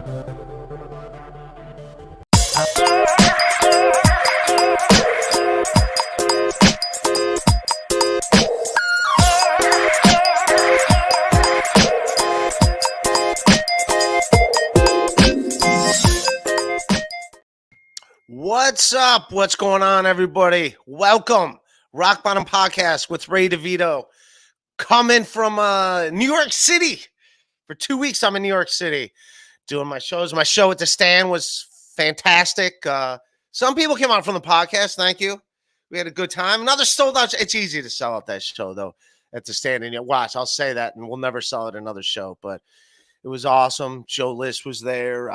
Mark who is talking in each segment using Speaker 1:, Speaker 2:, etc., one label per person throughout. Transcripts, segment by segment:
Speaker 1: What's up? What's going on, everybody? Welcome. Rock Bottom Podcast with Ray DeVito. Coming from New York City. For 2 weeks, I'm in New York City doing my shows. My show at the Stand was fantastic. Some people came out from the podcast. Thank you. We had a good time. Another sold out. It's easy to sell out that show, though, at the Stand. And watch, I'll say that, and we'll never sell it another show. But it was awesome. Joe List was there.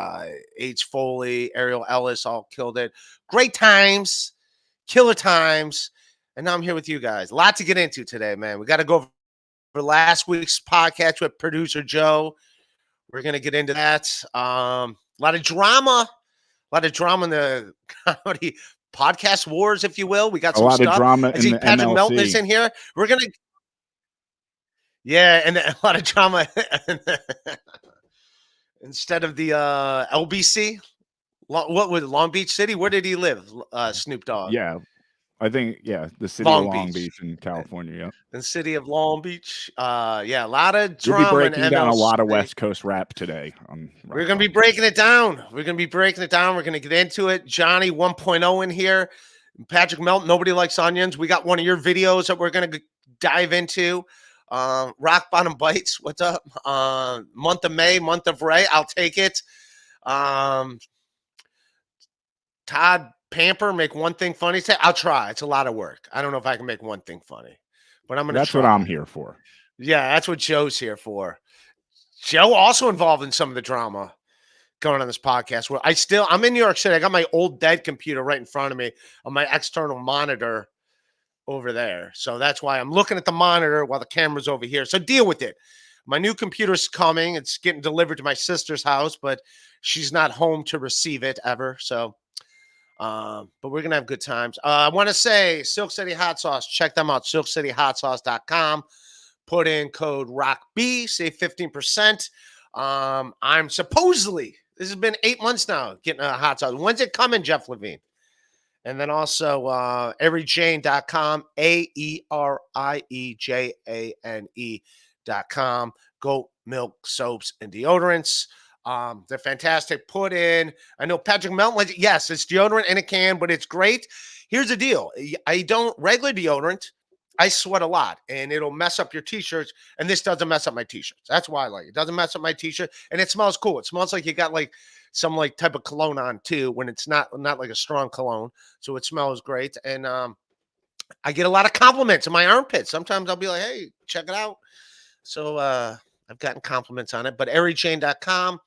Speaker 1: H. Foley, Ariel Ellis all killed it. Great times. Killer times. And now I'm here with you guys. A lot to get into today, man. We got to go over last week's podcast with producer Joe. We're going to get into that. A lot of drama. A lot of drama in the comedy podcast wars, if you will. We got some stuff. A lot of drama in the Patrick MLC. Melton is in here. We're going to... Yeah, and a lot of drama instead of the LBC. What was Long Beach City? Where did he live? Snoop Dogg.
Speaker 2: Yeah, I think the city of Long Beach in California. Yeah,
Speaker 1: the city of Long Beach. Yeah, a lot of drama.
Speaker 2: We'll be breaking down a lot of West Coast rap today.
Speaker 1: We're gonna be breaking it down. We're gonna get into it. Johnny 1.0 in here. Patrick Melton. Nobody likes onions. We got one of your videos that we're gonna dive into. Rock Bottom Bites, what's up? Month of May, month of Ray, I'll take it. Todd Pamper, make one thing funny. I'll try. It's a lot of work. I don't know if I can make one thing funny, but I'm gonna.
Speaker 2: That's what I'm here for.
Speaker 1: Yeah, that's what Joe's here for. Joe also involved in some of the drama going on this podcast. Where I'm in New York City. I got my old dead computer right in front of me on my external monitor over there. So that's why I'm looking at the monitor while the camera's over here. So deal with it. My new computer's coming. It's getting delivered to my sister's house, but she's not home to receive it ever. So, but we're going to have good times. I want to say Silk City Hot Sauce. Check them out. SilkCityHotSauce.com. Put in code ROCKB. Save 15%. I'm supposedly, this has been 8 months now, getting a hot sauce. When's it coming, Jeff Levine? And then also everyjane.com, AERIEJANE.com. Goat milk soaps and deodorants. They're fantastic. Put in, I know Patrick Melton, yes, it's deodorant in a can, but it's great. Here's the deal. Regular deodorant, I sweat a lot, and it'll mess up your T-shirts, and this doesn't mess up my T-shirts. That's why I like it. It doesn't mess up my T-shirt, and it smells cool. It smells like you got some type of cologne on too, when it's not like a strong cologne. So it smells great. And I get a lot of compliments in my armpits. Sometimes I'll be like, hey, check it out. So I've gotten compliments on it. But everychain.com,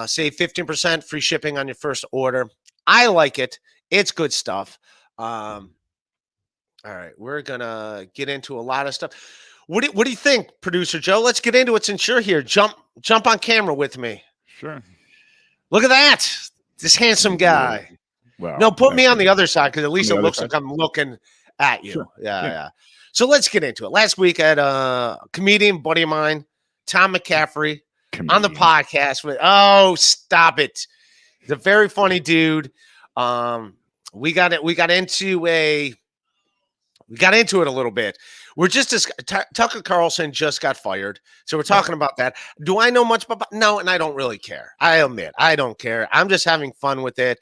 Speaker 1: save 15%, free shipping on your first order. I like it. It's good stuff. All right, we're gonna get into a lot of stuff. What do you think, producer Joe? Let's get into it since you're here. Jump on camera with me.
Speaker 2: Sure.
Speaker 1: Look at that. This handsome guy.
Speaker 2: Well,
Speaker 1: no, put me on the other side because at least it looks
Speaker 2: side.
Speaker 1: like I'm looking at you.
Speaker 2: Sure.
Speaker 1: Yeah. So let's get into it. Last week I had a comedian buddy of mine, Tom McCaffrey, on the podcast with, stop it. He's a very funny dude. We got into it a little bit. We're Tucker Carlson just got fired. So we're talking about that. Do I know much about? No, and I don't really care. I admit, I don't care. I'm just having fun with it.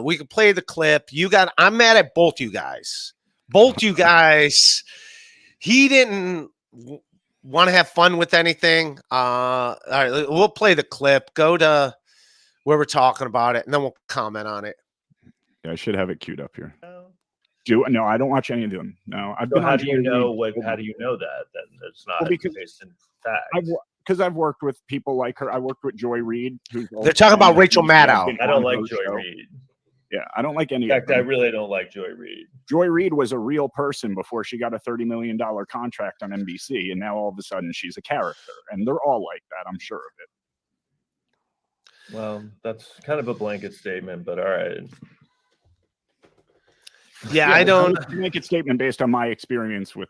Speaker 1: We can play the clip. I'm mad at both you guys. He didn't want to have fun with anything. All right, we'll play the clip. Go to where we're talking about it, and then we'll comment on it.
Speaker 2: Yeah, I should have it queued up here. No, I don't watch any of them. No,
Speaker 3: how do you know that? Then it's not based in fact.
Speaker 2: Because I've worked with people like her. I worked with Joy Reid.
Speaker 1: They're talking about Rachel Maddow.
Speaker 3: I don't like Joy Reid.
Speaker 2: Yeah, I don't like any.
Speaker 3: In fact, I really don't like Joy Reid.
Speaker 2: Joy Reid was a real person before she got a $30 million contract on NBC, and now all of a sudden she's a character, and they're all like that. I'm sure of
Speaker 3: it. Well, that's kind of a blanket statement, but all right.
Speaker 1: Yeah, I don't
Speaker 2: make a statement based on my experience with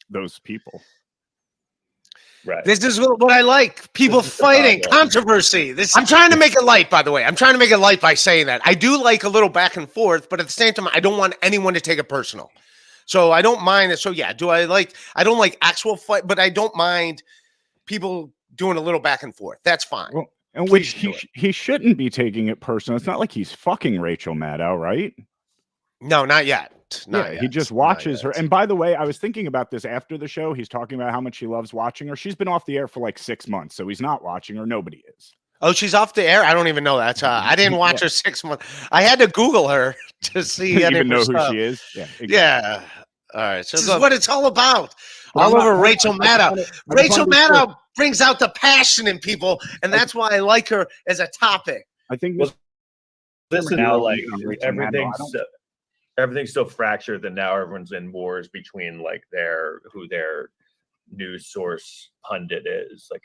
Speaker 2: those people.
Speaker 3: Right.
Speaker 1: This is what I like. People
Speaker 3: This is the
Speaker 1: fighting,
Speaker 3: problem.
Speaker 1: controversy. I'm trying to make it light, by the way. I'm trying to make it light by saying that. I do like a little back and forth, but at the same time, I don't want anyone to take it personal. So I don't mind it. So yeah, I don't like actual fight, but I don't mind people doing a little back and forth. That's fine.
Speaker 2: Well, and
Speaker 1: Please
Speaker 2: which
Speaker 1: do it.
Speaker 2: he shouldn't be taking it personal. It's not like he's fucking Rachel Maddow, right?
Speaker 1: No, not yet. Not
Speaker 2: Yeah,
Speaker 1: yet.
Speaker 2: he just
Speaker 1: Not
Speaker 2: watches her.
Speaker 1: yet.
Speaker 2: And by the way, I was thinking about this after the show. He's talking about how much he loves watching her. She's been off the air for like 6 months, so he's not watching her. Nobody is.
Speaker 1: Oh, she's off the air. I don't even know that. I didn't watch her 6 months. I had to Google her to see.
Speaker 2: You
Speaker 1: any
Speaker 2: even
Speaker 1: of her
Speaker 2: know who
Speaker 1: stuff.
Speaker 2: she is? Yeah. Exactly.
Speaker 1: Yeah. All right. So this is what it's all about.
Speaker 2: But I'm
Speaker 1: All
Speaker 2: not-
Speaker 1: over Rachel
Speaker 2: I just
Speaker 1: Maddow.
Speaker 2: wanna- I just
Speaker 1: Rachel
Speaker 2: wanna be clear.
Speaker 1: Maddow brings out the passion in people, and that's why I like her as a topic.
Speaker 2: I think
Speaker 3: Well, this is now like
Speaker 2: Rachel Maddow, I don't-
Speaker 3: everything's so fractured that now everyone's in wars between like who their news source pundit is. Like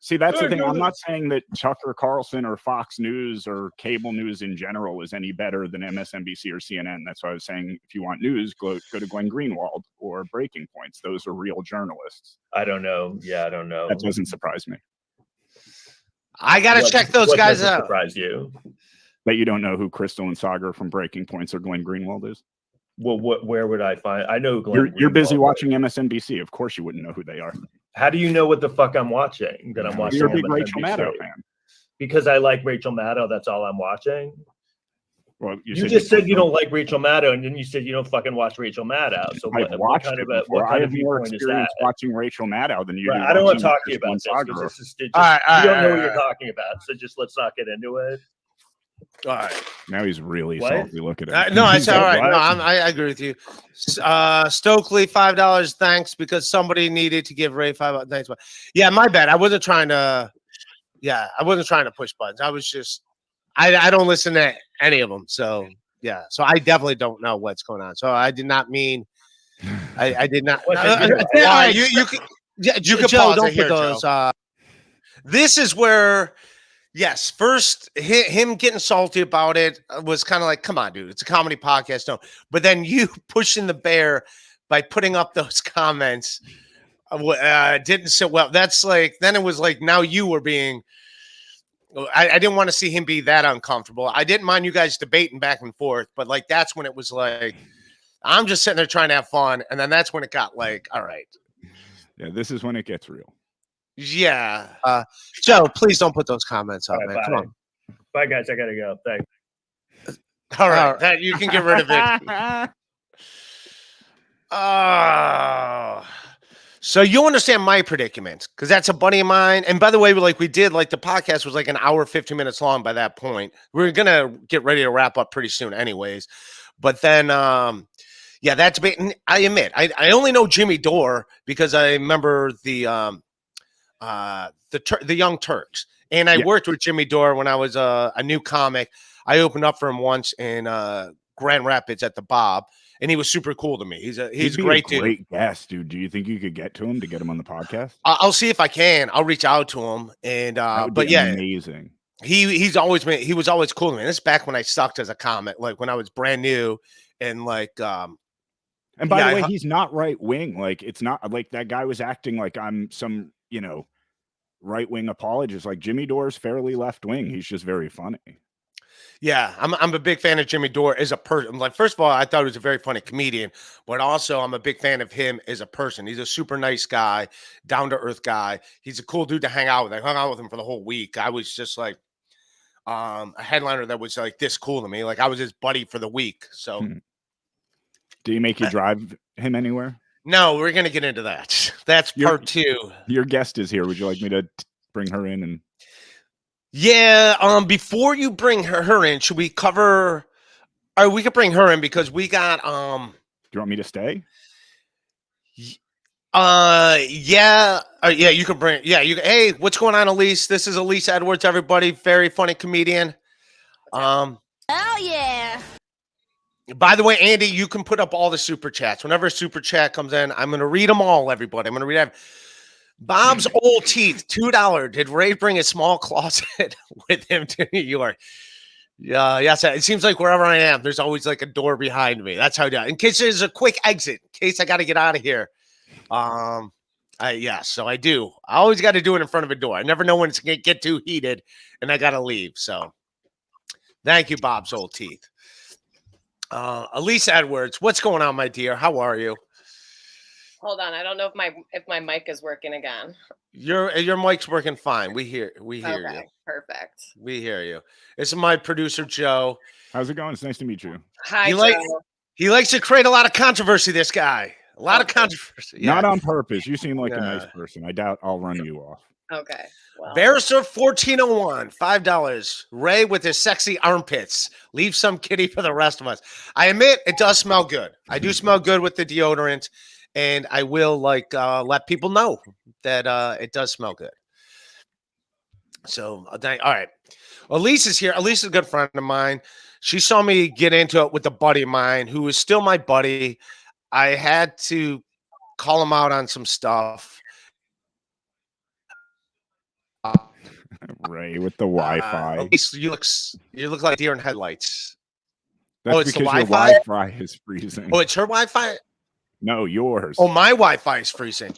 Speaker 2: See, that's the thing. I'm not saying that Tucker Carlson or Fox News or cable news in general is any better than MSNBC or CNN. That's why I was saying if you want news, go to Glenn Greenwald or Breaking Points. Those are real journalists.
Speaker 3: I don't know. Yeah, I don't know.
Speaker 2: That doesn't surprise me.
Speaker 1: I got to check those
Speaker 3: what
Speaker 1: guys
Speaker 3: doesn't
Speaker 1: out.
Speaker 3: Surprise you?
Speaker 2: That you don't know who Crystal and Sagar from Breaking Points or Glenn Greenwald is.
Speaker 3: Well, where would I find? I know who Glenn
Speaker 2: You're busy
Speaker 3: Greenwald
Speaker 2: watching
Speaker 3: is.
Speaker 2: MSNBC. Of course, you wouldn't know who they are.
Speaker 3: How do you know what the fuck I'm watching? That I'm watching.
Speaker 2: You're a big Rachel
Speaker 3: MSNBC?
Speaker 2: Maddow fan.
Speaker 3: Because I like Rachel Maddow. That's all I'm watching.
Speaker 2: Well,
Speaker 3: You just said you don't like Rachel Maddow, and then you said you don't fucking watch Rachel Maddow. So
Speaker 2: I've
Speaker 3: what
Speaker 2: watched
Speaker 3: kind
Speaker 2: it
Speaker 3: of a
Speaker 2: before.
Speaker 3: what
Speaker 2: I
Speaker 3: kind
Speaker 2: have
Speaker 3: of
Speaker 2: more
Speaker 3: viewpoint is
Speaker 2: experience
Speaker 3: that?
Speaker 2: watching Rachel Maddow than you
Speaker 3: Right,
Speaker 2: do.
Speaker 3: I don't want to
Speaker 2: watching
Speaker 3: talk to you about this
Speaker 2: Crystal and
Speaker 3: because
Speaker 2: Sagar.
Speaker 3: this is just,
Speaker 1: All right,
Speaker 3: you don't know what
Speaker 1: all
Speaker 3: you're
Speaker 1: right.
Speaker 3: talking about. So just let's not get into it.
Speaker 1: All right.
Speaker 2: Now he's really
Speaker 3: What?
Speaker 2: salty. Look at him.
Speaker 1: No, it's all right.
Speaker 3: What?
Speaker 1: No, I agree with you. Stokely, $5. Thanks, because somebody needed to give Ray $5. Thanks. Yeah, my bad. I wasn't trying to. Yeah, I wasn't trying to push buttons. I was just. I don't listen to any of them. So yeah. So I definitely don't know what's going on. So I did not mean. I did not.
Speaker 3: What did you do?
Speaker 1: All right, you can. Yeah, you can
Speaker 3: Joe,
Speaker 1: pause
Speaker 3: don't
Speaker 1: it here,
Speaker 3: put
Speaker 1: those.
Speaker 3: those,
Speaker 1: This is where. Yes, first him getting salty about it was kind of like, come on, dude, it's a comedy podcast. No, but then you pushing the bear by putting up those comments didn't sit well. That's like, then it was like, now you were being, I didn't want to see him be that uncomfortable. I didn't mind you guys debating back and forth, but like, that's when it was like, I'm just sitting there trying to have fun. And then that's when it got like, all right.
Speaker 2: Yeah, this is when it gets real.
Speaker 1: Yeah. Joe, please don't put those comments up,
Speaker 3: All right,
Speaker 1: man. Come
Speaker 3: bye.
Speaker 1: on.
Speaker 3: Bye, guys. I gotta go. Thanks.
Speaker 1: All right. That you can get rid of it. So you understand my predicament, because that's a buddy of mine. And by the way, we did like the podcast was like an hour, 50 minutes long by that point. We're gonna get ready to wrap up pretty soon, anyways. But then yeah, that debate. And I admit, I only know Jimmy Dore because I remember the Young Turks. And I worked with Jimmy Dore when I was a new comic. I opened up for him once in Grand Rapids at the Bob, and he was super cool to me. He's a great dude.
Speaker 2: Great guest, dude. Do you think you could get to him to get him on the podcast?
Speaker 1: I'll see if I can. I'll reach out to him. And
Speaker 2: That would
Speaker 1: but
Speaker 2: be
Speaker 1: yeah,
Speaker 2: amazing.
Speaker 1: he was always cool to me. This is back when I sucked as a comic, like when I was brand new, and like
Speaker 2: And by the way, he's not right wing. Like, it's not like that guy was acting like I'm some, right wing apologist. Like, Jimmy Dore's fairly left wing. He's just very funny.
Speaker 1: Yeah, I'm a big fan of Jimmy Dore as a person. Like, first of all, I thought he was a very funny comedian, but also I'm a big fan of him as a person. He's a super nice guy, down to earth guy. He's a cool dude to hang out with. I hung out with him for the whole week. I was just like a headliner that was like this cool to me. Like, I was his buddy for the week. So
Speaker 2: Do you make you drive him anywhere?
Speaker 1: no, we're gonna get into that. That's part two.
Speaker 2: Your guest is here. Would you like me to bring her in? And
Speaker 1: yeah, before you bring her in, should we cover? Or we could bring her in because we got
Speaker 2: do you want me to stay?
Speaker 1: Yeah, yeah, you can bring, yeah, you. Hey, what's going on, Elise? This is Elise Edwards, everybody. Very funny comedian.
Speaker 4: Oh yeah.
Speaker 1: By the way, Andy, you can put up all the super chats. Whenever a super chat comes in, I'm going to read them all, everybody. I'm going to read them. Bob's old teeth, $2. Did Ray bring a small closet with him to New York? Yeah, yes. It seems like wherever I am, there's always like a door behind me. That's how I do it. In case there's a quick exit, in case I got to get out of here. So I do. I always got to do it in front of a door. I never know when it's going to get too heated and I got to leave. So thank you, Bob's old teeth. Elise Edwards, what's going on, my dear? How are you?
Speaker 5: Hold on, I don't know if my mic is working again.
Speaker 1: Your mic's working fine. We hear you.
Speaker 5: Perfect.
Speaker 1: We hear you. This is my producer, Joe.
Speaker 2: How's it going? It's nice to meet you.
Speaker 5: Hi, Joe.
Speaker 1: He likes to create a lot of controversy, this guy. A lot of controversy. Yeah.
Speaker 2: Not on purpose. You seem like a nice person. I doubt I'll run you off.
Speaker 5: Okay. Well.
Speaker 1: Barrister 1401, $5. Ray with his sexy armpits. Leave some kitty for the rest of us. I admit it does smell good. I do smell good with the deodorant, and I will let people know that it does smell good. So, all right. Elise is here. Elise is a good friend of mine. She saw me get into it with a buddy of mine who is still my buddy. I had to call him out on some stuff.
Speaker 2: Ray with the Wi-Fi.
Speaker 1: Elise, you look like deer in headlights.
Speaker 2: That's because your Wi-Fi is freezing.
Speaker 1: Oh, it's her Wi-Fi?
Speaker 2: No, yours.
Speaker 1: Oh, my Wi-Fi is freezing.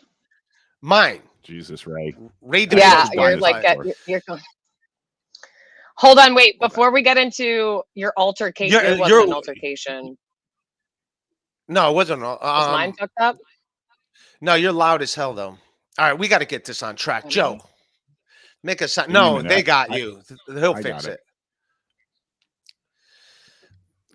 Speaker 1: Mine.
Speaker 2: Jesus, Ray.
Speaker 5: Yeah, you're like you're Hold on, wait. Before we get into your altercation, it wasn't an altercation.
Speaker 1: No, it wasn't.
Speaker 5: Was mine fucked up?
Speaker 1: No, you're loud as hell, though. All right, we got to get this on track. Joe, make a sound. No, they got you. He'll fix it.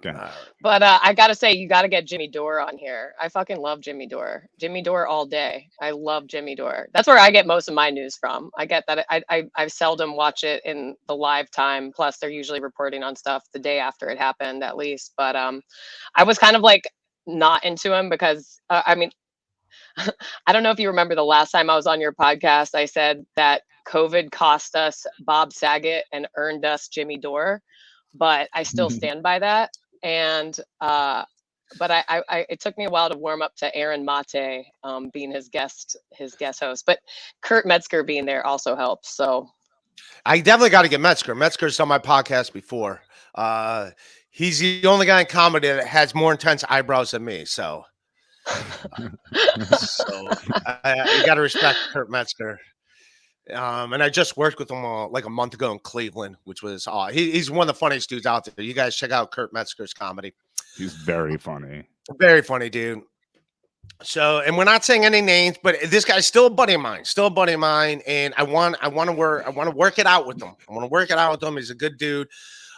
Speaker 2: Okay.
Speaker 5: But I gotta say, you gotta get Jimmy Dore on here. I fucking love Jimmy Dore. Jimmy Dore all day. I love Jimmy Dore. That's where I get most of my news from. I get that I seldom watch it in the live time. Plus, they're usually reporting on stuff the day after it happened, at least. But I was kind of like not into him because I mean, I don't know if you remember the last time I was on your podcast. I said that COVID cost us Bob Saget and earned us Jimmy Dore, but I still stand by that. And but I it took me a while to warm up to Aaron Mate being his guest host, but Kurt Metzger being there also helps. So
Speaker 1: I definitely got to get Metzger. Metzger's on my podcast before. He's the only guy in comedy that has more intense eyebrows than me. So, you got to respect Kurt Metzger. And I just worked with him like a month ago in Cleveland, which was he's one of the funniest dudes out there. You guys check out Kurt Metzger's comedy.
Speaker 2: He's very funny.
Speaker 1: Very funny, dude. So, and we're not saying any names, but this guy's still a buddy of mine, and I want to work it out with him. I want to work it out with him. He's a good dude.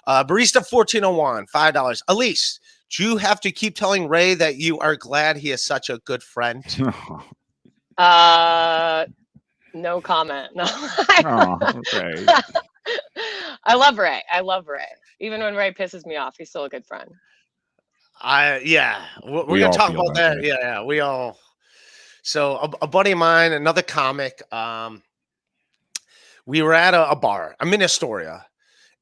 Speaker 1: Barista 1401, $5. Elise, do you have to keep telling Ray that you are glad he is such a good friend?
Speaker 5: No comment. No.
Speaker 2: Okay.
Speaker 5: I love Ray. Even when Ray pisses me off, he's still a good friend.
Speaker 1: Yeah. We're gonna talk about that. Way. Yeah. We all. So a buddy of mine, another comic. We were at a bar. I'm in Astoria,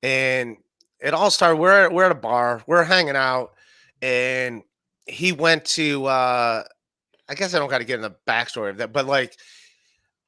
Speaker 1: and it all started. We're at a bar. We're hanging out, and he went to. I guess I don't got to get in the backstory of that, but like.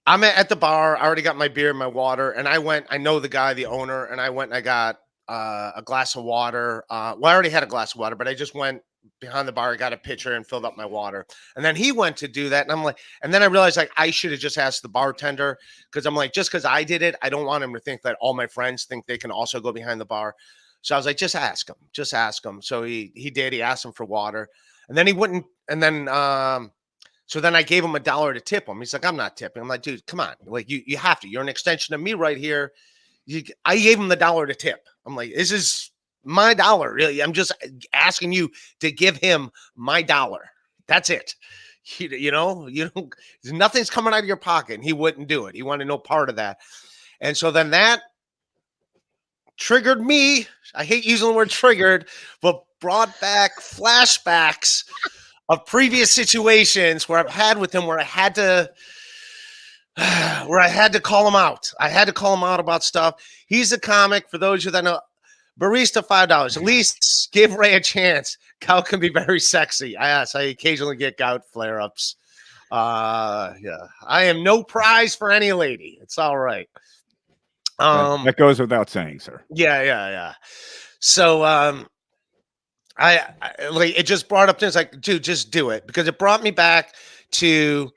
Speaker 1: I'm at the bar. I already got my beer and my water, and I know the guy, the owner, and I went and I got a glass of water. Well, I already had a glass of water, but I just went behind the bar, got a pitcher, and filled up my water. And then he went to do that, and I'm like, and then I realized like I should have just asked the bartender because I'm like, just because I did it, I don't want him to think that all my friends think they can also go behind the bar. So I was like, just ask him. So he did. He asked him for water, and then he wouldn't. And then so then I gave him $1 to tip him. He's like, I'm not tipping. I'm like, dude, come on. Like, you have to. You're an extension of me right here. I gave him the $1 to tip. I'm like, this is my dollar. Really. I'm just asking you to give him my $1. That's it. You know, nothing's coming out of your pocket. And he wouldn't do it. He wanted no part of that. And so then that triggered me. I hate using the word triggered, but brought back flashbacks of previous situations where I've had with him where I had to call him out. I had to call him out about stuff. He's a comic. For those of you that know, Barista, $5. At least give Ray a chance. Gout can be very sexy. I occasionally get gout flare-ups. Yeah. I am no prize for any lady. It's all right.
Speaker 2: That goes without saying, sir.
Speaker 1: Yeah. So I like it just brought up things like, dude, just do it, because it brought me back to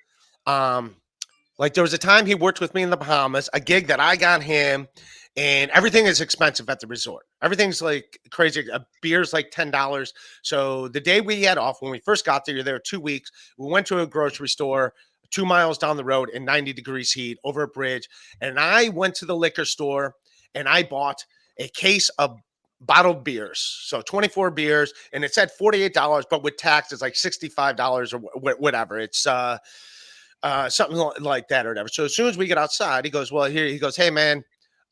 Speaker 1: Like there was a time he worked with me in the Bahamas, a gig that I got him, and everything is expensive at the resort. Everything's like crazy. A beer's like $10. So the day we had off, when we first got there, you're there 2 weeks. We went to a grocery store 2 miles down the road in 90 degrees heat over a bridge. And I went to the liquor store and I bought a case of bottled beers. So 24 beers, and it said $48, but with tax, it's like $65 or whatever. It's something like that or whatever. So as soon as we get outside, he goes, well, here, he goes, hey man,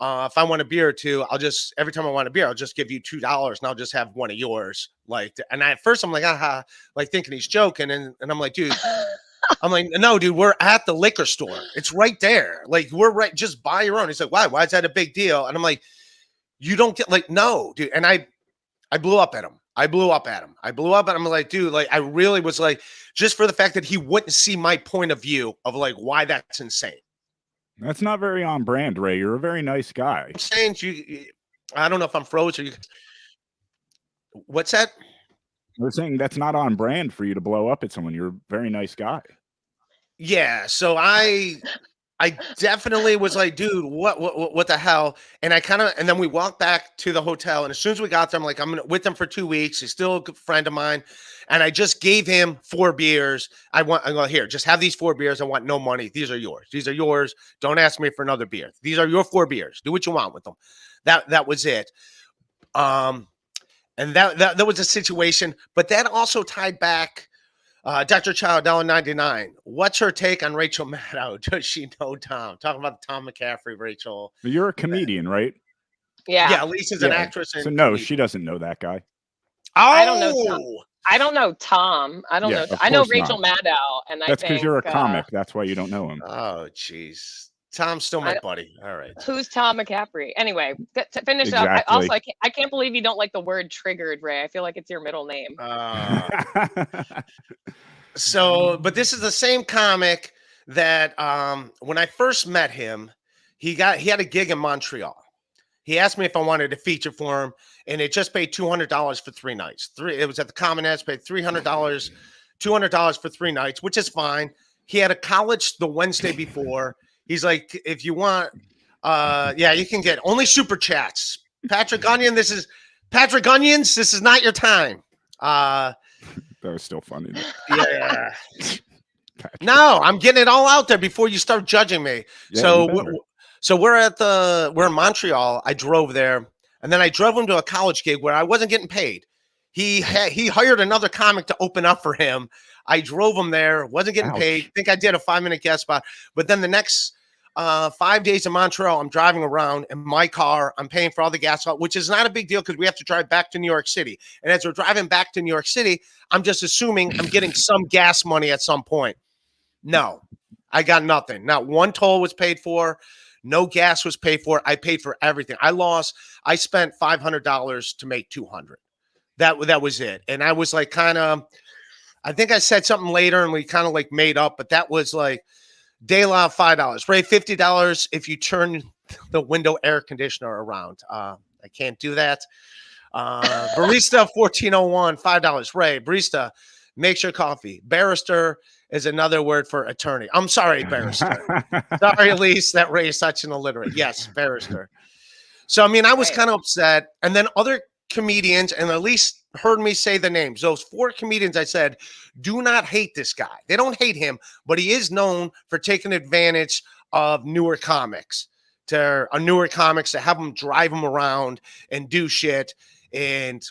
Speaker 1: if I want a beer or two, I'll just, every time I want a beer, I'll just give you $2 and I'll just have one of yours. Like, and at first I'm like, aha, like thinking he's joking. And I'm like, dude, I'm like, no, dude, we're at the liquor store. It's right there. Like, we're right, just buy your own. He's like, why is that a big deal? And I'm like, you don't get, like, no, dude. And I blew up at him. I blew up at him. I'm like, dude, like, I really was like, just for the fact that he wouldn't see my point of view of like why that's insane.
Speaker 2: That's not very on brand, Ray. You're a very nice guy.
Speaker 1: I'm saying I don't know if I'm frozen. What's that?
Speaker 2: I was saying that's not on brand for you to blow up at someone. You're a very nice guy.
Speaker 1: Yeah. So I definitely was like, dude, what the hell? And and then we walked back to the hotel. And as soon as we got there, I'm like, I'm with him for 2 weeks. He's still a good friend of mine. And I just gave him 4 beers. I go, here, just have these 4 beers. I want no money. These are yours. These are yours. Don't ask me for another beer. These are your 4 beers. Do what you want with them. That was it. And that was a situation, but that also tied back. Dr. Child, $1.99. What's her take on Rachel Maddow? Does she know Tom? Talking about Tom McCaffrey, Rachel.
Speaker 2: You're a comedian, right?
Speaker 5: Yeah.
Speaker 1: Yeah, Elise is an actress.
Speaker 2: So no, she doesn't know that guy.
Speaker 1: Oh!
Speaker 5: I don't know Tom. I don't know Tom. I don't know. I know Rachel Maddow, and
Speaker 2: that's because you're a comic. That's why you don't know him.
Speaker 1: Oh, jeez. Tom's still my buddy. All right.
Speaker 5: Who's Tom McCaffrey? Anyway, to finish up, I can't believe you don't like the word triggered, Ray. I feel like it's your middle name.
Speaker 1: So, but this is the same comic that when I first met him, he had a gig in Montreal. He asked me if I wanted to feature for him, and it just paid $200 for 3 nights. It was at the Common Edge, paid $300, $200 for 3 nights, which is fine. He had a college the Wednesday before. He's like, if you want, yeah, you can get only super chats. Patrick Onions, this is not your time.
Speaker 2: That was still funny.
Speaker 1: Yeah. No, I'm getting it all out there before you start judging me. Yeah, so we're in Montreal. I drove there, and then I drove him to a college gig where I wasn't getting paid. He hired another comic to open up for him. I drove him there, wasn't getting paid. I think I did a 5-minute guest spot. But then the next 5 days in Montreal, I'm driving around in my car. I'm paying for all the gas, which is not a big deal because we have to drive back to New York City. And as we're driving back to New York City, I'm just assuming I'm getting some gas money at some point. No, I got nothing. Not one toll was paid for. No gas was paid for. I paid for everything. I spent $500 to make $200. That was it. And I was like I think I said something later and we kind of like made up, but that was like De La $5. Ray, $50 if you turn the window air conditioner around. I can't do that. Barista 1401, $5. Ray, barista, makes your coffee. Barrister is another word for attorney. I'm sorry, barrister. Sorry, Elise, that Ray is such an illiterate. Yes, barrister. So, I mean, I was kind of upset. And then other comedians, and Elise heard me say the names. Those 4 comedians I said, do not hate this guy. They don't hate him, but he is known for taking advantage of newer comics to have them drive them around and do shit and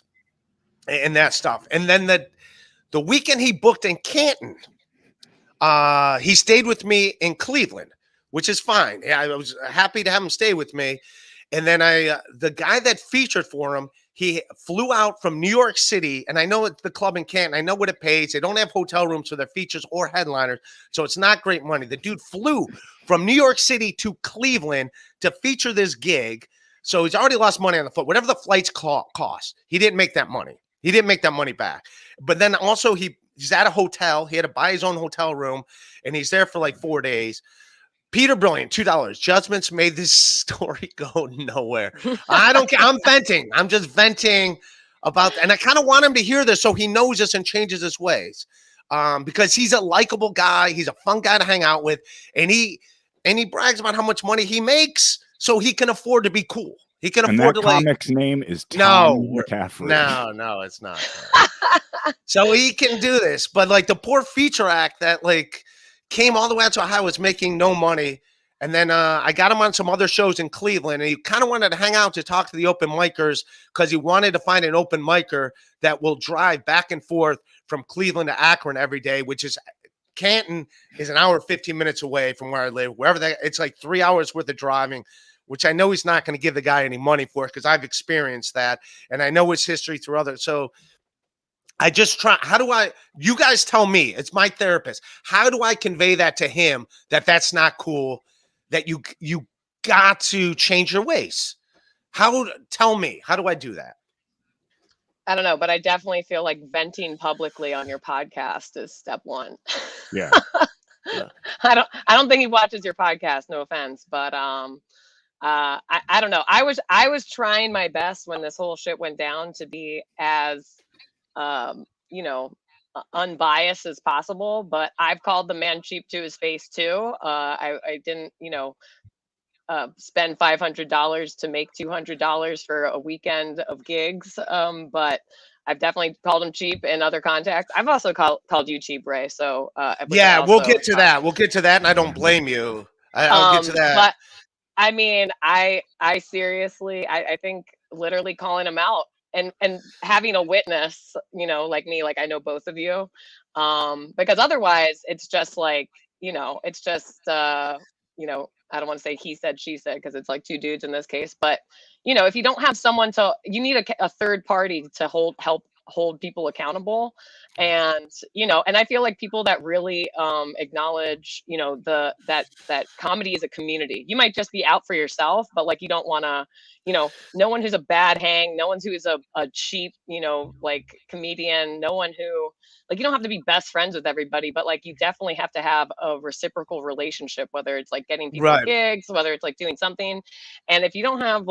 Speaker 1: that stuff. And then the weekend he booked in Canton, he stayed with me in Cleveland, which is fine. I was happy to have him stay with me. And then the guy that featured for him, he flew out from New York City, and I know it's the club in Canton. I know what it pays. They don't have hotel rooms for their features or headliners, so it's not great money. The dude flew from New York City to Cleveland to feature this gig, so he's already lost money on the foot. Whatever the flights cost, he didn't make that money. He didn't make that money back. But then also he's at a hotel. He had to buy his own hotel room, and he's there for like 4 days. Peter Brilliant, $2. Judgments made this story go nowhere. I don't care. I'm venting. I'm just venting about, and I kind of want him to hear this so he knows this and changes his ways. because he's a likable guy. He's a fun guy to hang out with, and he brags about how much money he makes, so he can afford to be cool. He can
Speaker 2: And
Speaker 1: afford
Speaker 2: that
Speaker 1: to like.
Speaker 2: comic's name is
Speaker 1: No,
Speaker 2: Tom McCaffrey.
Speaker 1: no, it's not. So he can do this, but like the poor feature act that like came all the way out to Ohio was making no money. And then I got him on some other shows in Cleveland, and he kind of wanted to hang out to talk to the open micers because he wanted to find an open micer that will drive back and forth from Cleveland to Akron every day, which is Canton is an hour 15 minutes away from where I live. Wherever that, it's like 3 hours worth of driving, which I know he's not going to give the guy any money for because I've experienced that, and I know his history through others. So I just try. How do you guys tell me? It's my therapist. How do I convey that to him that that's not cool? That you got to change your ways. Tell me, how do I do that?
Speaker 5: I don't know, but I definitely feel like venting publicly on your podcast is step one.
Speaker 2: Yeah.
Speaker 5: I don't think he watches your podcast, no offense, but I don't know. I was trying my best when this whole shit went down to be as you know, unbiased as possible, but I've called the man cheap to his face too. I didn't, spend $500 to make $200 for a weekend of gigs. But I've definitely called him cheap in other contacts. I've also called you cheap, Ray. So
Speaker 1: yeah, we'll get to that. We'll get to that, and I don't blame you. I'll get to that.
Speaker 5: But I mean, I seriously, I think literally calling him out and having a witness, like me, like I know both of you, because otherwise it's just like, it's just, I don't want to say he said, she said, because it's like two dudes in this case. But, if you don't have someone you need a third party to help hold people accountable. And, and I feel like people that really acknowledge, that comedy is a community. You might just be out for yourself, but like you don't want to, no one who's a bad hang, no one who is a cheap, like comedian, no one who, like, you don't have to be best friends with everybody, but like you definitely have to have a reciprocal relationship, whether it's like getting people gigs, whether it's like doing something. And if you don't have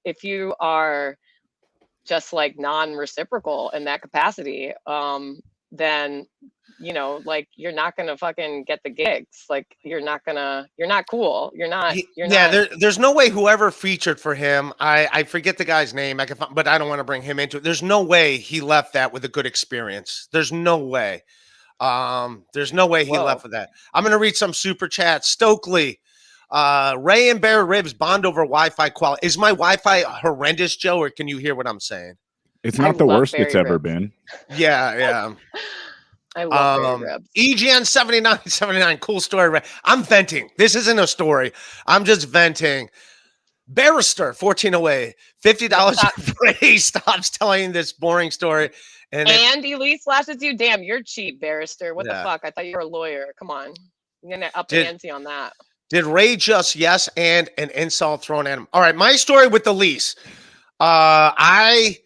Speaker 5: if you are just like non-reciprocal in that capacity, then like you're not gonna fucking get the gigs. Like you're not cool.
Speaker 1: There's no way whoever featured for him, I forget the guy's name, but I don't want to bring him into it. There's no way he left that with a good experience. There's no way. There's no way he left with that. I'm gonna read some super chats. Stokely, Ray and Bear Ribs bond over Wi-Fi quality. Is my Wi-Fi horrendous, Joe, or can you hear what I'm saying?
Speaker 2: It's not the worst it's ever been.
Speaker 1: Yeah.
Speaker 5: I love Bear Ribs.
Speaker 1: EGN 7979, cool story. Ray. I'm venting. This isn't a story. I'm just venting. Barrister, 14 away, $50 if Ray stops telling this boring story. And
Speaker 5: Elise flashes you. Damn, you're cheap, Barrister. What the fuck? I thought you were a lawyer. Come on. You're gonna up the ante on that.
Speaker 1: Did Ray just yes and an insult thrown at him? All right, my story with Elise. I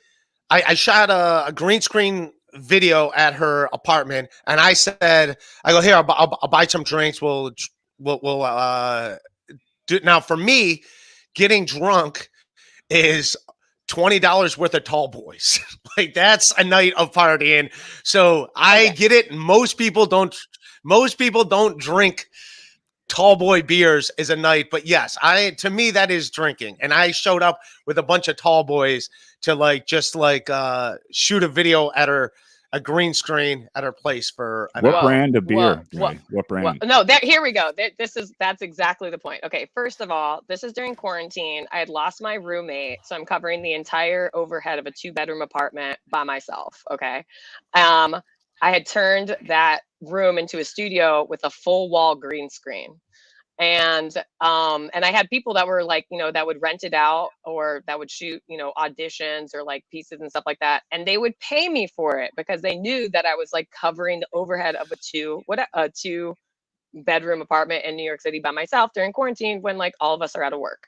Speaker 1: shot a green screen video at her apartment, and I said, "I go here. I'll buy some drinks. We'll do." Now, for me, getting drunk is $20 worth of tall boys. Like that's a night of partying. So I get it. Most people don't drink tall boy beers as a night, but yes, to me that is drinking. And I showed up with a bunch of tall boys to shoot a video at a green screen at her place for
Speaker 2: what brand of beer? What brand?
Speaker 5: No, here we go. That's exactly the point. Okay, first of all, this is during quarantine. I had lost my roommate, so I'm covering the entire overhead of a 2-bedroom apartment by myself. Okay. I had turned that room into a studio with a full wall green screen. And I had people that were like, that would rent it out or that would shoot, auditions or like pieces and stuff like that. And they would pay me for it because they knew that I was like covering the overhead of a 2-bedroom apartment in New York City by myself during quarantine when like all of us are out of work.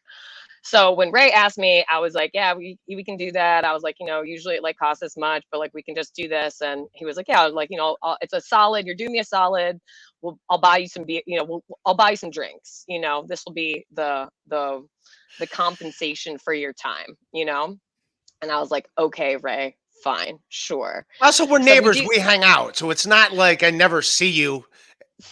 Speaker 5: So when Ray asked me, I was like, yeah, we can do that. I was like, usually it like costs this much, but like we can just do this. And he was like, yeah, like, it's a solid. You're doing me a solid. I'll buy you some beer. I'll buy you some drinks. This will be the compensation for your time. And I was like, okay, Ray, fine, sure.
Speaker 1: Also, we're
Speaker 5: So
Speaker 1: neighbors. We hang out, so it's not like I never see you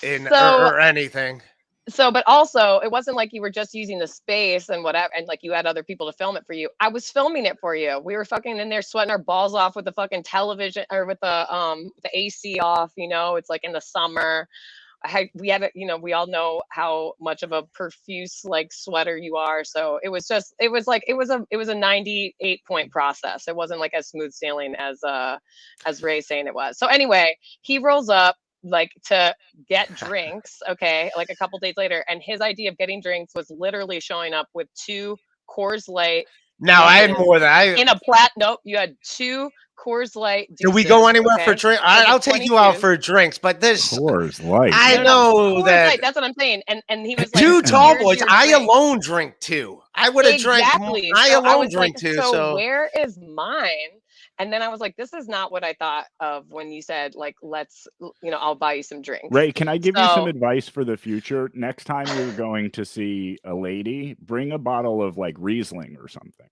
Speaker 1: or anything.
Speaker 5: So, but also, it wasn't like you were just using the space and whatever, and like you had other people to film it for you. I was filming it for you. We were fucking in there sweating our balls off with the fucking television or with the AC off. You know, it's like in the summer. We had a, you know, we all know how much of a profuse like sweater you are. So it was a 98-point process. It wasn't like as smooth sailing as Ray's saying it was. So anyway, he rolls up like to get drinks, okay, like a couple days later, and his idea of getting drinks was literally showing up with 2 Coors Light.
Speaker 1: Now I had more than
Speaker 5: in a plat. Nope, you had 2 Coors Light.
Speaker 1: Do we go anywhere for drink? I'll take you out for drinks, but this
Speaker 2: Coors Light.
Speaker 1: I know that.
Speaker 5: Light, that's what I'm saying. And he was like,
Speaker 1: 2 tall boys. I alone drink 2. I would have drank. I alone drink 2.
Speaker 5: So where is mine? And then I was like, this is not what I thought of when you said, like, let's, you know, I'll buy you some drinks.
Speaker 2: Ray, can I give you some advice for the future? Next time you're going to see a lady, bring a bottle of like Riesling or something.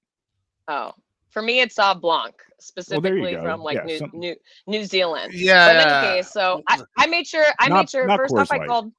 Speaker 5: Oh, for me, it's Sauv Blanc, specifically from like New Zealand.
Speaker 1: Yeah.
Speaker 5: But in any case, so I made sure, first off, I called.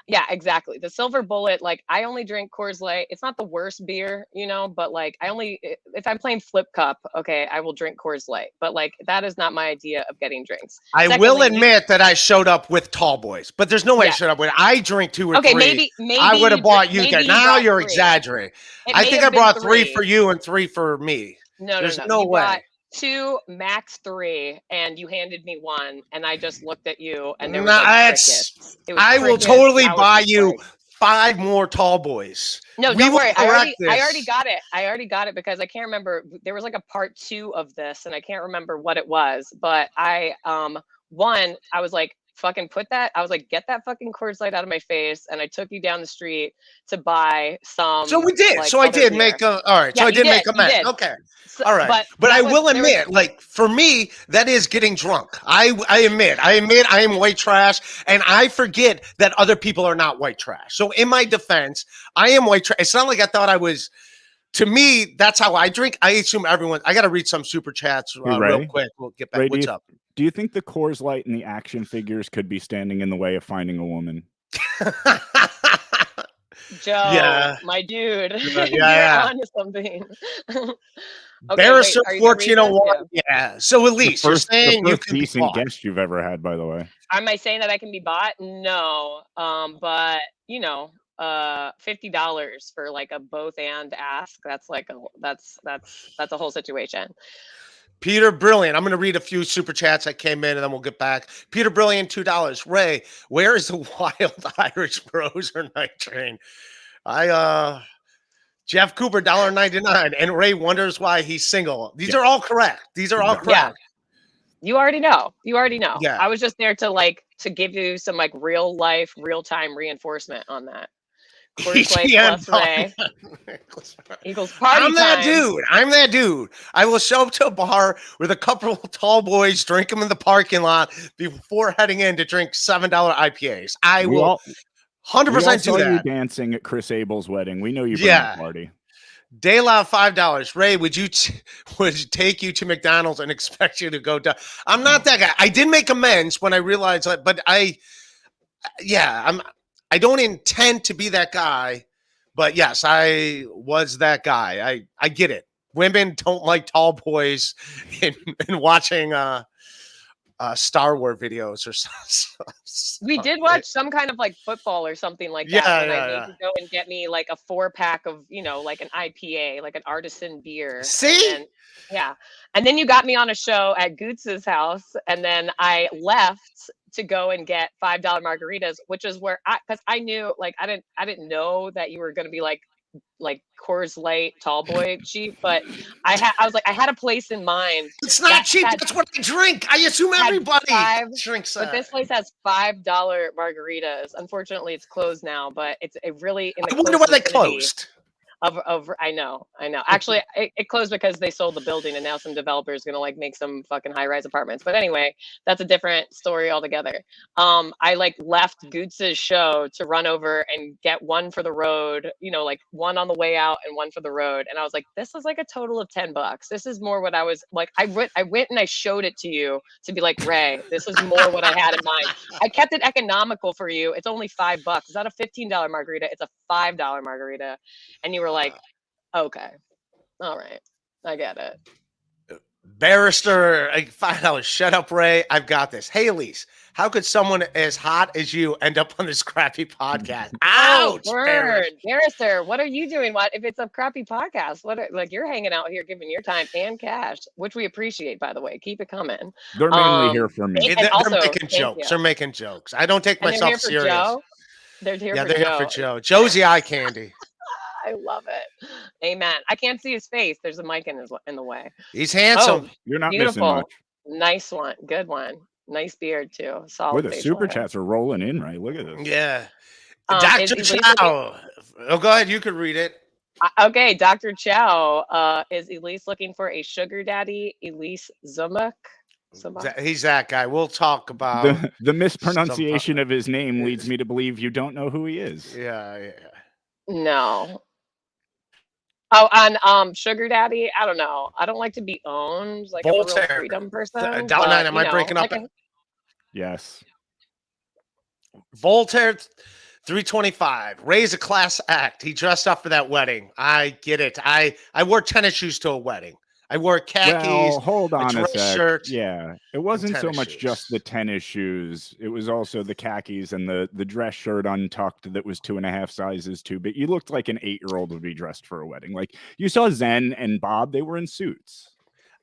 Speaker 5: Yeah, exactly. The Silver Bullet, like I only drink Coors Light. It's not the worst beer, you know, but like if I'm playing Flip Cup, okay, I will drink Coors Light. But like that is not my idea of getting drinks.
Speaker 1: I will admit that I showed up with tall boys, but there's no way I showed up with. I drink 2 or 3.
Speaker 5: Maybe
Speaker 1: I would have bought you guys. Now you're exaggerating. I think I brought 3 for you and 3 for me. There's no way.
Speaker 5: 2, max 3, and you handed me 1, and I just looked at you, and there was crickets.
Speaker 1: I will totally buy you 5 more tall boys.
Speaker 5: No, don't worry. I already got it. I already got it because I can't remember. There was like a part 2 of this, and I can't remember what it was. But I was like, fucking I was like, get that fucking Coors Light out of my face, and I took you down the street to buy some.
Speaker 1: So we did. Like, so I did make a. All right. Yeah, so I did make a match. Okay. So, all right. But I will admit, like for me, that is getting drunk. I admit I am white trash, and I forget that other people are not white trash. So in my defense, I am white trash. It's not like I thought I was. To me, that's how I drink. I assume everyone. I got to read some super chats real quick. We'll get back.
Speaker 2: Ray,
Speaker 1: What's up?
Speaker 2: Do you think the Coors Light and the action figures could be standing in the way of finding a woman?
Speaker 5: Joe, my dude.
Speaker 1: Yeah.
Speaker 5: Onto something.
Speaker 1: Barrister 1401. Yeah. So Elise, you're saying you can
Speaker 2: decent guest you've ever had, by the way.
Speaker 5: Am I saying that I can be bought? No. But you know, $50 for like a both and ask. That's like that's a whole situation.
Speaker 1: Peter Brilliant. I'm going to read a few super chats that came in, and then we'll get back. Peter Brilliant, $2. Ray, where is the Wild Irish Rose or Night Train? Jeff Cooper, $1.99, and Ray wonders why he's single. These are all correct. These are all correct.
Speaker 5: Yeah. You already know.
Speaker 1: Yeah.
Speaker 5: I was just there to give you some like real life, real time reinforcement on that. Coors Light plus Ray equals party
Speaker 1: I'm that dude. I will show up to a bar with a couple of tall boys, drink them in the parking lot before heading in to drink $7 IPAs. I will 100% do that.
Speaker 2: You dancing at Chris Abel's wedding. We know you bring the party.
Speaker 1: Dayla, $5. Ray, would take you to McDonald's and expect you to go down? I'm not that guy. I did make amends when I realized that, but I don't intend to be that guy, but yes, I was that guy. I get it. Women don't like tall boys in watching Star Wars videos or something.
Speaker 5: We did watch some kind of like football or something like that. I need to go and get me like a 4-pack of, you know, like an IPA, like an artisan beer.
Speaker 1: See?
Speaker 5: And then you got me on a show at Gootz's house, and then I left to go and get $5 margaritas, which is where because I knew, like, I didn't know that you were going to be like Coors Light tall boy cheap, but I was like, I had a place in mind.
Speaker 1: It's not cheap. That's what I drink. I assume everybody drinks that.
Speaker 5: But this place has $5 margaritas. Unfortunately, it's closed now, but it's a really.
Speaker 1: I wonder why they closed.
Speaker 5: I know. Actually, it closed because they sold the building, and now some developer is gonna like make some fucking high-rise apartments. But anyway, that's a different story altogether. I like left Gootz's show to run over and get one for the road, like one on the way out and one for the road. And I was like, this is like a total of $10. This is more what I was like. I went and I showed it to you to be like, Ray, this is more what I had in mind. I kept it economical for you. It's only $5. It's not a $15 margarita. It's a $5 margarita. And you were like, okay, all right, I get it.
Speaker 1: Barrister, $5. Shut up, Ray. I've got this. Hey, Elise, how could someone as hot as you end up on this crappy podcast? Ouch,
Speaker 5: Barrister, what are you doing? What if it's a crappy podcast? Like you're hanging out here, giving your time and cash, which we appreciate, by the way. Keep it coming.
Speaker 2: They're mainly here for me.
Speaker 1: They're making jokes. They're making jokes. I don't take myself serious.
Speaker 5: Joe? They're here
Speaker 1: for Joe. Joe's the eye candy.
Speaker 5: I love it. Amen. I can't see his face. There's a mic in the way.
Speaker 1: He's handsome.
Speaker 2: You're not
Speaker 5: beautiful.
Speaker 2: missing much.
Speaker 5: Nice one. Good one. Nice beard too. Solid.
Speaker 2: Boy, the super chats are rolling in, right? Look at this.
Speaker 1: Yeah. Dr. Chow. Oh, go ahead. You could read it.
Speaker 5: Okay. Dr. Chow. Is Elise looking for a sugar daddy? Elise Zumak?
Speaker 1: He's that guy. We'll talk about
Speaker 2: the mispronunciation of his name leads me to believe you don't know who he is.
Speaker 1: Yeah.
Speaker 5: No. Oh, on Sugar Daddy, I don't know. I don't like to be owned like
Speaker 1: Voltaire.
Speaker 5: I'm a real freedom person.
Speaker 1: Down am I breaking up?
Speaker 2: Yes.
Speaker 1: Voltaire 325. Ray's a class act. He dressed up for that wedding. I get it. I wore tennis shoes to a wedding. I wore khakis.
Speaker 2: Well, hold on a sec.
Speaker 1: Shirt,
Speaker 2: yeah, it wasn't so much
Speaker 1: shoes.
Speaker 2: just the tennis shoes. It was also the khakis and the dress shirt untucked that was 2.5 sizes too big. You looked like an 8-year-old would be dressed for a wedding. Like you saw Zen and Bob, they were in suits.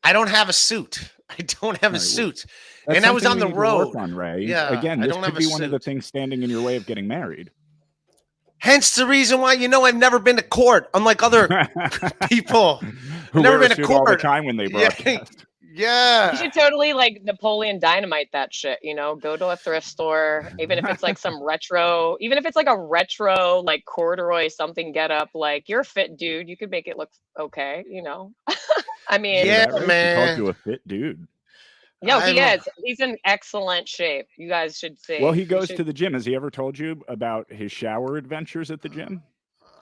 Speaker 1: I don't have a suit. Suit. And I was on the road.
Speaker 2: On, Ray.
Speaker 1: Yeah.
Speaker 2: Again, this could be one of the things standing in your way of getting married.
Speaker 1: Hence the reason why I've never been to court, unlike other people.
Speaker 2: Who
Speaker 1: never
Speaker 2: wear
Speaker 1: been to
Speaker 2: court all the
Speaker 1: court
Speaker 2: time when they broadcast.
Speaker 1: Yeah.
Speaker 5: You should totally like Napoleon Dynamite that shit, go to a thrift store, even if it's like some retro, even if it's like a retro, like corduroy something get up, like you're a fit dude, you could make it look okay, I mean,
Speaker 1: yeah, man.
Speaker 2: Talk to a fit dude.
Speaker 5: No, he is. He's in excellent shape. You guys should see.
Speaker 2: Well, he goes to the gym. Has he ever told you about his shower adventures at the gym?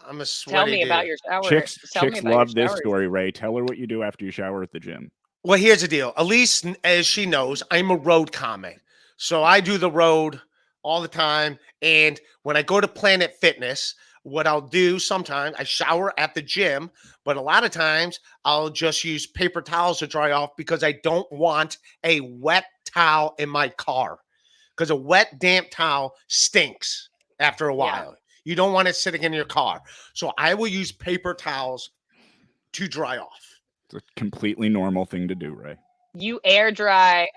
Speaker 1: I'm a sweaty
Speaker 5: Tell me
Speaker 1: dude.
Speaker 5: about your shower.
Speaker 2: Chicks love this story, Ray. Tell her what you do after you shower at the gym.
Speaker 1: Well, here's the deal. Elise, as she knows, I'm a road comic. So I do the road all the time. And when I go to Planet Fitness, what I'll do sometimes, I shower at the gym, but a lot of times I'll just use paper towels to dry off because I don't want a wet towel in my car because a wet, damp towel stinks after a while. Yeah. You don't want it sitting in your car. So I will use paper towels to dry off.
Speaker 2: It's a completely normal thing to do, Ray.
Speaker 5: You air dry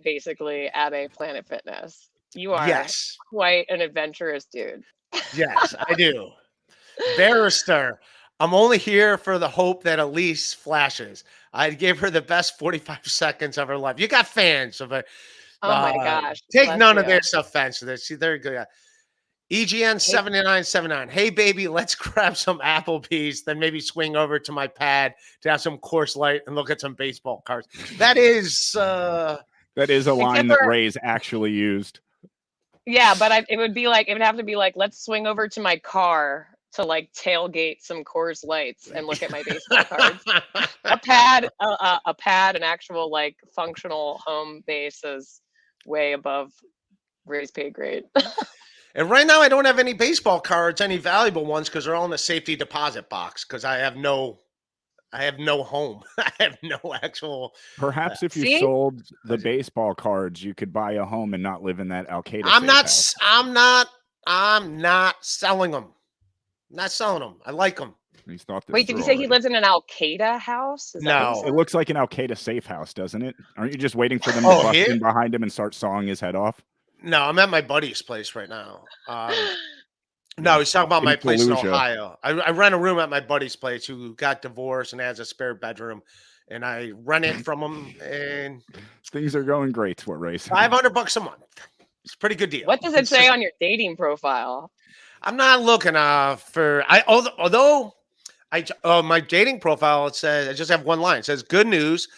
Speaker 5: basically at a Planet Fitness. You are quite an adventurous dude.
Speaker 1: Yes, I do. Barrister, I'm only here for the hope that Elise flashes. I gave her the best 45 seconds of her life. You got fans of it.
Speaker 5: Oh my gosh.
Speaker 1: Take none of this offense to this. See, they're good. EGN 7979. Hey, baby, let's grab some Applebee's, then maybe swing over to my pad to have some Coors Light and look at some baseball cards. That is a
Speaker 2: line that Ray's actually used.
Speaker 5: Yeah, but it would have to be like, let's swing over to my car to like tailgate some Coors Lights and look at my baseball cards. A pad, an actual like functional home base is way above Ray's pay grade.
Speaker 1: And right now I don't have any baseball cards, any valuable ones, because they're all in the safety deposit box because I have no home. I have no actual.
Speaker 2: Perhaps if you sold the baseball cards, you could buy a home and not live in that Al-Qaeda.
Speaker 1: I'm not selling them. Not selling them. I like them.
Speaker 5: Wait, did you say he lives in an Al-Qaeda house?
Speaker 1: No,
Speaker 2: it looks like an Al-Qaeda safe house, doesn't it? Aren't you just waiting for them to bust in behind him and start sawing his head off?
Speaker 1: No, I'm at my buddy's place right now. No, he's talking about my place in Ohio. I rent a room at my buddy's place who got divorced and has a spare bedroom, and I rent it from him. And
Speaker 2: things are going great. What Ray said.
Speaker 1: $500 a month. It's a pretty good deal.
Speaker 5: What does it say on your dating profile?
Speaker 1: I'm not looking for. Although My dating profile, it says, I just have one line. It says, good news,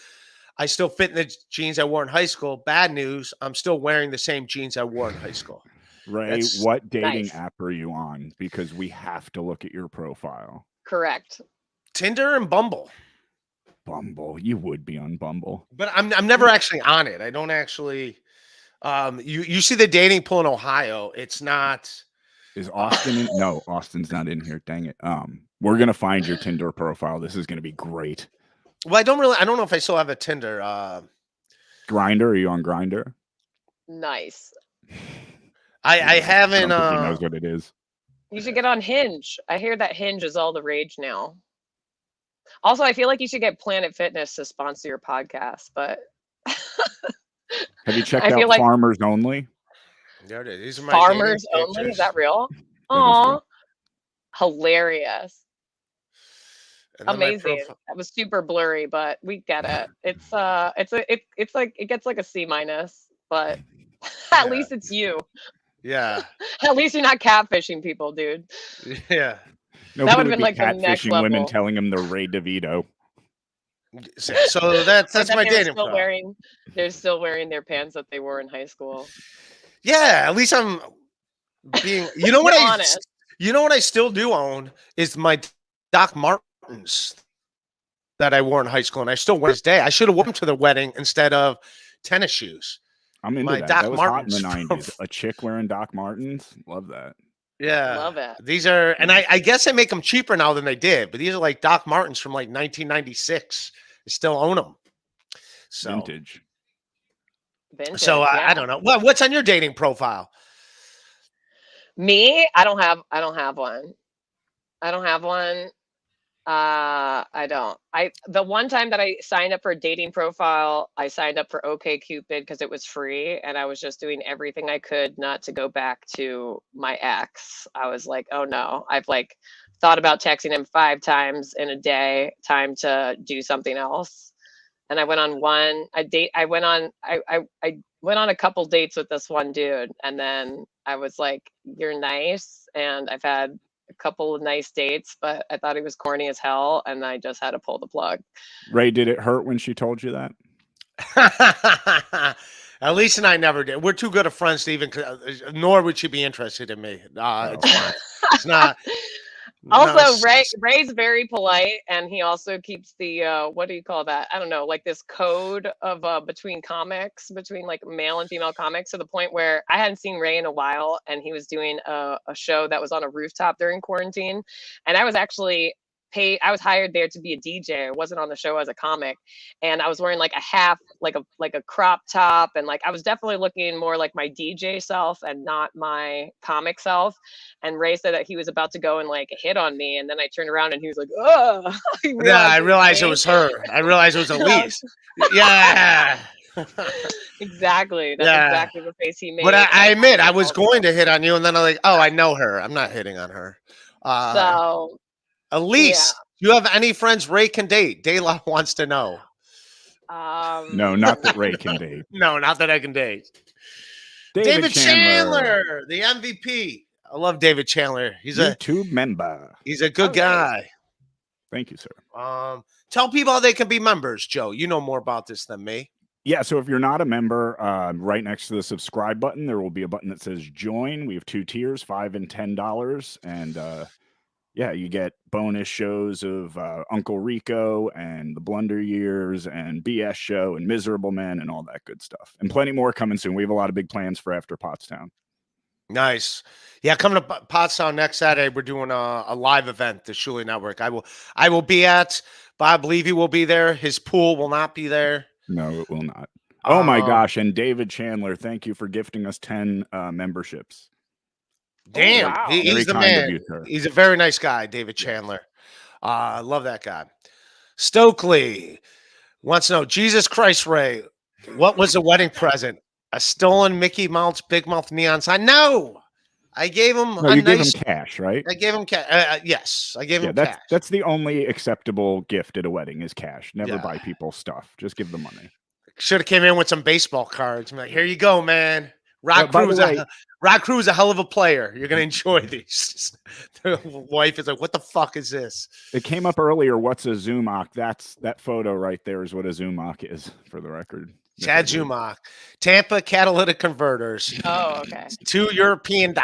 Speaker 1: I still fit in the jeans I wore in high school. Bad news, I'm still wearing the same jeans I wore in high school.
Speaker 2: Ray,
Speaker 1: That's
Speaker 2: what dating
Speaker 5: nice.
Speaker 2: app are you on? Because we have to look at your profile.
Speaker 5: Correct.
Speaker 1: Tinder and Bumble.
Speaker 2: Bumble. You would be on Bumble.
Speaker 1: But I'm never actually on it. I don't actually you see the dating pool in Ohio. It's not
Speaker 2: Is Austin in? No, Austin's not in here. Dang it. We're gonna find your Tinder profile. This is gonna be great.
Speaker 1: well, I don't know if I still have a Tinder.
Speaker 2: Grinder? Are you on Grinder?
Speaker 5: Nice.
Speaker 1: I
Speaker 2: I
Speaker 1: haven't
Speaker 2: don't think he knows what it is.
Speaker 5: You should get on Hinge. I hear that Hinge is all the rage now. Also, I feel like you should get Planet Fitness to sponsor your podcast, but
Speaker 2: Have you checked
Speaker 5: I feel
Speaker 2: out
Speaker 5: like
Speaker 2: Farmers Only?
Speaker 1: there it is. These are my
Speaker 5: Farmers
Speaker 1: dating
Speaker 5: Only. Is
Speaker 1: pictures.
Speaker 5: that real?
Speaker 2: That is
Speaker 5: Aw,
Speaker 2: real.
Speaker 5: hilarious.
Speaker 1: And then my
Speaker 5: Amazing.
Speaker 1: profile-
Speaker 5: That was super blurry, but we get it. It's like it gets like a C minus, but at
Speaker 1: Yeah.
Speaker 5: least it's you.
Speaker 1: Yeah.
Speaker 5: At least you're not catfishing people, dude.
Speaker 1: Yeah.
Speaker 2: Nobody
Speaker 5: would've
Speaker 2: would
Speaker 5: been
Speaker 2: be
Speaker 5: like the next
Speaker 2: catfishing women,
Speaker 5: level.
Speaker 2: telling them they're Ray DeVito.
Speaker 1: So that's
Speaker 5: Or that
Speaker 1: my
Speaker 5: they were
Speaker 1: dating
Speaker 5: still
Speaker 1: profile.
Speaker 5: they're still wearing their pants that they wore in high school.
Speaker 1: Yeah, at least I'm being you know what
Speaker 5: You're
Speaker 1: I
Speaker 5: honest.
Speaker 1: you know what I still do own is my Doc Martens that I wore in high school, and I still wear this day. I should have worn them to the wedding instead of tennis shoes.
Speaker 2: I'm into
Speaker 1: My
Speaker 2: that.
Speaker 1: Doc
Speaker 2: That was hot in the
Speaker 1: Martens
Speaker 2: 90s. A chick wearing Doc Martens. Love that.
Speaker 1: Yeah.
Speaker 5: Love it.
Speaker 1: These are, and I guess they make them cheaper now than they did, but these are like Doc Martens from like 1996. I still own them. So,
Speaker 2: Vintage.
Speaker 5: Vintage.
Speaker 1: so
Speaker 5: yeah.
Speaker 1: I don't know. What's on your dating profile?
Speaker 5: Me, I don't have one. I don't have one. I don't. The one time that I signed up for a dating profile, I signed up for OkCupid because it was free, and I was just doing everything I could not to go back to my ex. I was like, oh no, I've like thought about texting him 5 times in a day. Time to do something else. And I went on I went on a couple dates with this one dude, and then I was like, you're nice, and I've had a couple of nice dates, but I thought he was corny as hell, and I just had to pull the plug.
Speaker 2: Ray, did it hurt when she told you that?
Speaker 1: Elise and I never did. We're too good of friends to even, nor would she be interested in me. It's fine. It's not.
Speaker 5: Also,
Speaker 1: no,
Speaker 5: Ray's very polite, and he also keeps the what do you call that? I don't know, like this code of between comics, between like male and female comics, to the point where I hadn't seen Ray in a while, and he was doing a show that was on a rooftop during quarantine, and I was actually I was hired there to be a DJ. I wasn't on the show as a comic, and I was wearing like a half, like a crop top, and like I was definitely looking more like my DJ self and not my comic self. And Ray said that he was about to go and like hit on me, and then I turned around and he was like, "Oh!"
Speaker 1: Yeah, I realized it was her. I realized it was Elise. Yeah.
Speaker 5: Exactly. That's
Speaker 1: Yeah.
Speaker 5: exactly the face he made.
Speaker 1: But I admit, I was
Speaker 5: Also.
Speaker 1: going to hit on you, and then I'm like, oh, I know her. I'm not hitting on her.
Speaker 5: So
Speaker 1: Elise, do you have any friends Ray can date? Dayla wants to know.
Speaker 2: No, not that Ray can date.
Speaker 1: No, not that I can date. David Chandler, the MVP. I love David Chandler. He's a
Speaker 2: YouTube member.
Speaker 1: He's a good guy.
Speaker 2: Thank you, sir.
Speaker 1: Tell people how they can be members, Joe. You know more about this than me.
Speaker 2: Yeah, so if you're not a member, right next to the subscribe button, there will be a button that says join. We have 2 tiers, $5 and $10. And yeah, you get bonus shows of Uncle Rico and the Blunder Years and BS Show and Miserable Men and all that good stuff. And plenty more coming soon. We have a lot of big plans for after Pottstown.
Speaker 1: Nice. Yeah, coming to Pottstown next Saturday, we're doing a live event, the Shuli Network. I will be at. Bob Levy will be there. His pool will not be there.
Speaker 2: No, it will not. Oh my gosh. And David Chandler, thank you for gifting us 10 memberships.
Speaker 1: Damn,
Speaker 5: wow.
Speaker 1: he's the
Speaker 2: Very kind of
Speaker 1: man.
Speaker 2: you, sir.
Speaker 1: He's a very nice guy, David Chandler. I love that guy. Stokely wants to know, Jesus Christ, Ray, what was the wedding present? A stolen Mickey Mouse Big Mouth neon sign? No, I gave him
Speaker 2: No, you gave him cash, right?
Speaker 1: I gave him cash. Yes, I gave him cash.
Speaker 2: That's the only acceptable gift at a wedding is cash. Never
Speaker 1: Yeah.
Speaker 2: buy people stuff. Just give the money.
Speaker 1: Should have came in with some baseball cards. I'm like, here you go, man. Rock
Speaker 2: by the
Speaker 1: Crew's
Speaker 2: way-
Speaker 1: Rock Crew's a hell of a player. You're gonna enjoy these. The wife is like, "What the fuck is this?"
Speaker 2: It came up earlier. What's a Zumach? That photo right there is what a Zumach is, for the record.
Speaker 1: Chad Zumach, Tampa catalytic converters,
Speaker 5: Oh, okay.
Speaker 1: $2 European.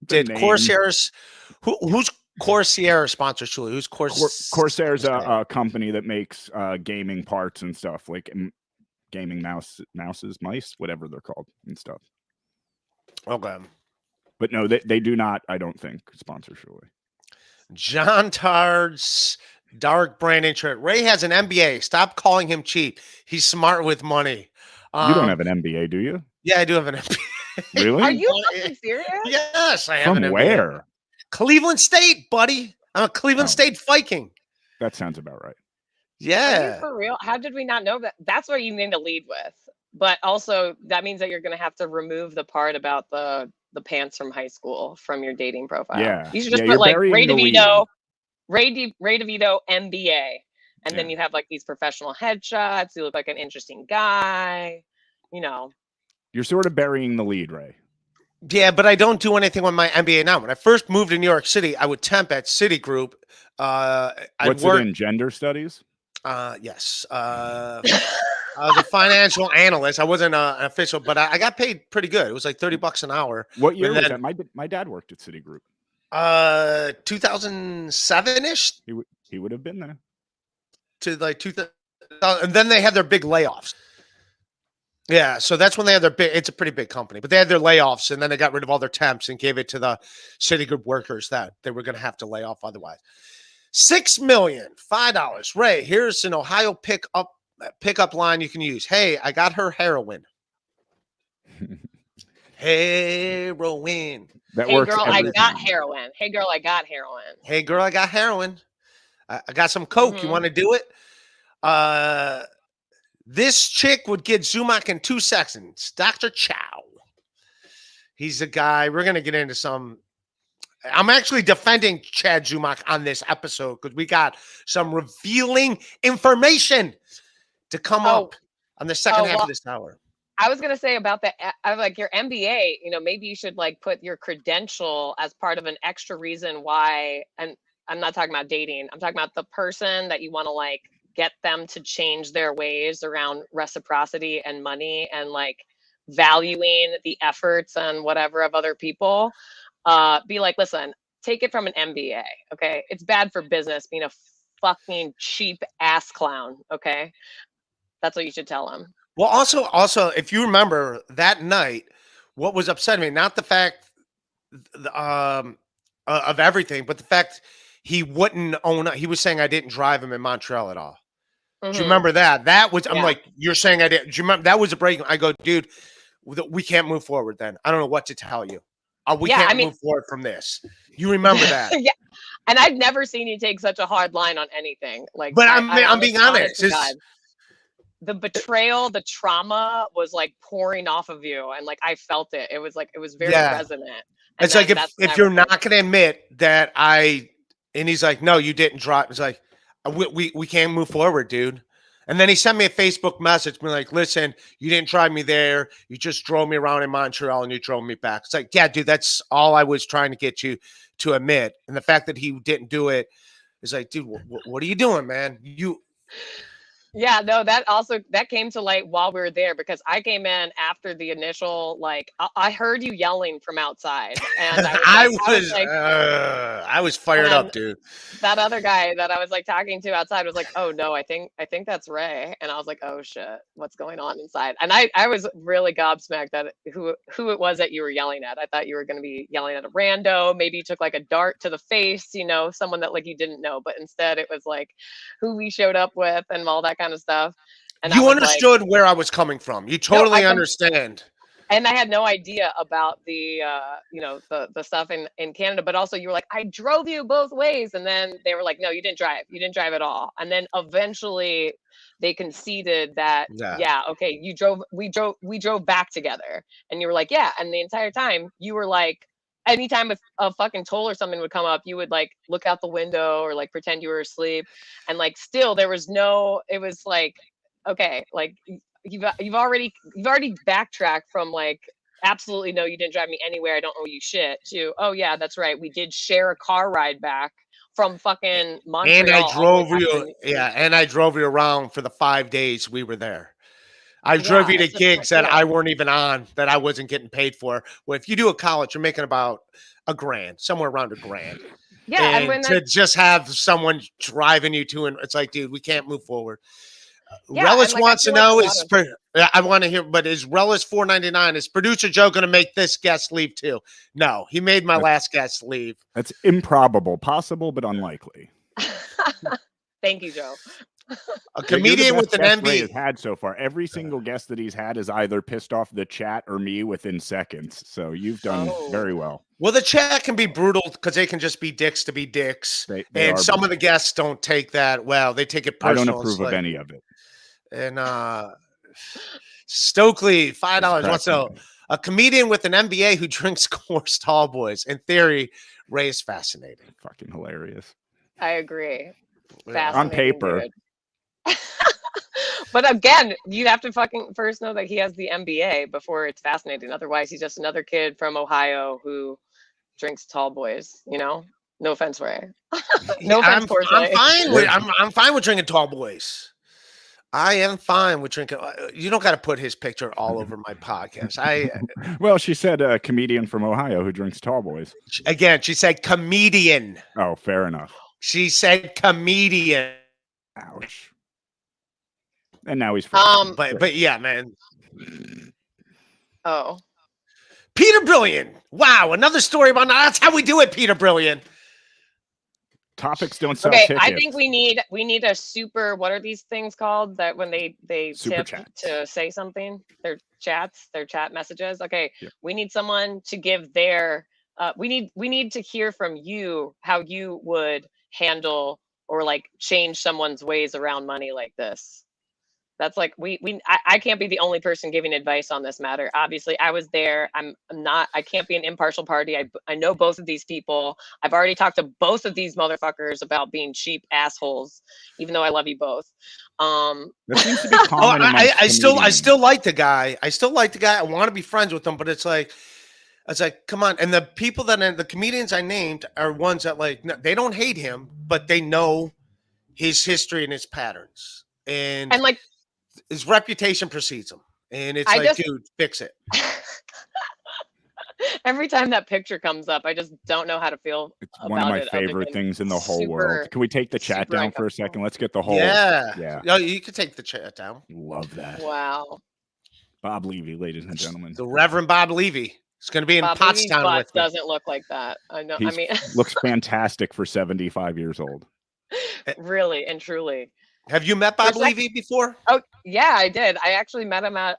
Speaker 1: Did
Speaker 2: name.
Speaker 1: Corsair's? Who's Corsair sponsor? Julie? Who's
Speaker 2: Corsair's a company that makes gaming parts and stuff, like gaming mouses, mice, whatever they're called and stuff.
Speaker 1: Okay.
Speaker 2: But no, they do not, I don't think, sponsor Julie.
Speaker 1: John Tard's dark brand interest. Ray has an MBA. Stop calling him cheap. He's smart with money.
Speaker 2: You don't have an MBA, do you?
Speaker 1: Yeah, I do have an MBA.
Speaker 2: Really?
Speaker 5: Are you fucking serious?
Speaker 1: Yes, I have
Speaker 2: From
Speaker 1: an MBA.
Speaker 2: where?
Speaker 1: Cleveland State, buddy. I'm a Cleveland
Speaker 2: Oh.
Speaker 1: State Viking.
Speaker 2: That sounds about right.
Speaker 5: Are
Speaker 1: Yeah.
Speaker 5: you for real? How did we not know that? That's what you need to lead with. But also, that means that you're going to have to remove the part about the pants from high school from your dating profile.
Speaker 2: Yeah.
Speaker 5: You should just
Speaker 2: Yeah,
Speaker 5: put
Speaker 2: you're
Speaker 5: like
Speaker 2: burying
Speaker 5: Ray
Speaker 2: the lead.
Speaker 5: DeVito, Ray DeVito MBA, and then
Speaker 2: Yeah.
Speaker 5: you have like these professional headshots. You look like an interesting guy. You know.
Speaker 2: You're sort of burying the lead, Ray.
Speaker 1: Yeah, but I don't do anything with my MBA now. When I first moved to New York City, I would temp at Citigroup.
Speaker 2: What's it in? Gender studies?
Speaker 1: Yes. I was a financial analyst. I wasn't an official, but I got paid pretty good. It was like $30 an hour.
Speaker 2: What year
Speaker 1: And
Speaker 2: was
Speaker 1: then-
Speaker 2: that? My dad worked at Citigroup.
Speaker 1: 2007-ish
Speaker 2: He would have been there.
Speaker 1: to like 2000, and then they had their big layoffs. Yeah, so that's when they had their big. It's a pretty big company, but they had their layoffs, and then they got rid of all their temps and gave it to the Citigroup workers that they were going to have to lay off otherwise. $6 million, $5. Ray, here's an Ohio pickup line you can use. Hey, I got her heroin. Heroin.
Speaker 2: That
Speaker 5: Hey
Speaker 2: works.
Speaker 5: girl, I
Speaker 2: every
Speaker 5: got
Speaker 2: time.
Speaker 5: heroin. Hey girl, I got heroin.
Speaker 1: Hey, girl, I got heroin. I got some coke. You
Speaker 5: Mhm.
Speaker 1: want to do it? This chick would get Zumach in 2 seconds. Dr. Chow. He's a guy. We're going to get into some. I'm actually defending Chad Zumach on this episode because we got some revealing information to come up on the second half of this hour.
Speaker 5: I was gonna say about the I was like your MBA, you know, maybe you should like put your credential as part of an extra reason why. And I'm not talking about dating. I'm talking about the person that you want to like get them to change their ways around reciprocity and money and like valuing the efforts and whatever of other people. Be like, listen, take it from an MBA. Okay, it's bad for business being a fucking cheap ass clown. Okay, that's what you should tell him.
Speaker 1: Well, also, if you remember that night, what was upsetting me, not the fact of everything, but the fact he wouldn't own up. He was saying I didn't drive him in Montreal at all. Do you remember that? That was, I'm
Speaker 5: Yeah.
Speaker 1: like, you're saying I didn't. Do you remember that was a break? I go, dude, we can't move forward then. I don't know what to tell you. We
Speaker 5: Yeah,
Speaker 1: can't
Speaker 5: I mean-
Speaker 1: move forward from this. You remember that.
Speaker 5: Yeah, and I've never seen you take such a hard line on anything. Like,
Speaker 1: But
Speaker 5: I-
Speaker 1: I'm being honest.
Speaker 5: to
Speaker 1: It's-
Speaker 5: God, the betrayal, the trauma was like pouring off of you, and like I felt it. It was like it was very
Speaker 1: Yeah.
Speaker 5: resonant. And
Speaker 1: It's like
Speaker 5: then that's when
Speaker 1: if
Speaker 5: I
Speaker 1: you're
Speaker 5: was
Speaker 1: not
Speaker 5: like,
Speaker 1: going to admit that and he's like, no, you didn't drive. It's like, we can't move forward, dude. And then he sent me a Facebook message, being like, listen, you didn't drive me there. You just drove me around in Montreal and you drove me back. It's like, yeah, dude, that's all I was trying to get you to admit. And the fact that he didn't do it is like, dude, what are you doing, man?
Speaker 5: yeah, no, that came to light while we were there because I came in after the initial like I heard you yelling from outside, and
Speaker 1: I was fired up,
Speaker 5: and
Speaker 1: dude.
Speaker 5: that other guy that I was like talking to outside was like, "Oh no, I think that's Ray," and I was like, "Oh shit, what's going on inside?" And I was really gobsmacked at who it was that you were yelling at. I thought you were going to be yelling at a rando. Maybe you took like a dart to the face, you know, someone that like you didn't know, but instead it was like who we showed up with and all that kind of stuff. And I
Speaker 1: You
Speaker 5: was like-
Speaker 1: understood where I was coming from. You totally understand.
Speaker 5: and I had no idea about the you know the stuff in Canada, but also you were like, I drove you both ways, and then they were like, no, you didn't drive at all, and then eventually they conceded that
Speaker 1: Yeah.
Speaker 5: okay, we drove back together, and you were like, yeah, and the entire time you were like, anytime if a fucking toll or something would come up, you would like look out the window or like pretend you were asleep, and like still there was no, it was like, okay, like you've already backtracked from like absolutely no, you didn't drive me anywhere. I don't owe you shit. To, oh yeah, that's right. We did share a car ride back from fucking Montreal.
Speaker 1: And I
Speaker 5: all the way
Speaker 1: drove
Speaker 5: back
Speaker 1: you,
Speaker 5: to-
Speaker 1: and I drove you around for the 5 days we were there. I drove you to
Speaker 5: it's just not
Speaker 1: gigs that
Speaker 5: fair.
Speaker 1: I weren't even on, that I wasn't getting paid for. Well, if you do a college, you're making about $1,000, somewhere around $1,000.
Speaker 5: Yeah, and
Speaker 1: And
Speaker 5: when
Speaker 1: to
Speaker 5: that,
Speaker 1: just have someone driving you to, and it's like, dude, we can't move forward.
Speaker 5: Yeah, and,
Speaker 1: Relish
Speaker 5: like, I
Speaker 1: wants to
Speaker 5: feel like
Speaker 1: know
Speaker 5: a lot of-
Speaker 1: I want to hear, but is Relish $4.99? Is producer Joe going to make this guest leave too? No, he made my last guest leave.
Speaker 2: That's improbable, possible, but unlikely.
Speaker 5: Thank you, Joe.
Speaker 1: A comedian with an
Speaker 2: Ray has
Speaker 1: MB.
Speaker 2: had so far. Every single guest that he's had has either pissed off the chat or me within seconds. So you've done very well.
Speaker 1: Well, the chat can be brutal because they can just be dicks to be dicks.
Speaker 2: They
Speaker 1: And
Speaker 2: are
Speaker 1: some of
Speaker 2: brutal.
Speaker 1: the guests don't take that well. They take it
Speaker 2: I
Speaker 1: personal.
Speaker 2: don't approve of any of it.
Speaker 1: And Stokely, $5 wants to know, a comedian with an MBA who drinks Coors Tall Boys. In theory, Ray is fascinating.
Speaker 2: Fucking hilarious.
Speaker 5: I agree.
Speaker 1: Yeah.
Speaker 5: Fascinating,
Speaker 2: On paper.
Speaker 5: dude. But again, you have to fucking first know that he has the MBA before it's fascinating. Otherwise, he's just another kid from Ohio who drinks Tall Boys. You know, no offense, Ray. No offense,
Speaker 1: I'm
Speaker 5: Coors
Speaker 1: fine with I'm fine with drinking Tall Boys. I am fine with drinking. You don't got to put his picture all over my podcast.
Speaker 2: Well, she said a comedian from Ohio who drinks Tall Boys.
Speaker 1: Again, she said comedian.
Speaker 2: Oh, fair enough.
Speaker 1: She said comedian.
Speaker 2: Ouch. And now he's
Speaker 1: But yeah, man.
Speaker 5: Oh,
Speaker 1: Peter Brilliant. Wow, another story about that's how we do it, Peter Brilliant.
Speaker 2: Topics don't sell
Speaker 5: okay.
Speaker 2: tickets.
Speaker 5: I think we need a super. What are these things called that when they
Speaker 2: Super
Speaker 5: tip
Speaker 2: chats.
Speaker 5: to say something? Their chats, their chat messages. Okay,
Speaker 2: Yep.
Speaker 5: we need someone to give their. We need to hear from you how you would handle or like change someone's ways around money like this. That's like I can't be the only person giving advice on this matter. Obviously, I was there. I'm not. I can't be an impartial party. I know both of these people. I've already talked to both of these motherfuckers about being cheap assholes, even though I love you both.
Speaker 2: That seems to be common.
Speaker 1: I still like the guy. I still like the guy. I want to be friends with him, but it's like, come on. And the people the comedians I named are ones that like they don't hate him, but they know his history and his patterns, and
Speaker 5: like.
Speaker 1: His reputation precedes him, and it's dude, fix it.
Speaker 5: Every time that picture comes up, I just don't know how to feel.
Speaker 2: It's one of my favorite things in the whole world. Can we take the chat down for a second? Let's get the whole.
Speaker 1: Yeah. No, you can take the chat down.
Speaker 2: Love that.
Speaker 5: Wow.
Speaker 2: Bob Levy, ladies and gentlemen.
Speaker 1: The Reverend Bob Levy. It's going to be in Pottstown with me.
Speaker 5: Doesn't look like that. I know. I mean,
Speaker 2: looks fantastic for 75 years old.
Speaker 5: Really and truly.
Speaker 1: Have you met Bob Levy before?
Speaker 5: Oh yeah, I did. I actually met him at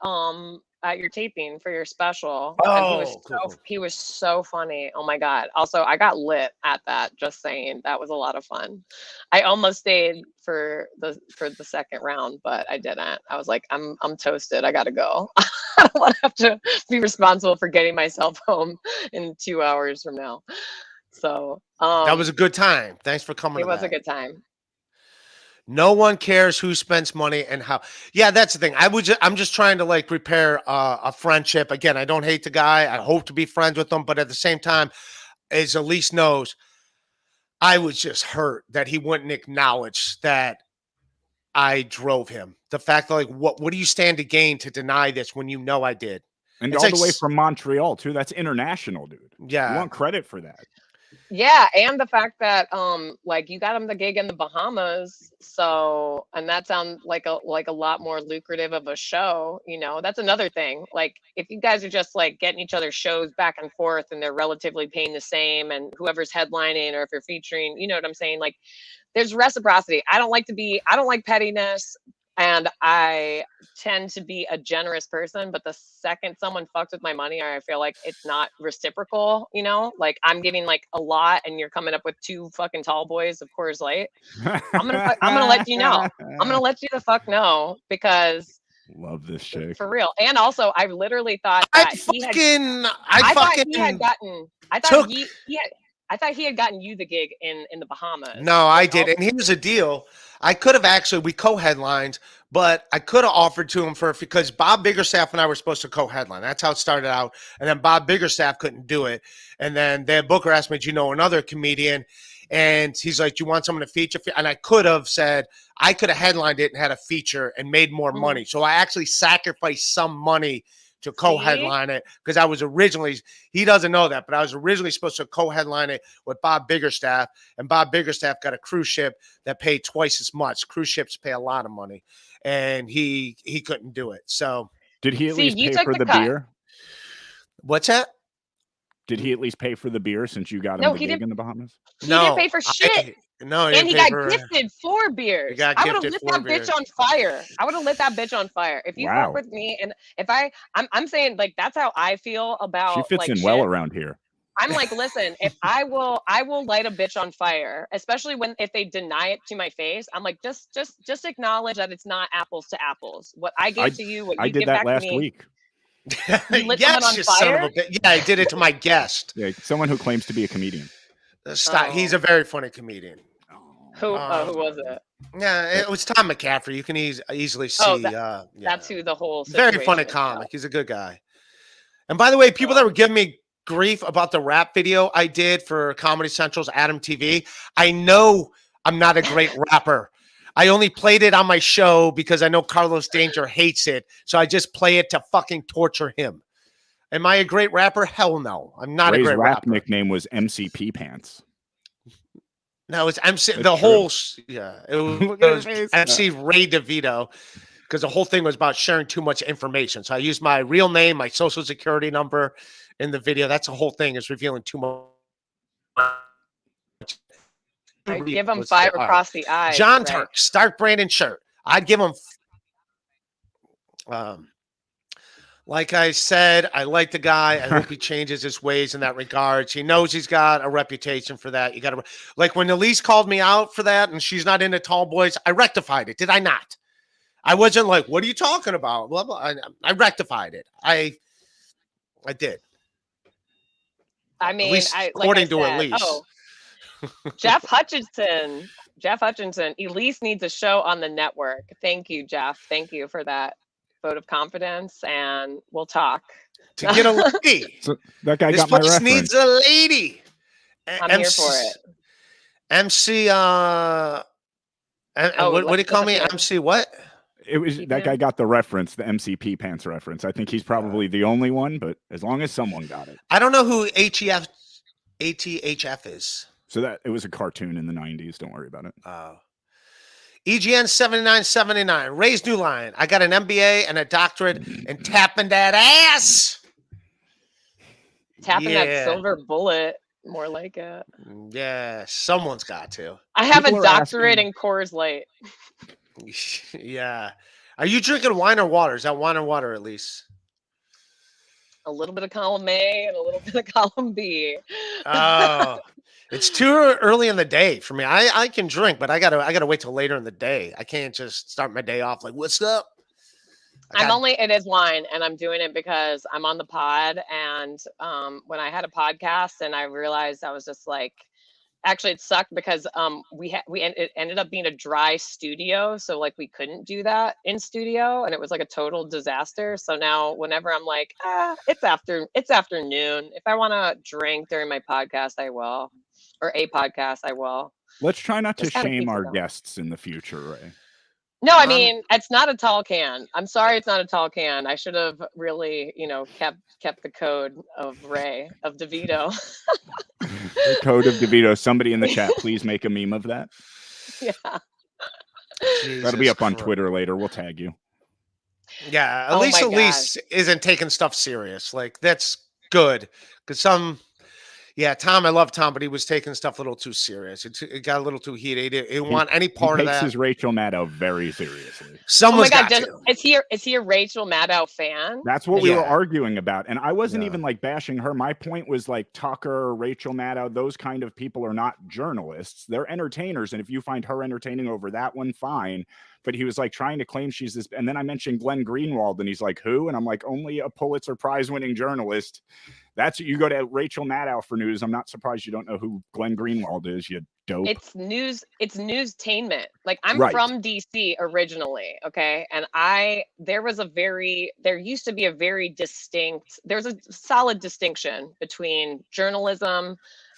Speaker 5: your taping for your special.
Speaker 1: Oh,
Speaker 5: and he was so funny. Oh my god. Also, I got lit at that. Just saying, that was a lot of fun. I almost stayed for the second round, but I didn't. I was like, I'm toasted. I gotta go. I don't want to have to be responsible for getting myself home in 2 hours from now. So
Speaker 1: that was a good time. Thanks for coming.
Speaker 5: It was a good time.
Speaker 1: No one cares who spends money and how. Yeah, that's the thing. I'm just trying to like repair a friendship. Again, I don't hate the guy. I hope to be friends with him, but at the same time, as Elise knows, I was just hurt that he wouldn't acknowledge that I drove him. The fact that like, what do you stand to gain to deny this when you know I did?
Speaker 2: And it's all the way from Montreal too. That's international, dude.
Speaker 1: Yeah,
Speaker 2: you want credit for that.
Speaker 5: Yeah, and the fact that like you got him the gig in the Bahamas, so and that sounds like a lot more lucrative of a show, you know. That's another thing. Like if you guys are just like getting each other's shows back and forth and they're relatively paying the same and whoever's headlining or if you're featuring, you know what I'm saying? Like there's reciprocity. I don't like pettiness. And I tend to be a generous person, but the second someone fucks with my money, or I feel like it's not reciprocal, you know, like I'm giving like a lot and you're coming up with 2 fucking tall boys of Coors Light. I'm gonna let you know. I'm gonna let you the fuck know because
Speaker 2: love this chick
Speaker 5: for real. And also, I literally thought that he had gotten you the gig in the Bahamas.
Speaker 1: No, I did. And here's the deal. I could have we co-headlined, But I could have offered to him because Bob Biggerstaff and I were supposed to co-headline. That's how it started out. And then Bob Biggerstaff couldn't do it. And then Booker asked me, do you know another comedian? And he's like, do you want someone to feature? And I could have said, I could have headlined it and had a feature and made more money. So I actually sacrificed some money to co-headline it because I was originally, he doesn't know that, but I was originally supposed to co-headline it with Bob Biggerstaff, and Bob Biggerstaff got a cruise ship that paid twice as much. Cruise ships pay a lot of money, and he couldn't do it. So
Speaker 2: did he at least pay for the beer?
Speaker 1: What's that?
Speaker 2: Did he at least pay for the beer since you got him the gig in the Bahamas?
Speaker 5: He didn't pay for shit.
Speaker 1: No,
Speaker 5: and he got gifted 4 beers.
Speaker 1: I
Speaker 5: would have lit that bitch on fire. I would have lit that bitch on fire. If you work with me, and if I'm saying like that's how I feel about.
Speaker 2: She fits in well around here.
Speaker 5: I'm like, listen, if I will light a bitch on fire, especially if they deny it to my face. I'm like, just acknowledge that it's not apples to apples. What I gave to you, what you give back to me.
Speaker 2: I did that last week.
Speaker 5: You lit someone on fire?
Speaker 1: Yeah, I did it to my guest.
Speaker 2: Yeah, someone who claims to be a comedian.
Speaker 1: He's a very funny comedian.
Speaker 5: Who was it?
Speaker 1: Yeah, it was Tom McCaffrey. You can easily see.
Speaker 5: That's who the whole situation
Speaker 1: very funny comic. He's a good guy. And by the way, people that were giving me grief about the rap video I did for Comedy Central's Adam TV, I know I'm not a great rapper. I only played it on my show because I know Carlos Danger hates it. So I just play it to fucking torture him. Am I a great rapper? Hell no. I'm not a great rapper.
Speaker 2: Nickname was MCP Pants.
Speaker 1: No, it's MC. It was MC Ray DeVito, because the whole thing was about sharing too much information. So I used my real name, my social security number in the video. That's the whole thing, is revealing too much.
Speaker 5: I'd give him 5 across the eyes.
Speaker 1: John Turk, Stark Brandon shirt. I'd give him. Like I said, I like the guy. I hope he changes his ways in that regards. He knows he's got a reputation for that. You got to, like when Elise called me out for that and she's not into tall boys, I rectified it. Did I not? I wasn't like, what are you talking about? Blah, blah. I rectified it. I did.
Speaker 5: I mean,
Speaker 1: according to Elise.
Speaker 5: Oh, Jeff Hutchinson. Elise needs a show on the network. Thank you, Jeff. Thank you for that vote of confidence, and we'll talk.
Speaker 1: To get a lady.
Speaker 2: So that guy got my reference.
Speaker 1: Needs a lady.
Speaker 5: I'm here for it.
Speaker 1: MC, what do you call me? MC what?
Speaker 2: It was that guy got the reference, the MCP Pants reference. I think he's probably the only one, but as long as someone got it.
Speaker 1: I don't know who ATHF is.
Speaker 2: So that it was a cartoon in the 90s. Don't worry about it.
Speaker 1: EGN 7979. Ray's new line. I got an MBA and a doctorate in tapping that ass.
Speaker 5: Tapping that silver bullet. More like it.
Speaker 1: Yeah, someone's got to.
Speaker 5: I have a doctorate in Coors Light.
Speaker 1: Yeah. Are you drinking wine or water? Is that wine or water, at least?
Speaker 5: A little bit of column A and a little bit of column B.
Speaker 1: Oh. It's too early in the day for me. I can drink, but I gotta wait till later in the day. I can't just start my day off like, what's up?
Speaker 5: It is wine, and I'm doing it because I'm on the pod. And when I had a podcast and I realized I was just like, actually it sucked because it ended up being a dry studio. So like we couldn't do that in studio, and it was like a total disaster. So now whenever I'm like, it's afternoon. If I want to drink during my podcast, I will. Or a podcast, I will.
Speaker 2: Let's try not to shame our guests in the future, Ray.
Speaker 5: No, I mean, it's not a tall can. I'm sorry, it's not a tall can. I should have really, kept the code of Ray, of DeVito.
Speaker 2: The code of DeVito. Somebody in the chat, please make a meme of that.
Speaker 5: Yeah.
Speaker 2: That'll be up on Twitter later. We'll tag you.
Speaker 1: Yeah, at least Elise isn't taking stuff serious. Like, that's good. Because Tom, I love Tom, but he was taking stuff a little too serious. It got a little too heated. He didn't want any part of that.
Speaker 2: He takes his Rachel Maddow very seriously.
Speaker 1: Someone's got to.
Speaker 5: Is he a Rachel Maddow fan?
Speaker 2: That's what we were arguing about. And I wasn't even like bashing her. My point was like Tucker, Rachel Maddow, those kind of people are not journalists. They're entertainers. And if you find her entertaining over that one, fine. But he was like trying to claim she's this. And then I mentioned Glenn Greenwald, and he's like, who? And I'm like, only a Pulitzer Prize winning journalist. That's you go to Rachel Maddow for news. I'm not surprised you don't know who Glenn Greenwald is, you dope.
Speaker 5: It's newstainment. Like I'm
Speaker 2: Right.
Speaker 5: from DC originally, okay? And there used to be a very distinct, there's a solid distinction between journalism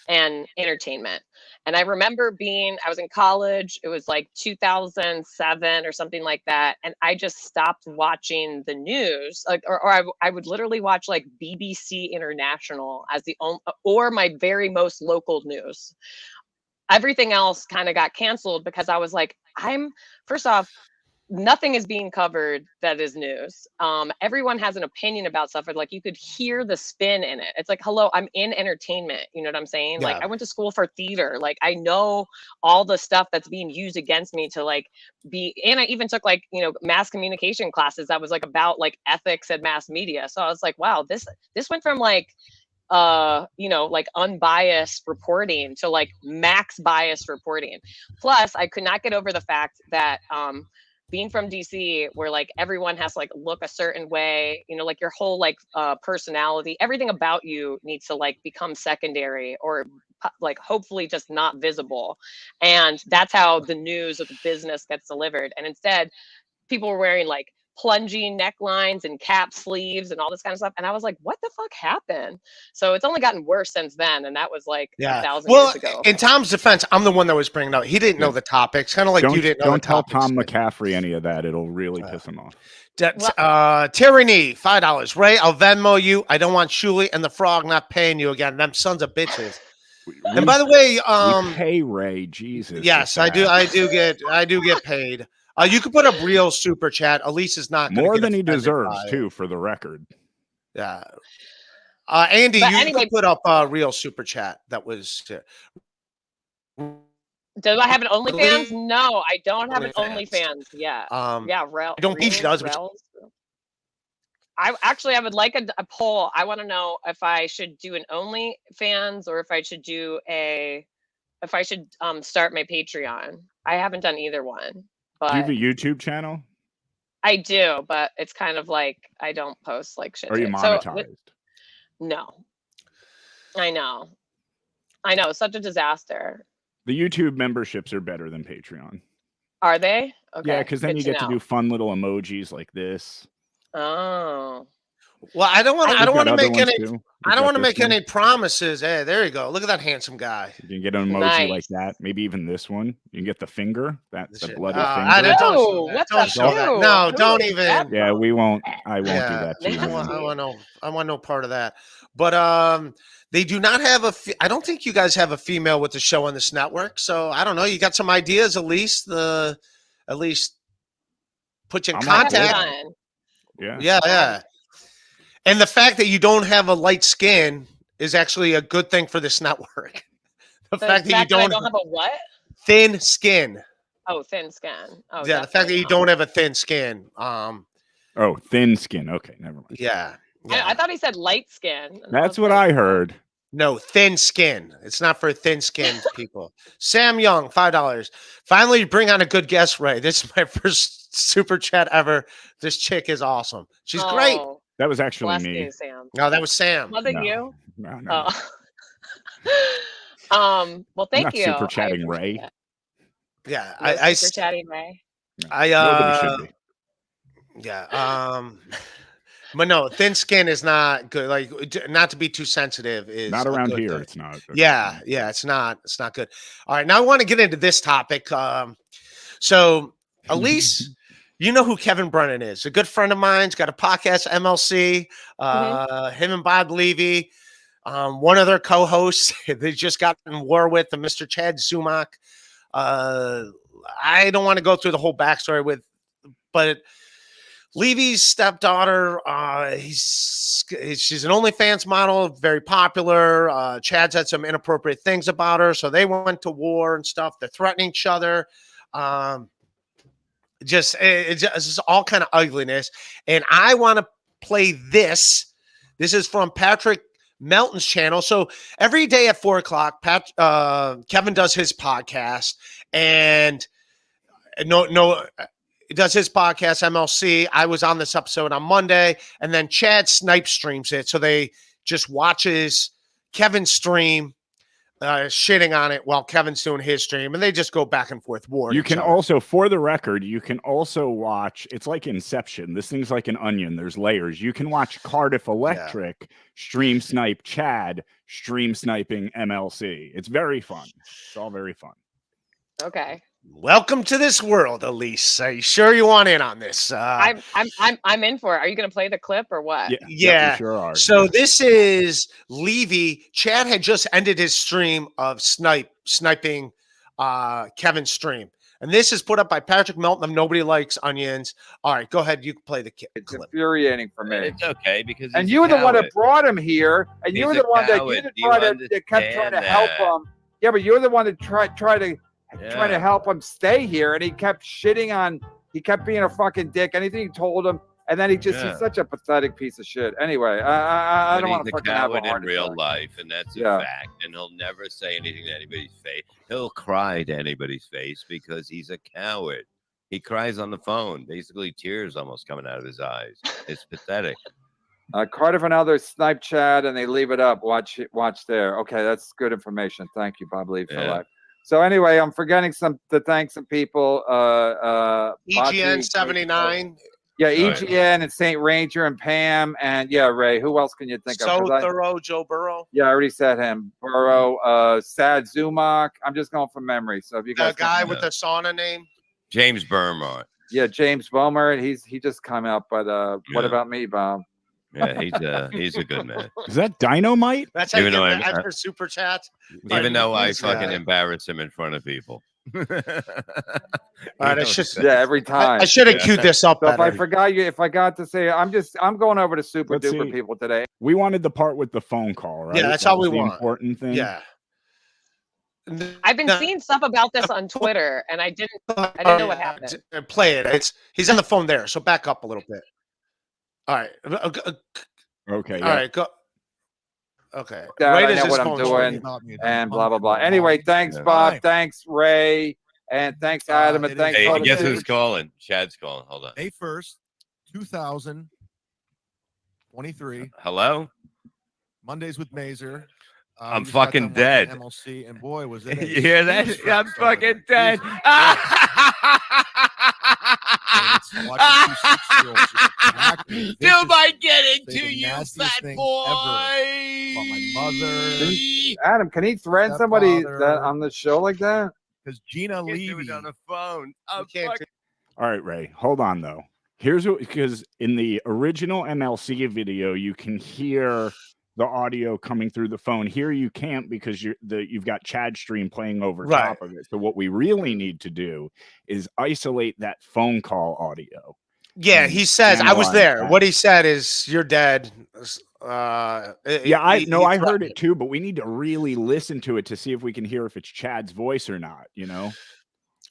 Speaker 5: and entertainment. And I remember I was in college, it was like 2007 or something like that, and I just stopped watching the news, like, or I would literally watch like BBC International as the only, or my very most local news. Everything else kind of got canceled because I was like, first off, nothing is being covered that is news. Everyone has an opinion about stuff. Like you could hear the spin in it. It's like, hello, I'm in entertainment. You know what I'm saying?
Speaker 1: Yeah.
Speaker 5: Like I went to school for theater. Like I know all the stuff that's being used against me to like and I even took like, mass communication classes that was like about like ethics and mass media. So I was like, wow, this went from like, like unbiased reporting to like max biased reporting. Plus I could not get over the fact that being from DC, where like everyone has to like look a certain way, like your whole like personality, everything about you needs to like become secondary or like hopefully just not visible. And that's how the news of the business gets delivered. And instead people were wearing like plunging necklines and cap sleeves and all this kind of stuff. And I was like, what the fuck happened? So it's only gotten worse since then. And that was like 1,000 years ago.
Speaker 1: In Tom's defense, I'm the one that was bringing it up. He didn't know the topics. Kind of like you didn't know the
Speaker 2: Don't tell
Speaker 1: topics.
Speaker 2: Tom McCaffrey any of that. It'll really piss him off.
Speaker 1: Tyranny, $5. Ray, I'll Venmo you. I don't want Shuli and the Frog not paying you again. Them sons of bitches. And by the way,
Speaker 2: we pay Ray, Jesus.
Speaker 1: Yes, I do get paid. You could put up real super chat. Elise is not
Speaker 2: more than he deserves too, for the record.
Speaker 1: Yeah. Andy, you could put up real super chat. That was.
Speaker 5: Do I have an OnlyFans? No, I don't have an OnlyFans yet. Yeah,
Speaker 1: I don't think she does.
Speaker 5: I would like a poll. I want to know if I should do an OnlyFans or if I should start my Patreon. I haven't done either one. But
Speaker 2: do you have a YouTube channel?
Speaker 5: I do, but it's kind of like I don't post like shit.
Speaker 2: Are you monetized?
Speaker 5: No. I know. Such a disaster.
Speaker 2: The YouTube memberships are better than Patreon.
Speaker 5: Are they? Okay.
Speaker 2: Yeah, because then you get to do fun little emojis like this.
Speaker 5: Oh.
Speaker 1: Well, I don't want to make any. I don't want to make
Speaker 2: one.
Speaker 1: any promises. Hey, there you go. Look at that handsome guy.
Speaker 2: You can get an emoji like that. Maybe even this one. You can get the finger. That's the bloody finger.
Speaker 5: Don't show that.
Speaker 1: No, don't even.
Speaker 2: Yeah, we won't. I won't do that to you.
Speaker 1: I want no part of that. But they do not have I don't think you guys have a female with the show on this network. So I don't know. You got some ideas, at least put you in contact. Yeah. And the fact that you don't have a light skin is actually a good thing for this network. The fact that you don't
Speaker 5: have a what?
Speaker 1: Thin skin.
Speaker 5: Oh, thin skin. Oh,
Speaker 1: yeah. The fact that you don't have a thin skin.
Speaker 2: Oh, thin skin. Okay, never mind.
Speaker 1: Yeah.
Speaker 5: I thought he said light skin.
Speaker 2: That's what I heard.
Speaker 1: No, thin skin. It's not for thin-skinned people. Sam Young, $5. Finally, bring on a good guest, Ray. This is my first super chat ever. This chick is awesome. She's great.
Speaker 2: That was actually me.
Speaker 5: You, Sam.
Speaker 1: No, that was Sam.
Speaker 5: Was it you?
Speaker 2: No.
Speaker 5: Well, thank you.
Speaker 2: Super chatting Ray.
Speaker 1: Yeah,
Speaker 5: I super chatting Ray.
Speaker 2: Nobody should be.
Speaker 1: Yeah. But no, thin skin is not good. Like, not to be too sensitive is
Speaker 2: not around here.
Speaker 1: Thing.
Speaker 2: It's not.
Speaker 1: Yeah, it's not. It's not good. All right, now I want to get into this topic. So, Elise, you know who Kevin Brennan is? A good friend of mine. He's got a podcast, MLC. Him and Bob Levy, one of their co-hosts. They just got in war with the Mr. Chad Zumock. I don't want to go through the whole backstory but. Levy's stepdaughter, she's an OnlyFans model, very popular. Chad's had some inappropriate things about her, so they went to war and stuff. They're threatening each other. It's all kind of ugliness. And I want to play this. This is from Patrick Melton's channel. So every day at 4:00, Kevin does his podcast, and he does his podcast, MLC. I was on this episode on Monday, and then Chad snipe streams it. So they just watches Kevin's stream shitting on it while Kevin's doing his stream, and they just go back and forth war.
Speaker 2: You can also, for the record, you can also watch. It's like Inception. This thing's like an onion. There's layers. You can watch Cardiff Electric stream snipe Chad stream sniping MLC. It's very fun. It's all very fun.
Speaker 5: Okay.
Speaker 1: Welcome to this world, Elise. Are you sure you want in on this?
Speaker 5: I'm in for it. Are you going to play the clip or what?
Speaker 1: Yeah,
Speaker 2: we sure are.
Speaker 1: So this is Levy. Chad had just ended his stream of sniping Kevin's stream. And this is put up by Patrick Melton of Nobody Likes Onions. All right, go ahead. You can play the clip.
Speaker 6: It's infuriating for me.
Speaker 7: It's okay because
Speaker 6: And you were the one that brought him here, and you were the one that kept trying to help him. Yeah, but you're the one that tried to help him stay here, and he kept shitting on. He kept being a fucking dick. Anything you told him, and then he's such a pathetic piece of shit. Anyway, I don't want to fucking have a heart
Speaker 7: in real life, and that's a fact. And he'll never say anything to anybody's face. He'll cry to anybody's face because he's a coward. He cries on the phone, basically tears almost coming out of his eyes. It's pathetic.
Speaker 6: Cardiff and others snipe Chad, and they leave it up. Watch there. Okay, that's good information. Thank you, Bob Lee, for that. So anyway, I'm forgetting to thank some people.
Speaker 1: EGN 79.
Speaker 6: Yeah, EGN and Saint Ranger and Pam and Ray. Who else can you think of?
Speaker 1: Thorough, Joe Burrow.
Speaker 6: Yeah, I already said him. Burrow, Sad Zumak. I'm just going from memory. So if you guys,
Speaker 1: the guy with the sauna name,
Speaker 7: James Burmart.
Speaker 6: Yeah, James Beaumont. He just come out. But what about me, Bob?
Speaker 7: Yeah, he's a good man.
Speaker 2: Is that Dynamite?
Speaker 1: That's how you get after super chat.
Speaker 7: Even though I fucking embarrass him in front of people.
Speaker 1: All right,
Speaker 6: every time.
Speaker 1: I should have queued this up.
Speaker 6: So if I got to say, I'm going over to super duper people today.
Speaker 2: We wanted the part with the phone call, right?
Speaker 1: Yeah, that's all we want.
Speaker 2: Important thing.
Speaker 1: Yeah.
Speaker 5: I've been seeing stuff about this on Twitter, and I didn't know what happened.
Speaker 1: Play it. He's on the phone there, so back up a little bit. All right.
Speaker 2: Okay.
Speaker 1: All right. Go. Okay.
Speaker 6: I know what I'm doing, and blah blah blah. Anyway, thanks, Bob. Thanks, Ray, and thanks, Adam, and thanks.
Speaker 7: Hey, guess who's calling? Chad's calling. Hold on.
Speaker 8: May 1st, 2023.
Speaker 7: Hello.
Speaker 8: Mondays with Mazer.
Speaker 7: I'm fucking dead.
Speaker 8: MLC, and boy, was it.
Speaker 7: You hear that? I'm fucking dead. Am I getting to you, fat boy?
Speaker 8: About my mother.
Speaker 6: Adam, can he threaten somebody on the show like that?
Speaker 8: Because Gina Levy
Speaker 7: on the phone.
Speaker 2: All right, Ray. Hold on though. Here's what, because in the original MLC video, you can hear the audio coming through the phone. Here you can't because you've got Chad stream playing over top of it. So what we really need to do is isolate that phone call audio.
Speaker 1: Yeah, he says I was there. What he said is you're dead. I heard it too, but we need to really listen to it to see if we can hear if it's Chad's voice or not, you know.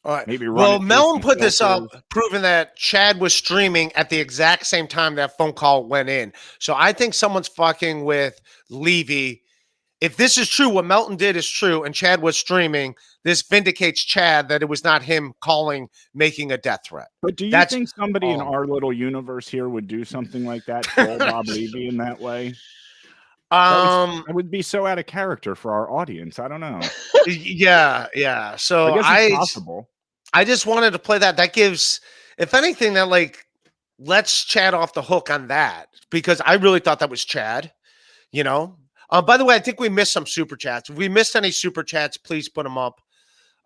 Speaker 1: All right.
Speaker 2: Maybe
Speaker 1: Melon put this up, proving that Chad was streaming at the exact same time that phone call went in. So I think someone's fucking with Levy. If this is true, what Melton did is true, and Chad was streaming, this vindicates Chad that it was not him calling, making a death threat.
Speaker 2: But do you think somebody in our little universe here would do something like that, call Bob Levy in that way? It would be so out of character for our audience. I don't know.
Speaker 1: Yeah. So
Speaker 2: I guess it's possible.
Speaker 1: I just wanted to play that. That gives, if anything, that lets Chad off the hook on that, because I really thought that was Chad, you know. By the way, I think we missed some super chats. If we missed any super chats, please put them up.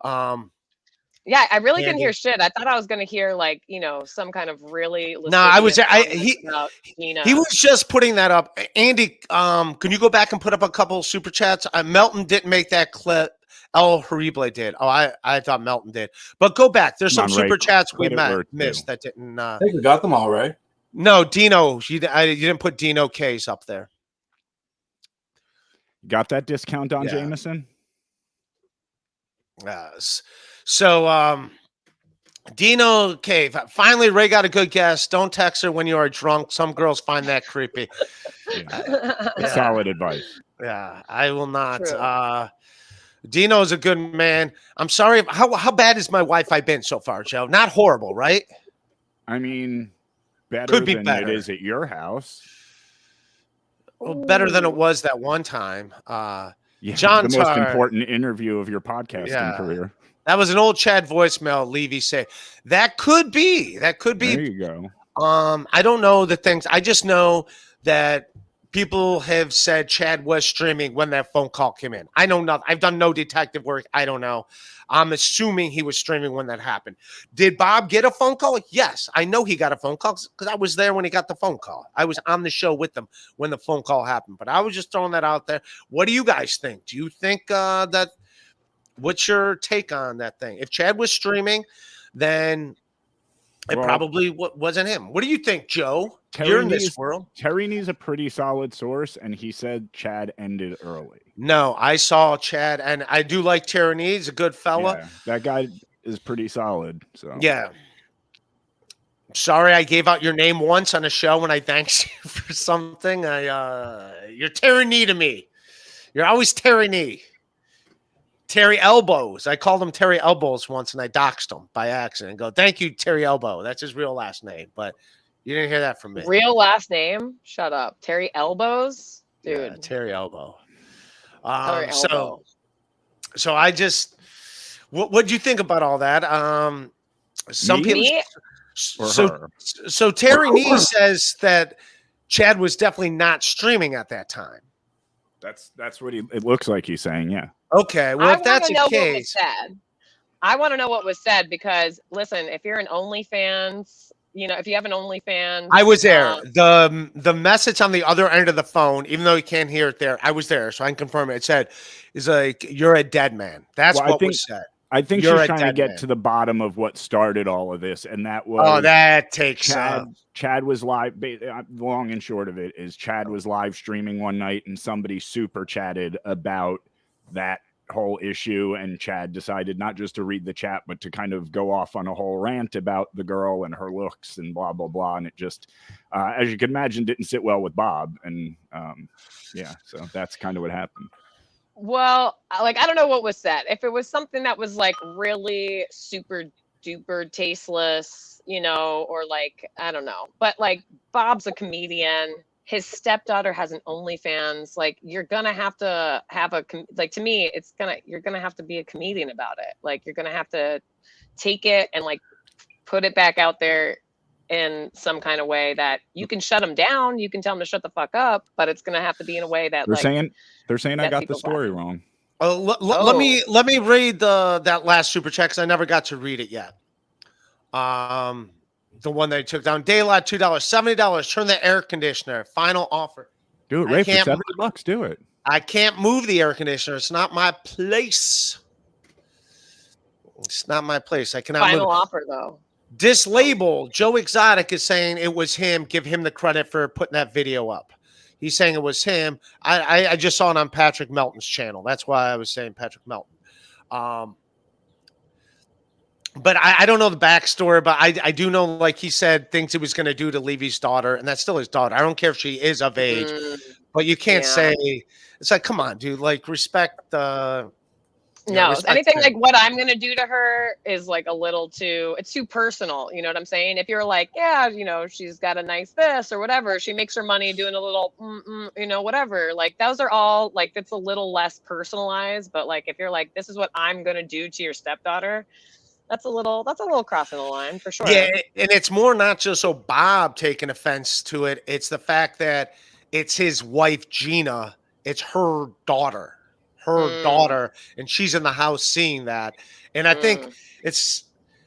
Speaker 5: Yeah, I really didn't hear shit. I thought I was going to hear some kind of really.
Speaker 1: No, I was. He was just putting that up. Andy, can you go back and put up a couple super chats? Melton didn't make that clip. El Harible did. Oh, I thought Melton did. But go back. There's some super chats we missed that didn't.
Speaker 9: I think we got them all right.
Speaker 1: No, Dino. You didn't put Dino K's up there.
Speaker 2: Got that discount on Jameson?
Speaker 1: Yes. So, Dino Cave. Finally, Ray got a good guess. Don't text her when you are drunk. Some girls find that creepy.
Speaker 2: Solid advice.
Speaker 1: Yeah, I will not. Dino is a good man. I'm sorry. How bad has my Wi-Fi been so far, Joe? Not horrible, right?
Speaker 2: I mean,
Speaker 1: Could be
Speaker 2: than
Speaker 1: better.
Speaker 2: it is at your house.
Speaker 1: Well, better than it was that one time.
Speaker 2: Yeah,
Speaker 1: John
Speaker 2: the most
Speaker 1: Tar.
Speaker 2: important interview of your podcasting
Speaker 1: Yeah.
Speaker 2: career.
Speaker 1: That was an old Chad voicemail. Levy say that could be. That could
Speaker 2: There
Speaker 1: be.
Speaker 2: you go.
Speaker 1: I don't know the things. I just know that people have said Chad was streaming when that phone call came in. I know nothing. I've done no detective work. I don't know. I'm assuming he was streaming when that happened. Did Bob get a phone call? Yes, I know he got a phone call because I was there when he got the phone call. I was on the show with them when the phone call happened. But I was just throwing that out there. What do you guys think? Do you think that? What's your take on that thing? If Chad was streaming, then it probably wasn't him. What do you think, Joe? You're in this world.
Speaker 2: Terry needs a pretty solid source, and he said Chad ended early.
Speaker 1: No, I saw Chad, and I do like Terry. He's a good fella.
Speaker 2: Yeah, that guy is pretty solid. So
Speaker 1: yeah. Sorry, I gave out your name once on a show when I thanked you for something. You're Terry Knee to me. You're always Terry Knee. Terry Elbows. I called him Terry Elbows once, and I doxed him by accident. Go, thank you, Terry Elbow. That's his real last name, but you didn't hear that from me.
Speaker 5: Real last name? Shut up. Terry Elbows? Dude.
Speaker 1: Yeah, Terry Elbow.
Speaker 5: Terry Elbow.
Speaker 1: So I just, what'd you think about all that? Some people. So Terry Nee says that Chad was definitely not streaming at that time.
Speaker 2: That's what it looks like he's saying. Yeah.
Speaker 1: Okay. Well, if that's the case,
Speaker 5: I want to know what was said because listen, if you're an OnlyFans, if you have an OnlyFans,
Speaker 1: I was there. The message on the other end of the phone, even though you can't hear it there, I was there, so I can confirm it. It said, "Is like you're a dead man." That's what was said.
Speaker 2: I think she's trying to get to the bottom of what started all of this, and that was
Speaker 1: that takes
Speaker 2: Chad was live. Long and short of it is Chad was live streaming one night, and somebody super chatted about that whole issue, and Chad decided not just to read the chat, but to kind of go off on a whole rant about the girl and her looks and blah blah blah, and it just, as you can imagine, didn't sit well with Bob, and so that's kind of what happened.
Speaker 5: Well, I don't know what was said. If it was something that was like really super duper tasteless, or like, I don't know. But like Bob's a comedian. His stepdaughter has an OnlyFans. Like you're going to have to have to me, you're going to have to be a comedian about it. Like you're going to have to take it and like put it back out there in some kind of way that you can shut them down. You can tell them to shut the fuck up, but it's going to have to be in a way that
Speaker 2: they're saying I got the story wrong.
Speaker 1: Let me read that last super chat because I never got to read it yet. The one they took down. Daylight $2, $70. Turn the air conditioner. Final offer.
Speaker 2: Do it, Ray, for $70. Do it.
Speaker 1: I can't move the air conditioner. It's not my place. It's not my place. I cannot.
Speaker 5: Final offer though.
Speaker 1: Dislabel. Joe Exotic is saying it was him. Give him the credit for putting that video up. He's saying it was him. I just saw it on Patrick Melton's channel. That's why I was saying Patrick Melton. But I don't know the backstory, but I do know, like he said, things he was going to do to Levy's daughter, and that's still his daughter. I don't care if she is of age, but you can't say, it's like, come on, dude, like respect.
Speaker 5: Anything like what I'm going to do to her is like it's too personal. You know what I'm saying? If you're like, she's got a nice this or whatever, she makes her money doing a little, whatever. Like those are all like, it's a little less personalized, but like, if you're like, this is what I'm going to do to your stepdaughter, that's a little crossing the line for sure.
Speaker 1: Yeah. And it's more not just Bob taking offense to it. It's the fact that it's his wife, Gina. It's her daughter. And she's in the house seeing that. And I think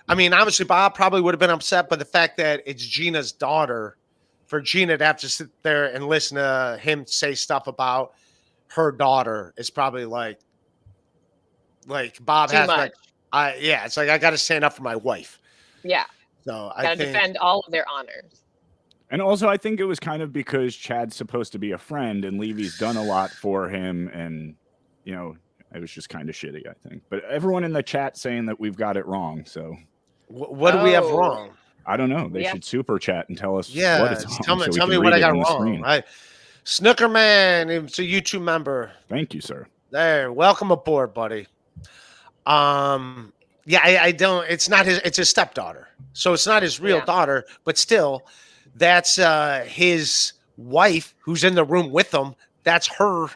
Speaker 1: obviously Bob probably would have been upset, but the fact that it's Gina's daughter, for Gina to have to sit there and listen to him say stuff about her daughter is probably like Bob has like, it's like, I got to stand up for my wife.
Speaker 5: Yeah.
Speaker 1: So
Speaker 5: I got to defend all of their honors.
Speaker 2: And also I think it was kind of because Chad's supposed to be a friend and Levy's done a lot for him, and it was just kind of shitty, I think. But everyone in the chat saying that we've got it wrong. So
Speaker 1: what do we have wrong?
Speaker 2: I don't know. They should super chat and tell us
Speaker 1: what
Speaker 2: it's wrong.
Speaker 1: Tell me what I got wrong. Snookerman, it's a YouTube member.
Speaker 2: Thank you, sir.
Speaker 1: There. Welcome aboard, buddy. I don't, it's not his, it's his stepdaughter. So it's not his real daughter, but still that's his wife who's in the room with him. That's her.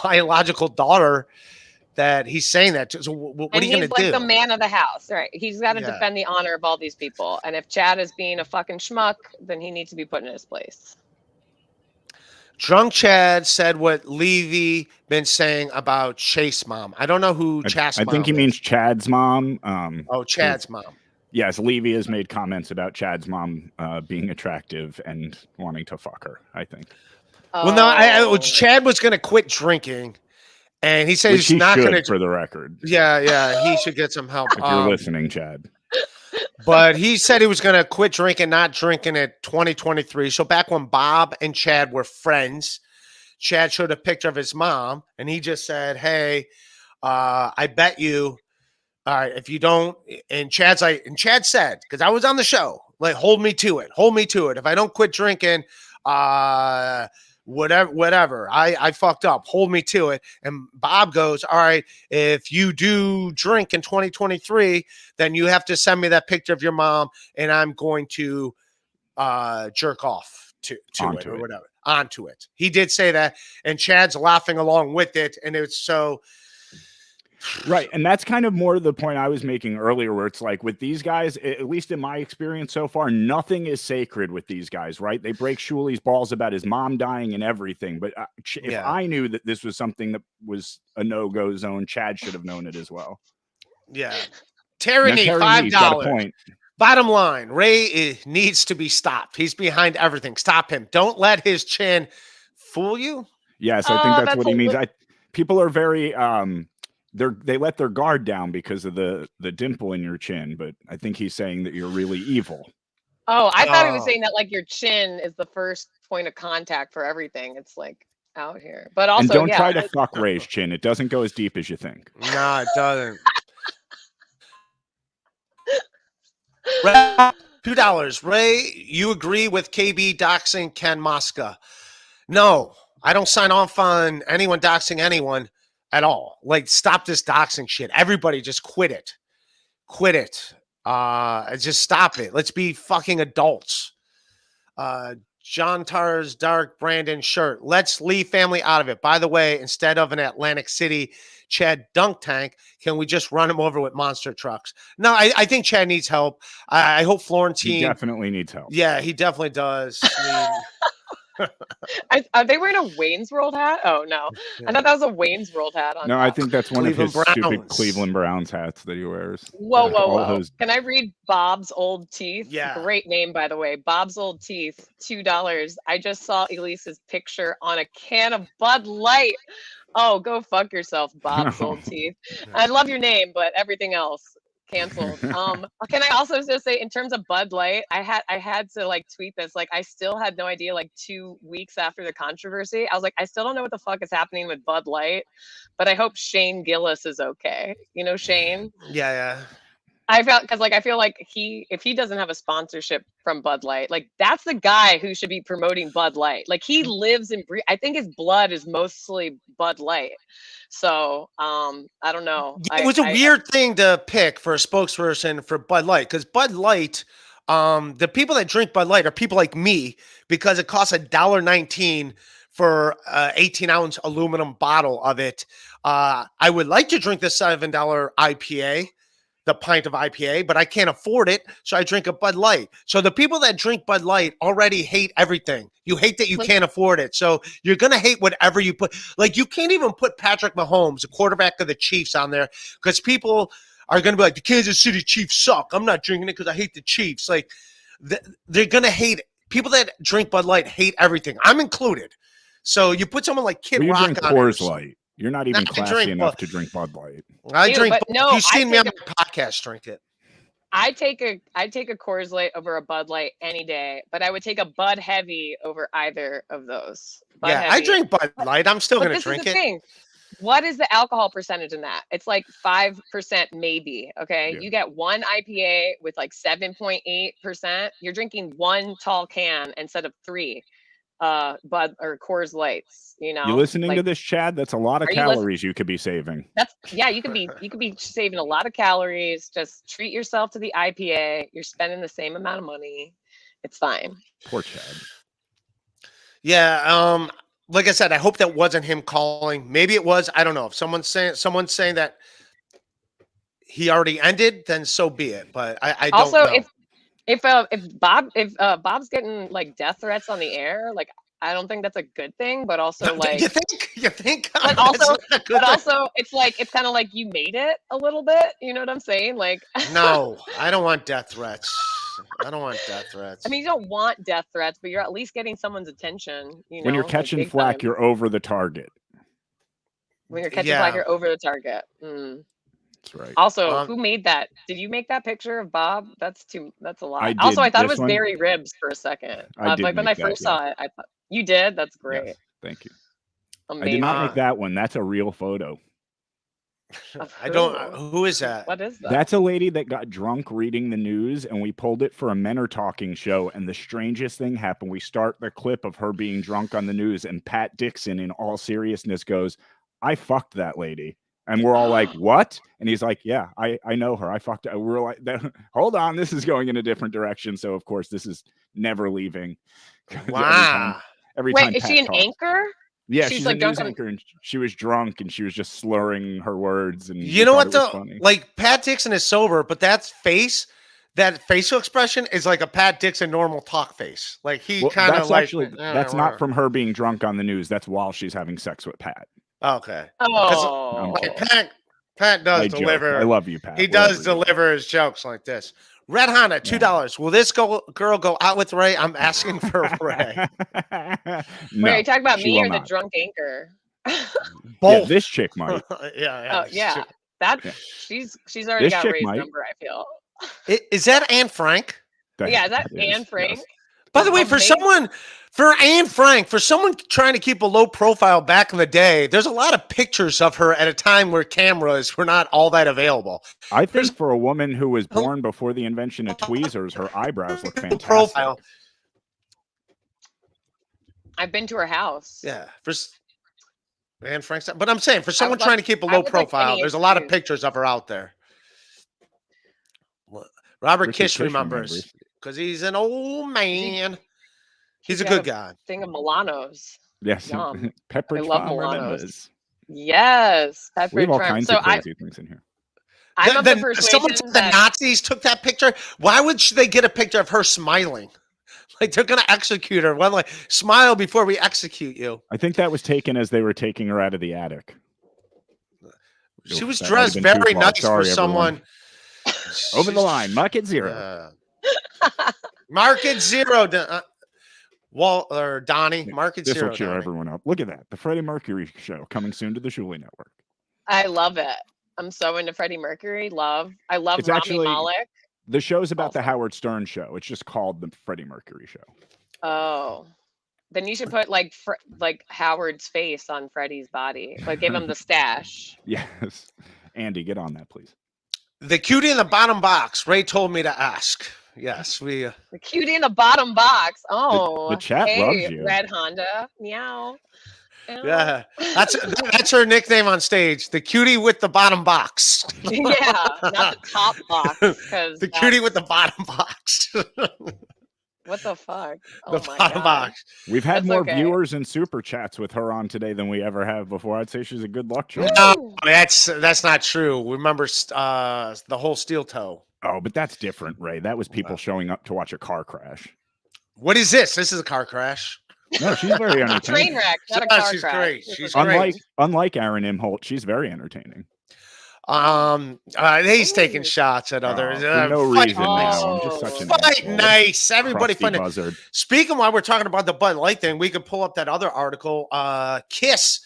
Speaker 1: biological daughter that he's saying that to. So what are you going to do?
Speaker 5: He's like the man of the house, right? He's got to defend the honor of all these people. And if Chad is being a fucking schmuck, then he needs to be put in his place.
Speaker 1: Drunk Chad said what Levy been saying about Chase mom. I don't know who Chad's mom
Speaker 2: I think he means Chad's mom.
Speaker 1: Chad's mom.
Speaker 2: Yes, Levy has made comments about Chad's mom being attractive and wanting to fuck her, I think.
Speaker 1: Well, no, Chad was going to quit drinking, and he said he's not going to.
Speaker 2: For the record.
Speaker 1: Yeah, he should get some help.
Speaker 2: If you're listening, Chad.
Speaker 1: But he said he was going to quit drinking, not drinking at 2023. So back when Bob and Chad were friends, Chad showed a picture of his mom, and he just said, "Hey, I bet you, all right, if you don't." And Chad said, because I was on the show, like, hold me to it. If I don't quit drinking, whatever. I fucked up. Hold me to it. And Bob goes, all right, if you do drink in 2023, then you have to send me that picture of your mom, and I'm going to jerk off to it or whatever. Onto it. He did say that, and Chad's laughing along with it, and it's so.
Speaker 2: Right. And that's kind of more the point I was making earlier, where it's like with these guys, at least in my experience so far, nothing is sacred with these guys, right? They break Shuli's balls about his mom dying and everything. But if I knew that this was something that was a no-go zone, Chad should have known it as well.
Speaker 1: Yeah. Tyranny, $5. Bottom line, Ray needs to be stopped. He's behind everything. Stop him. Don't let his chin fool you.
Speaker 2: Yes, I think that's what he means. People are very... they let their guard down because of the dimple in your chin, but I think he's saying that you're really evil.
Speaker 5: Oh, I thought he was saying that like your chin is the first point of contact for everything. It's like out here, but also
Speaker 2: and don't try to fuck Ray's chin. It doesn't go as deep as you think.
Speaker 1: No, it doesn't. Ray, $2. Ray, you agree with KB doxing Ken Mosca? No, I don't sign off on anyone doxing anyone at all. Like, stop this doxing shit. Everybody just quit it. Just stop it. Let's be fucking adults. John Tar's dark Brandon shirt. Let's leave family out of it. By the way, instead of an Atlantic City Chad dunk tank, can we just run him over with monster trucks? No, I think Chad needs help. I hope Florentine.
Speaker 2: He definitely needs help.
Speaker 1: Yeah, he definitely does.
Speaker 5: Are they wearing a Wayne's World hat? Oh no, I thought that was a Wayne's World hat.
Speaker 2: No, I think that's one of his stupid Cleveland Browns hats that he wears.
Speaker 5: Whoa! Can I read Bob's Old Teeth?
Speaker 1: Yeah,
Speaker 5: great name, by the way. Bob's Old Teeth, $2. I just saw Elise's picture on a can of Bud Light. Oh, go fuck yourself, Bob's Old Teeth. I love your name, but everything else canceled. Can I also just say, in terms of Bud Light, I had to like tweet this. Like, I still had no idea. Like 2 weeks after the controversy, I was like, I still don't know what the fuck is happening with Bud Light, but I hope Shane Gillis is okay. You know Shane?
Speaker 1: Yeah.
Speaker 5: I feel like if he doesn't have a sponsorship from Bud Light, like that's the guy who should be promoting Bud Light. Like he lives and breathes. I think his blood is mostly Bud Light. So I don't know.
Speaker 1: It was a weird thing to pick for a spokesperson for Bud Light, because Bud Light, the people that drink Bud Light are people like me, because it costs $1.19 for an 18-ounce aluminum bottle of it. I would like to drink the $7 IPA. The pint of IPA, but I can't afford it, so I drink a Bud Light. So the people that drink Bud Light already hate everything. You hate that you can't afford it, so you're gonna hate whatever you put. Like, you can't even put Patrick Mahomes, the quarterback of the Chiefs, on there, because people are gonna be like, the Kansas City Chiefs suck. I'm not drinking it because I hate the Chiefs. Like, they're gonna hate it. People that drink Bud Light hate everything. I'm included. So you put someone like Kid Rock on
Speaker 2: Coors Light. You're not even classy enough to drink Bud Light.
Speaker 1: I drink. No, you've seen me on my podcast drink it.
Speaker 5: I take a Coors Light over a Bud Light any day, but I would take a Bud Heavy over either of those. Bud Heavy.
Speaker 1: I drink Bud Light. I'm still going to drink it.
Speaker 5: Thing. What is the alcohol percentage in that? It's like 5% maybe. Okay. Yeah. You get one IPA with like 7.8%. You're drinking one tall can instead of 3. Bud or Coors Lights, you know.
Speaker 2: You listening to this, Chad? That's a lot of calories you could be saving.
Speaker 5: You could be saving a lot of calories. Just treat yourself to the IPA. You're spending the same amount of money. It's fine.
Speaker 2: Poor Chad.
Speaker 1: Yeah. like I said, I hope that wasn't him calling. Maybe it was. I don't know. If someone's saying that he already ended, then so be it. But I don't
Speaker 5: Also,
Speaker 1: know.
Speaker 5: if Bob's getting like death threats on the air, like I don't think that's a good thing. But also, like
Speaker 1: you think,
Speaker 5: but also, it's like it's kind of like you made it a little bit. You know what I'm saying? Like,
Speaker 1: no, I don't want death threats. I don't want death threats.
Speaker 5: I mean, you don't want death threats, but you're at least getting someone's attention. You know,
Speaker 2: when you're catching
Speaker 5: like,
Speaker 2: flack,
Speaker 5: time.
Speaker 2: you're over the target.
Speaker 5: When you're catching flack, you're over the target.
Speaker 2: That's right.
Speaker 5: Also, who made that? Did you make that picture of Bob? That's a lot.
Speaker 2: I
Speaker 5: Also, I
Speaker 2: did
Speaker 5: thought it
Speaker 2: this
Speaker 5: was
Speaker 2: one.
Speaker 5: Barry Ribs for a second. Like when I first saw it, I thought you did. That's great.
Speaker 2: Yes, thank you.
Speaker 5: Amazing.
Speaker 2: I did not make that one. That's a real photo.
Speaker 1: I don't. Who is that?
Speaker 5: What is that?
Speaker 2: That's a lady that got drunk reading the news, and we pulled it for a Men Are Talking show. And the strangest thing happened. We start the clip of her being drunk on the news, and Pat Dixon, in all seriousness, goes, "I fucked that lady." And we're all like, "What?" And he's like, "Yeah, I know her. I fucked her." We're like, "Hold on, this is going in a different direction." So of course, this is never leaving.
Speaker 1: Wow.
Speaker 2: Every
Speaker 5: Wait,
Speaker 2: time
Speaker 5: is
Speaker 2: Pat
Speaker 5: she an
Speaker 2: talks.
Speaker 5: anchor?
Speaker 2: Yeah, she's
Speaker 5: like
Speaker 2: a news anchor, and she was drunk, and she was just slurring her words. And
Speaker 1: you know what though? Like Pat Dixon is sober, but that facial expression is like a Pat Dixon normal talk face. Like he kind of like.
Speaker 2: That's not from her being drunk on the news. That's while she's having sex with Pat.
Speaker 1: Okay.
Speaker 5: Oh,
Speaker 1: like Pat does deliver.
Speaker 2: I love you, Pat.
Speaker 1: He does deliver his jokes like this. Red Honda, $2. Will this girl go out with Ray? I'm asking for Ray.
Speaker 2: No,
Speaker 5: wait, are you talking about
Speaker 2: she
Speaker 5: me or
Speaker 2: will
Speaker 5: the
Speaker 2: not.
Speaker 5: drunk anchor?
Speaker 2: Both. Yeah, this chick might.
Speaker 5: Oh yeah, she's already got Ray's number. I feel.
Speaker 1: Is that Anne Frank?
Speaker 5: Yeah, is that Anne Frank?
Speaker 2: Yes.
Speaker 1: By the way, for Anne Frank, for someone trying to keep a low profile back in the day, there's a lot of pictures of her at a time where cameras were not all that available.
Speaker 2: I think for a woman who was born before the invention of tweezers, her eyebrows look fantastic.
Speaker 1: Profile.
Speaker 5: I've been to her house.
Speaker 1: Yeah, for Anne Frank's, but I'm saying for someone trying to keep a low profile, there's a lot of pictures of her out there. Robert Kish remembers because he's an old man. He's a good guy.
Speaker 5: Thing of Milanos.
Speaker 2: Yes. Pepperidge
Speaker 5: I love
Speaker 2: Farm
Speaker 5: Milanos. Yes. Pepperidge
Speaker 2: we have all
Speaker 5: Farm.
Speaker 2: kinds of crazy things in here.
Speaker 1: Someone said the Nazis took that picture. Why would they get a picture of her smiling? Like they're gonna execute her. Well, like smile before we execute you.
Speaker 2: I think that was taken as they were taking her out of the attic.
Speaker 1: She was dressed very nice for someone.
Speaker 2: Over the line, market zero.
Speaker 1: Market zero. Donnie, market zero.
Speaker 2: This will cheer everyone up. Look at that. The Freddie Mercury show coming soon to the Shuli Network.
Speaker 5: I love it. I'm so into Freddie Mercury. I love
Speaker 2: it's
Speaker 5: Rami
Speaker 2: actually,
Speaker 5: Malek.
Speaker 2: The show's about the Howard Stern show. It's just called the Freddie Mercury show.
Speaker 5: Oh. Then you should put like Howard's face on Freddie's body. Like give him the stash.
Speaker 2: Yes. Andy, get on that, please.
Speaker 1: The cutie in the bottom box. Ray told me to ask. Yes,
Speaker 5: the cutie in the bottom box. Oh,
Speaker 2: the chat loves you.
Speaker 5: Red Honda. Meow.
Speaker 1: Yeah, that's her nickname on stage. The cutie with the bottom box.
Speaker 5: Yeah, not the top box.
Speaker 1: The cutie with the bottom box.
Speaker 5: What the fuck?
Speaker 1: Oh the bottom box.
Speaker 2: We've had more viewers and super chats with her on today than we ever have before. I'd say she's a good luck charm.
Speaker 1: No, that's not true. Remember the whole steel toe.
Speaker 2: Oh, but that's different, Ray. That was people showing up to watch a car crash.
Speaker 1: What is this? This is a car crash.
Speaker 2: No, she's very entertaining.
Speaker 5: Train wreck, not a car
Speaker 1: she's
Speaker 5: crash.
Speaker 1: Great. She's
Speaker 2: unlike Aaron Imholt, she's very entertaining.
Speaker 1: He's taking shots at others.
Speaker 2: For no reason now. I'm just such an
Speaker 1: fight nice. Everybody find
Speaker 2: buzzard.
Speaker 1: Speaking while we're talking about the Bud Light thing, we could pull up that other article. Kiss,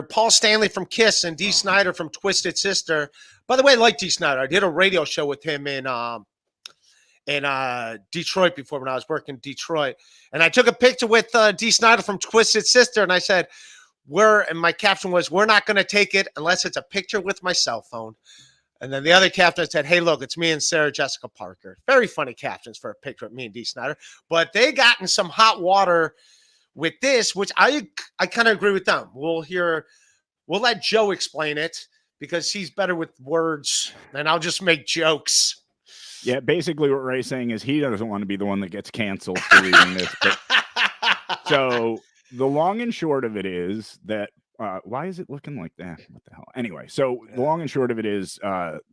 Speaker 1: Paul Stanley from Kiss and Dee Snider from Twisted Sister. By the way, I like Dee Snider. I did a radio show with him in Detroit before when I was working in Detroit. And I took a picture with Dee Snider from Twisted Sister, and I said, and my caption was, "We're not going to take it unless it's a picture with my cell phone." And then the other caption said, "Hey, look, it's me and Sarah Jessica Parker." Very funny captions for a picture of me and Dee Snider. But they got in some hot water with this, which I kind of agree with them. We'll let Joe explain it because he's better with words, and I'll just make jokes.
Speaker 2: Yeah, basically what Ray's saying is he doesn't want to be the one that gets canceled for reading this. So the long and short of it is that why is it looking like that? What the hell? Anyway, so the long and short of it is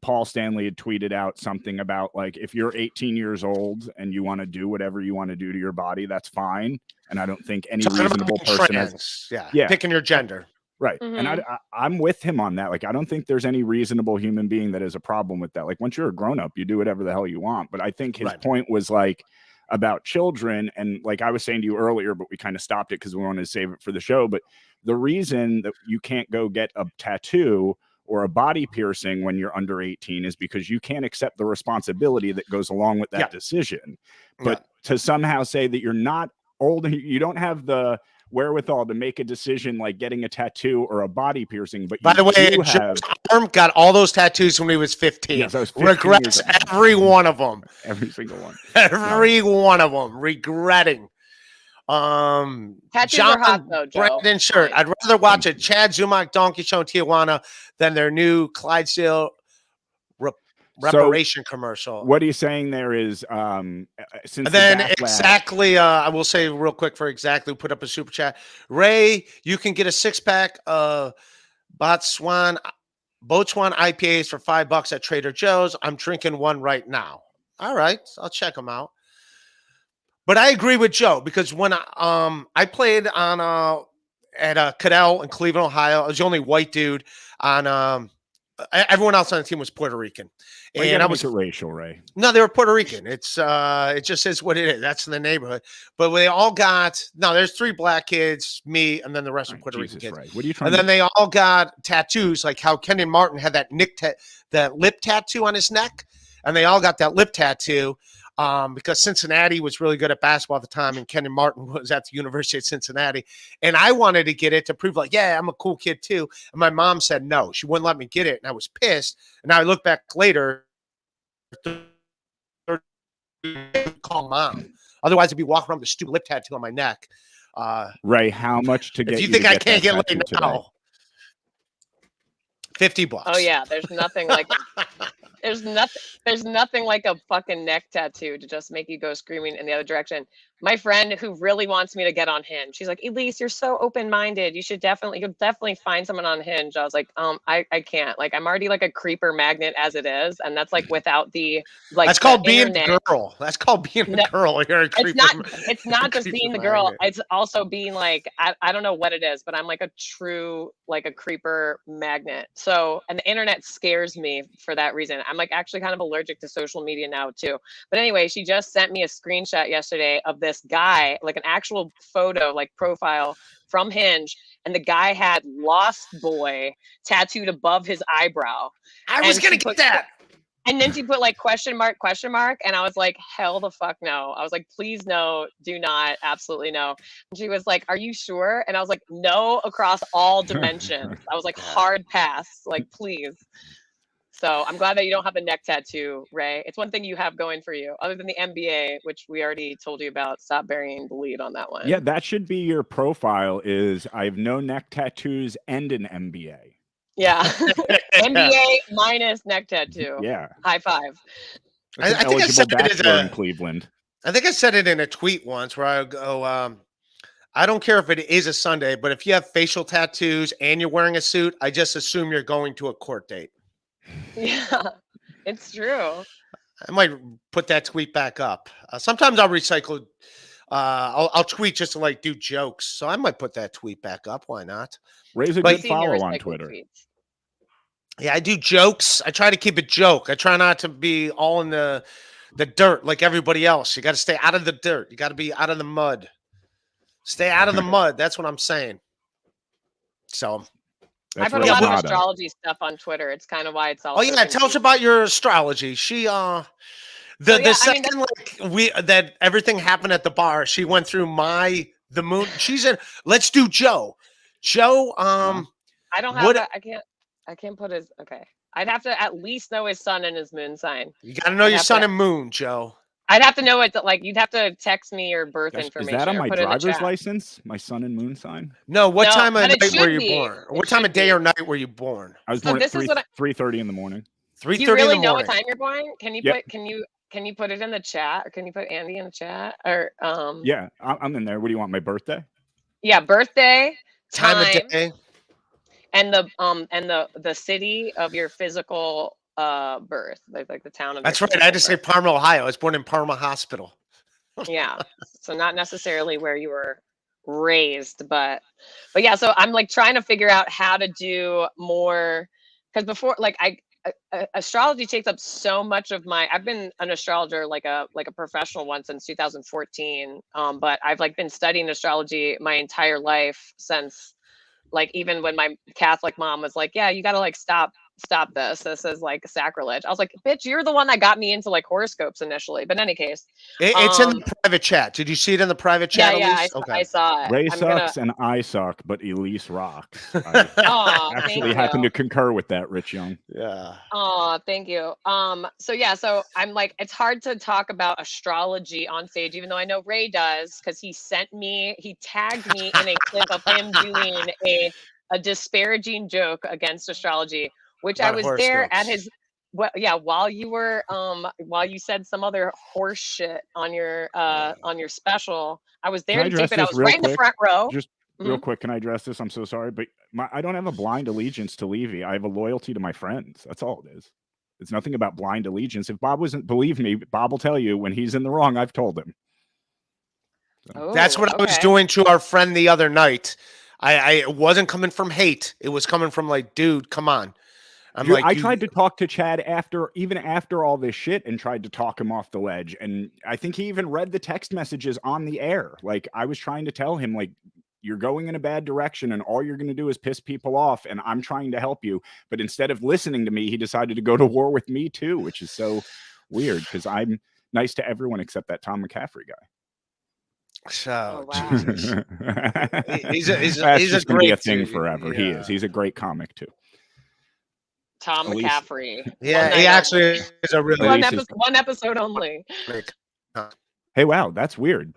Speaker 2: Paul Stanley had tweeted out something about like if you're 18 years old and you want to do whatever you want to do to your body, that's fine. And I don't think any reasonable person has
Speaker 1: picking your gender.
Speaker 2: Right.
Speaker 5: Mm-hmm.
Speaker 2: And I'm with him on that. Like, I don't think there's any reasonable human being that has a problem with that. Like, once you're a grown up, you do whatever the hell you want. But I think his point was like about children. And like I was saying to you earlier, but we kind of stopped it because we wanted to save it for the show. But the reason that you can't go get a tattoo or a body piercing when you're under 18 is because you can't accept the responsibility that goes along with that decision. But to somehow say that you're not old, you don't have the wherewithal to make a decision like getting a tattoo or a body piercing. But
Speaker 1: by the way, Joe's arm got all those tattoos when he was 15.
Speaker 2: Yes, I was 15
Speaker 1: regrets every one of them.
Speaker 2: Every single one.
Speaker 1: Every one of them. Regretting.
Speaker 5: Tattoos
Speaker 1: John
Speaker 5: are hot though, Joe.
Speaker 1: Brandon Shirt. I'd rather watch a Chad Zumock donkey show in Tijuana than their new Clydesdale reparation commercial.
Speaker 2: What he's saying there is since
Speaker 1: then exactly I will say real quick for exactly put up a super chat. Ray, you can get a 6-pack of Botswana IPAs for $5 at Trader Joe's. I'm drinking one right now. All right, I'll check them out. But I agree with Joe because when I played on at Cadell in Cleveland, Ohio, I was the only white dude on everyone else on the team was Puerto Rican.
Speaker 2: Well, and I was racial, Ray.
Speaker 1: No, they were Puerto Rican. It's it just is what it is. That's in the neighborhood. But they all got there's 3 black kids, me, and then the rest of Puerto Rican kids.
Speaker 2: Right. What are you trying
Speaker 1: and then they all got tattoos, like how Kenyon Martin had that that lip tattoo on his neck, and they all got that lip tattoo. Because Cincinnati was really good at basketball at the time, and Kenyon Martin was at the University of Cincinnati. And I wanted to get it to prove, like, yeah, I'm a cool kid too. And my mom said no. She wouldn't let me get it, and I was pissed. And I look back later, call mom. Otherwise, I'd be walking around with a stupid lip tattoo on my neck.
Speaker 2: Ray, how much to get?
Speaker 1: If you think I can't get laid now, $50.
Speaker 5: Oh yeah, there's nothing like there's nothing like a fucking neck tattoo to just make you go screaming in the other direction. My friend who really wants me to get on Hinge, she's like, Elise, you're so open-minded. You'll definitely find someone on Hinge. I was like, I can't. Like, I'm already like a creeper magnet as it is, and that's like without the like.
Speaker 1: That's called being a girl. That's called being a girl. You're a creeper.
Speaker 5: It's not just being the girl. It's also being like I don't know what it is, but I'm like a true like a creeper magnet. So, and the internet scares me for that reason. I'm like actually kind of allergic to social media now too. But anyway, she just sent me a screenshot yesterday of this guy, like an actual photo, like profile from Hinge, and the guy had Lost Boy tattooed above his eyebrow.
Speaker 1: I was gonna get that.
Speaker 5: And then she put like question mark, and I was like, hell the fuck no. I was like, please no, do not, absolutely no. And she was like, are you sure? And I was like, no, across all dimensions. I was like, hard pass, like please. So I'm glad that you don't have a neck tattoo, Ray. It's one thing you have going for you, other than the NBA, which we already told you about. Stop burying the lead on that one.
Speaker 2: Yeah, that should be your profile. Is I have no neck tattoos and an MBA.
Speaker 5: Yeah, NBA minus neck tattoo.
Speaker 2: Yeah,
Speaker 5: high five.
Speaker 1: I think I said it
Speaker 2: in Cleveland.
Speaker 1: I think I said it in a tweet once where I go, I don't care if it is a Sunday, but if you have facial tattoos and you're wearing a suit, I just assume you're going to a court date.
Speaker 5: Yeah, it's true.
Speaker 1: I might put that tweet back up. Sometimes I'll recycle. I'll tweet just to like do jokes. So I might put that tweet back up. Why not?
Speaker 2: Raise a good follow on Twitter.
Speaker 5: Tweets.
Speaker 1: Yeah, I do jokes. I try to keep it joke. I try not to be all in the dirt like everybody else. You got to stay out of the dirt. You got to be out of the mud. Stay out of the mud. That's what I'm saying. So
Speaker 5: I put a lot of astrology stuff on Twitter. It's kind of why it's all.
Speaker 1: Oh yeah, tell us about your astrology. She the second that everything happened at the bar, she went through the moon. She's in. Let's do Joe. Joe.
Speaker 5: I don't have. I can't put his. Okay, I'd have to at least know his sun and his moon sign.
Speaker 1: You got to know your sun and moon, Joe.
Speaker 5: I'd have to know it. Like you'd have to text me your birth information.
Speaker 2: Is that on my driver's license? My sun and moon sign?
Speaker 1: No. What time of night were you born? What time of day or night were you born?
Speaker 2: I was born at 3:30 in the morning.
Speaker 1: 3:30
Speaker 5: Do you really
Speaker 1: in the morning.
Speaker 5: know what time you're born? Can you put? Can you put it in the chat, or can you put Andy in the chat? Or
Speaker 2: yeah, I'm in there. What do you want? My birthday?
Speaker 5: Yeah, birthday,
Speaker 1: time of day.
Speaker 5: and the city of your physical birth, like the town of
Speaker 1: That's
Speaker 5: your
Speaker 1: right. I had to
Speaker 5: physical
Speaker 1: say Parma, Ohio. I was born in Parma Hospital.
Speaker 5: Yeah. So not necessarily where you were raised, but yeah, so I'm like trying to figure out how to do more because before like astrology takes up so much of my I've been an astrologer like a professional one since 2014. But I've like been studying astrology my entire life since like even when my Catholic mom was like, yeah, you got to like stop this. This is like sacrilege. I was like, bitch, you're the one that got me into like horoscopes initially. But in any case,
Speaker 1: It's in the private chat. Did you see it in the private chat, Elise?
Speaker 5: I saw it.
Speaker 2: Ray sucks and I suck, but Elise rocks.
Speaker 5: Oh,
Speaker 2: actually happen to concur with that, Rich Young.
Speaker 1: Yeah.
Speaker 5: Oh, thank you. So yeah, so I'm like, it's hard to talk about astrology on stage, even though I know Ray does, because he tagged me in a clip of him doing a disparaging joke against astrology, which
Speaker 1: About
Speaker 5: I was there at
Speaker 1: horoscopes.
Speaker 5: his while you said some other horse shit on your special. I was there
Speaker 2: Can I
Speaker 5: to
Speaker 2: address
Speaker 5: tape it. I
Speaker 2: this
Speaker 5: was
Speaker 2: real
Speaker 5: right in the
Speaker 2: quick?
Speaker 5: front row.
Speaker 2: Just real quick, can I address this? I'm so sorry, but I don't have a blind allegiance to Levy. I have a loyalty to my friends. That's all it is. It's nothing about blind allegiance. If Bob wasn't, believe me, Bob will tell you when he's in the wrong. I've told him.
Speaker 5: So.
Speaker 1: That's what I was doing to our friend the other night. It wasn't coming from hate. It was coming from like, dude, come on.
Speaker 2: I tried to talk to Chad even after all this shit and tried to talk him off the ledge. And I think he even read the text messages on the air. Like I was trying to tell him, like, you're going in a bad direction and all you're going to do is piss people off. And I'm trying to help you. But instead of listening to me, he decided to go to war with me too, which is so weird because I'm nice to everyone except that Tom McCaffrey guy.
Speaker 1: So
Speaker 5: wow.
Speaker 1: Jesus.
Speaker 2: he's a great thing forever. Yeah. He is. He's a great comic too.
Speaker 5: Tom McCaffrey.
Speaker 1: Yeah, he actually is a really
Speaker 5: one episode only.
Speaker 2: Hey, wow, that's weird.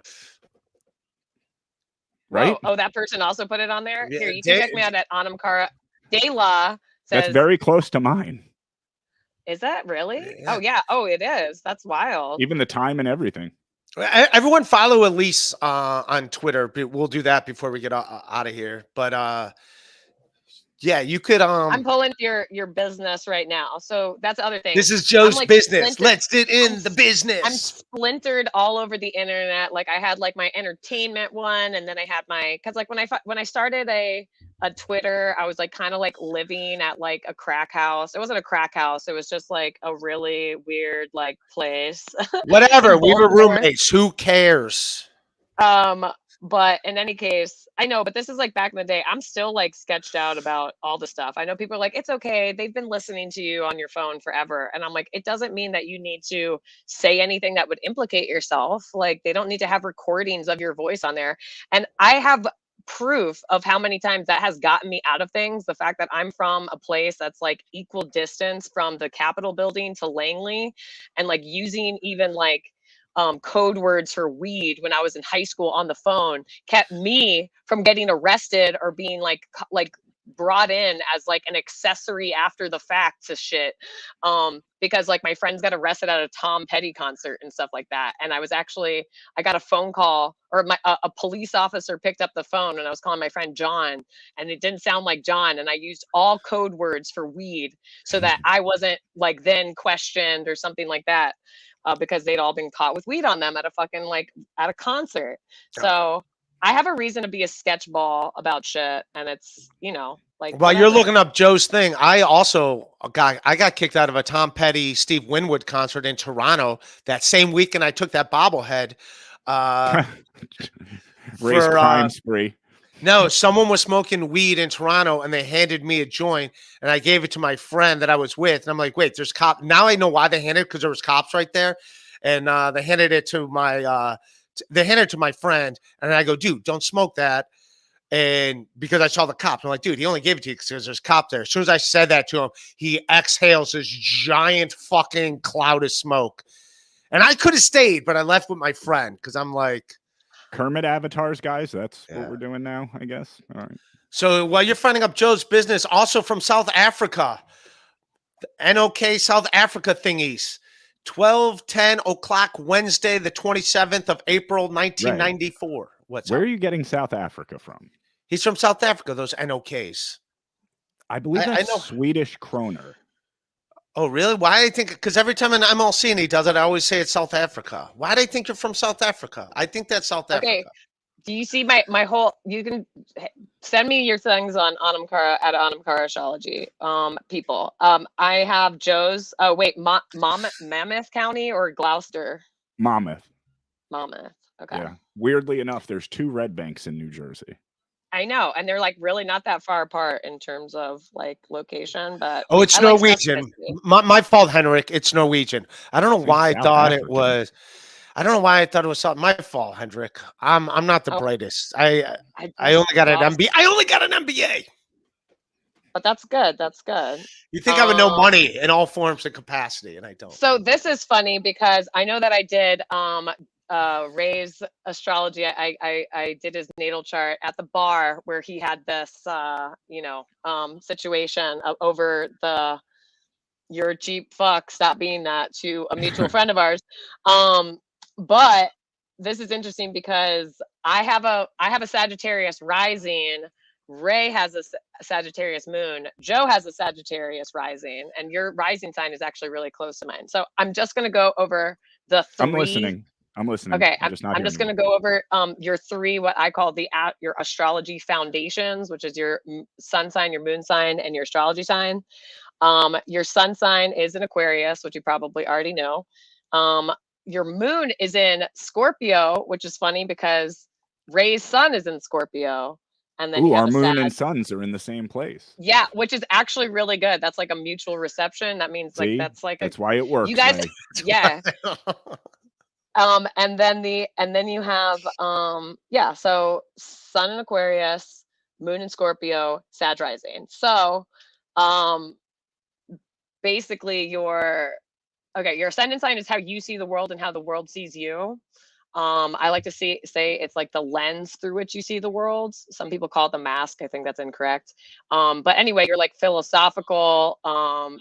Speaker 2: Right?
Speaker 5: Oh, that person also put it on there. Yeah, here, you can check me out at Anamkara. Dayla says
Speaker 2: that's very close to mine.
Speaker 5: Is that really? Yeah. Oh yeah. Oh, it is. That's wild.
Speaker 2: Even the time and everything.
Speaker 1: Everyone follow Elise on Twitter. We'll do that before we get out of here. But yeah, you could.
Speaker 5: I'm pulling your business right now, so that's the other thing.
Speaker 1: This is Joe's business. Let's get in the business.
Speaker 5: I'm splintered all over the internet. Like I had like my entertainment one, and then I had because like when I started a Twitter, I was like kind of like living at like a crack house. It wasn't a crack house. It was just like a really weird like place.
Speaker 1: Whatever. We were roommates. Who cares?
Speaker 5: But in any case, I know, but this is like back in the day. I'm still like sketched out about all the stuff. I know people are like, it's okay. They've been listening to you on your phone forever. And I'm like, it doesn't mean that you need to say anything that would implicate yourself. Like they don't need to have recordings of your voice on there. And I have proof of how many times that has gotten me out of things. The fact that I'm from a place that's like equal distance from the Capitol building to Langley, and like using even like code words for weed when I was in high school on the phone kept me from getting arrested or being like brought in as like an accessory after the fact to shit. Because like my friends got arrested at a Tom Petty concert and stuff like that. And I got a phone call, or a police officer picked up the phone and I was calling my friend John, and it didn't sound like John. And I used all code words for weed so that I wasn't like then questioned or something like that. Because they'd all been caught with weed on them at a concert. So I have a reason to be a sketchball about shit, and it's like.
Speaker 1: While you're looking up Joe's thing, I got kicked out of a Tom Petty, Steve Winwood concert in Toronto that same weekend. I took that bobblehead.
Speaker 2: Raise crime spree.
Speaker 1: No, someone was smoking weed in Toronto and they handed me a joint and I gave it to my friend that I was with. And I'm like, wait, there's cops. Now I know why they handed it, because there was cops right there. And they handed it to my friend. And I go, dude, don't smoke that. And because I saw the cops, I'm like, dude, he only gave it to you because there's cops there. As soon as I said that to him, he exhales this giant fucking cloud of smoke. And I could have stayed, but I left with my friend because I'm like,
Speaker 2: Kermit avatars, guys. That's what we're doing now, I guess. All right.
Speaker 1: So while you're finding up Joe's business, also from South Africa, the NOK South Africa thingies, 12:10 o'clock Wednesday, the 27th of April, 1994. Right.
Speaker 2: Where are you getting South Africa from?
Speaker 1: He's from South Africa, those NOKs.
Speaker 2: I believe that's
Speaker 1: I know.
Speaker 2: Swedish kroner.
Speaker 1: Oh, really? Why? I think because every time an MLC and he does it, I always say it's South Africa. Why do I think you're from South Africa? I think that's South Africa.
Speaker 5: Do you see my whole? You can send me your things on Anamkara at Anamkara Astrology. People. I have Joe's. Oh wait, Mammoth County or Gloucester?
Speaker 2: Monmouth.
Speaker 5: Okay.
Speaker 2: Yeah. Weirdly enough, there's 2 red banks in New Jersey.
Speaker 5: I know, and they're like really not that far apart in terms of like location, but
Speaker 1: it's Norwegian. My fault, Henrik. It's Norwegian. I don't know why I thought it was. I don't know why I thought it was something. My fault, Henrik. I'm not the brightest. I only got an MBA. I only got an MBA.
Speaker 5: But that's good. That's good.
Speaker 1: You think I would know money in all forms and capacity, and I don't.
Speaker 5: So this is funny because I know that I did Ray's astrology. I did his natal chart at the bar where he had this situation over the "you're a cheap fuck, stop being that" to a mutual friend of ours. But this is interesting because I have a Sagittarius rising. Ray has a Sagittarius moon. Joe has a Sagittarius rising, and your rising sign is actually really close to mine. So I'm just going to go over the 3.
Speaker 2: I'm listening.
Speaker 5: Okay, I'm just going to go over your 3, what I call your astrology foundations, which is your sun sign, your moon sign, and your astrology sign. Your sun sign is in Aquarius, which you probably already know. Your moon is in Scorpio, which is funny because Ray's sun is in Scorpio. And then
Speaker 2: our moon and suns are in the same place.
Speaker 5: Yeah, which is actually really good. That's like a mutual reception. That means that's
Speaker 2: why it works.
Speaker 5: You guys, yeah. And then you have so sun in Aquarius, moon in Scorpio, Sag rising. So basically your ascendant sign is how you see the world and how the world sees you. I like to say it's like the lens through which you see the world. Some people call it the mask. I think that's incorrect. But anyway, you're like philosophical.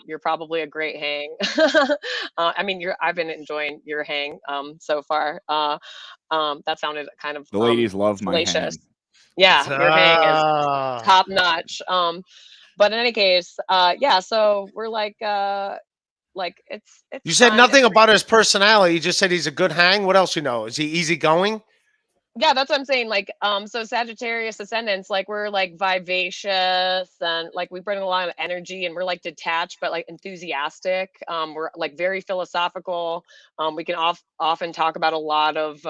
Speaker 5: You're probably a great hang. I mean, I've been enjoying your hang so far. That sounded kind of
Speaker 2: the ladies love my hang.
Speaker 5: Yeah, your hang is top notch. But in any case, so we're like it's
Speaker 1: you said nothing about his personality. You just said he's a good hang. What else you know? Is he easygoing?
Speaker 5: Yeah, that's what I'm saying. Like, so Sagittarius ascendants, like we're like vivacious and like we bring a lot of energy and we're like detached but like enthusiastic. We're like very philosophical. We can often talk about a lot of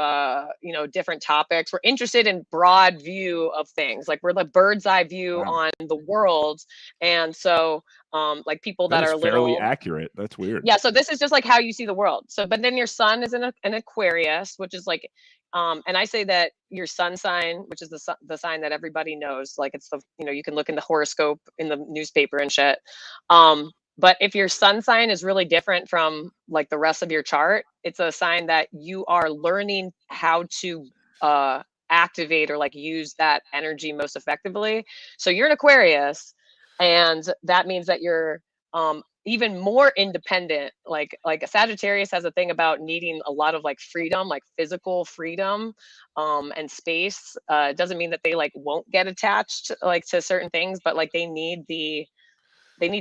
Speaker 5: different topics. We're interested in broad view of things. Like we're the bird's eye view on the world. And so like people that are
Speaker 2: fairly accurate. That's weird.
Speaker 5: Yeah, so this is just like how you see the world. So but then your sun is in an Aquarius, which is like and I say that your sun sign, which is the sign that everybody knows, like it's the, you can look in the horoscope in the newspaper and shit. But if your sun sign is really different from like the rest of your chart, it's a sign that you are learning how to activate or like use that energy most effectively. So you're an Aquarius, and that means that you're even more independent. Like a Sagittarius has a thing about needing a lot of like freedom, like physical freedom and space. It doesn't mean that they like won't get attached like to certain things, but like they need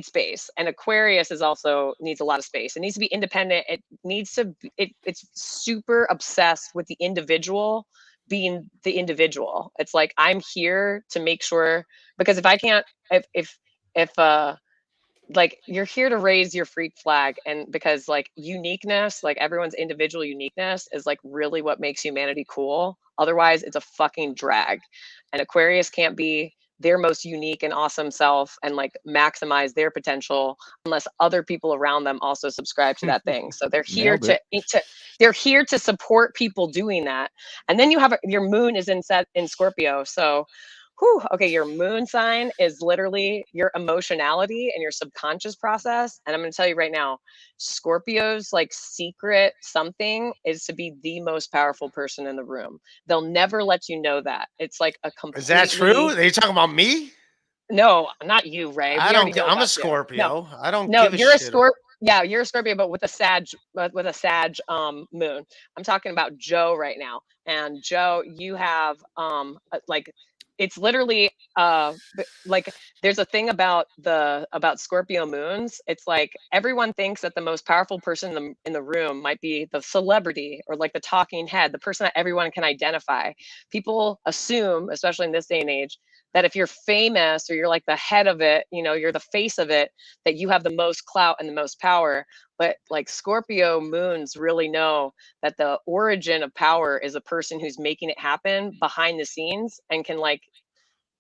Speaker 5: space. And Aquarius is also needs a lot of space. It needs to be independent. It needs to it's super obsessed with the individual being the individual. It's like, I'm here to make sure, because if I can't, if like you're here to raise your freak flag, and because like uniqueness, like everyone's individual uniqueness is like really what makes humanity cool. Otherwise it's a fucking drag. And Aquarius can't be their most unique and awesome self and like maximize their potential unless other people around them also subscribe to that thing. So they're here they're here to support people doing that. And then you have your moon is in Scorpio. So okay, your moon sign is literally your emotionality and your subconscious process. And I'm going to tell you right now, Scorpio's like secret something is to be the most powerful person in the room. They'll never let you know that. It's like a complete.
Speaker 1: Is that true? Are you talking about me?
Speaker 5: No, not you, Ray.
Speaker 1: I'm a Scorpio.
Speaker 5: No.
Speaker 1: I don't.
Speaker 5: No,
Speaker 1: give
Speaker 5: you're a
Speaker 1: shit.
Speaker 5: Scorpio. Yeah, you're a Scorpio, but with a Sag, moon. I'm talking about Joe right now, and Joe, you have like, it's literally like, there's a thing about Scorpio moons. It's like everyone thinks that the most powerful person in the room might be the celebrity or like the talking head, the person that everyone can identify. People assume, especially in this day and age, that if you're famous or you're like the head of it, you're the face of it, that you have the most clout and the most power. But like Scorpio moons really know that the origin of power is a person who's making it happen behind the scenes and can like,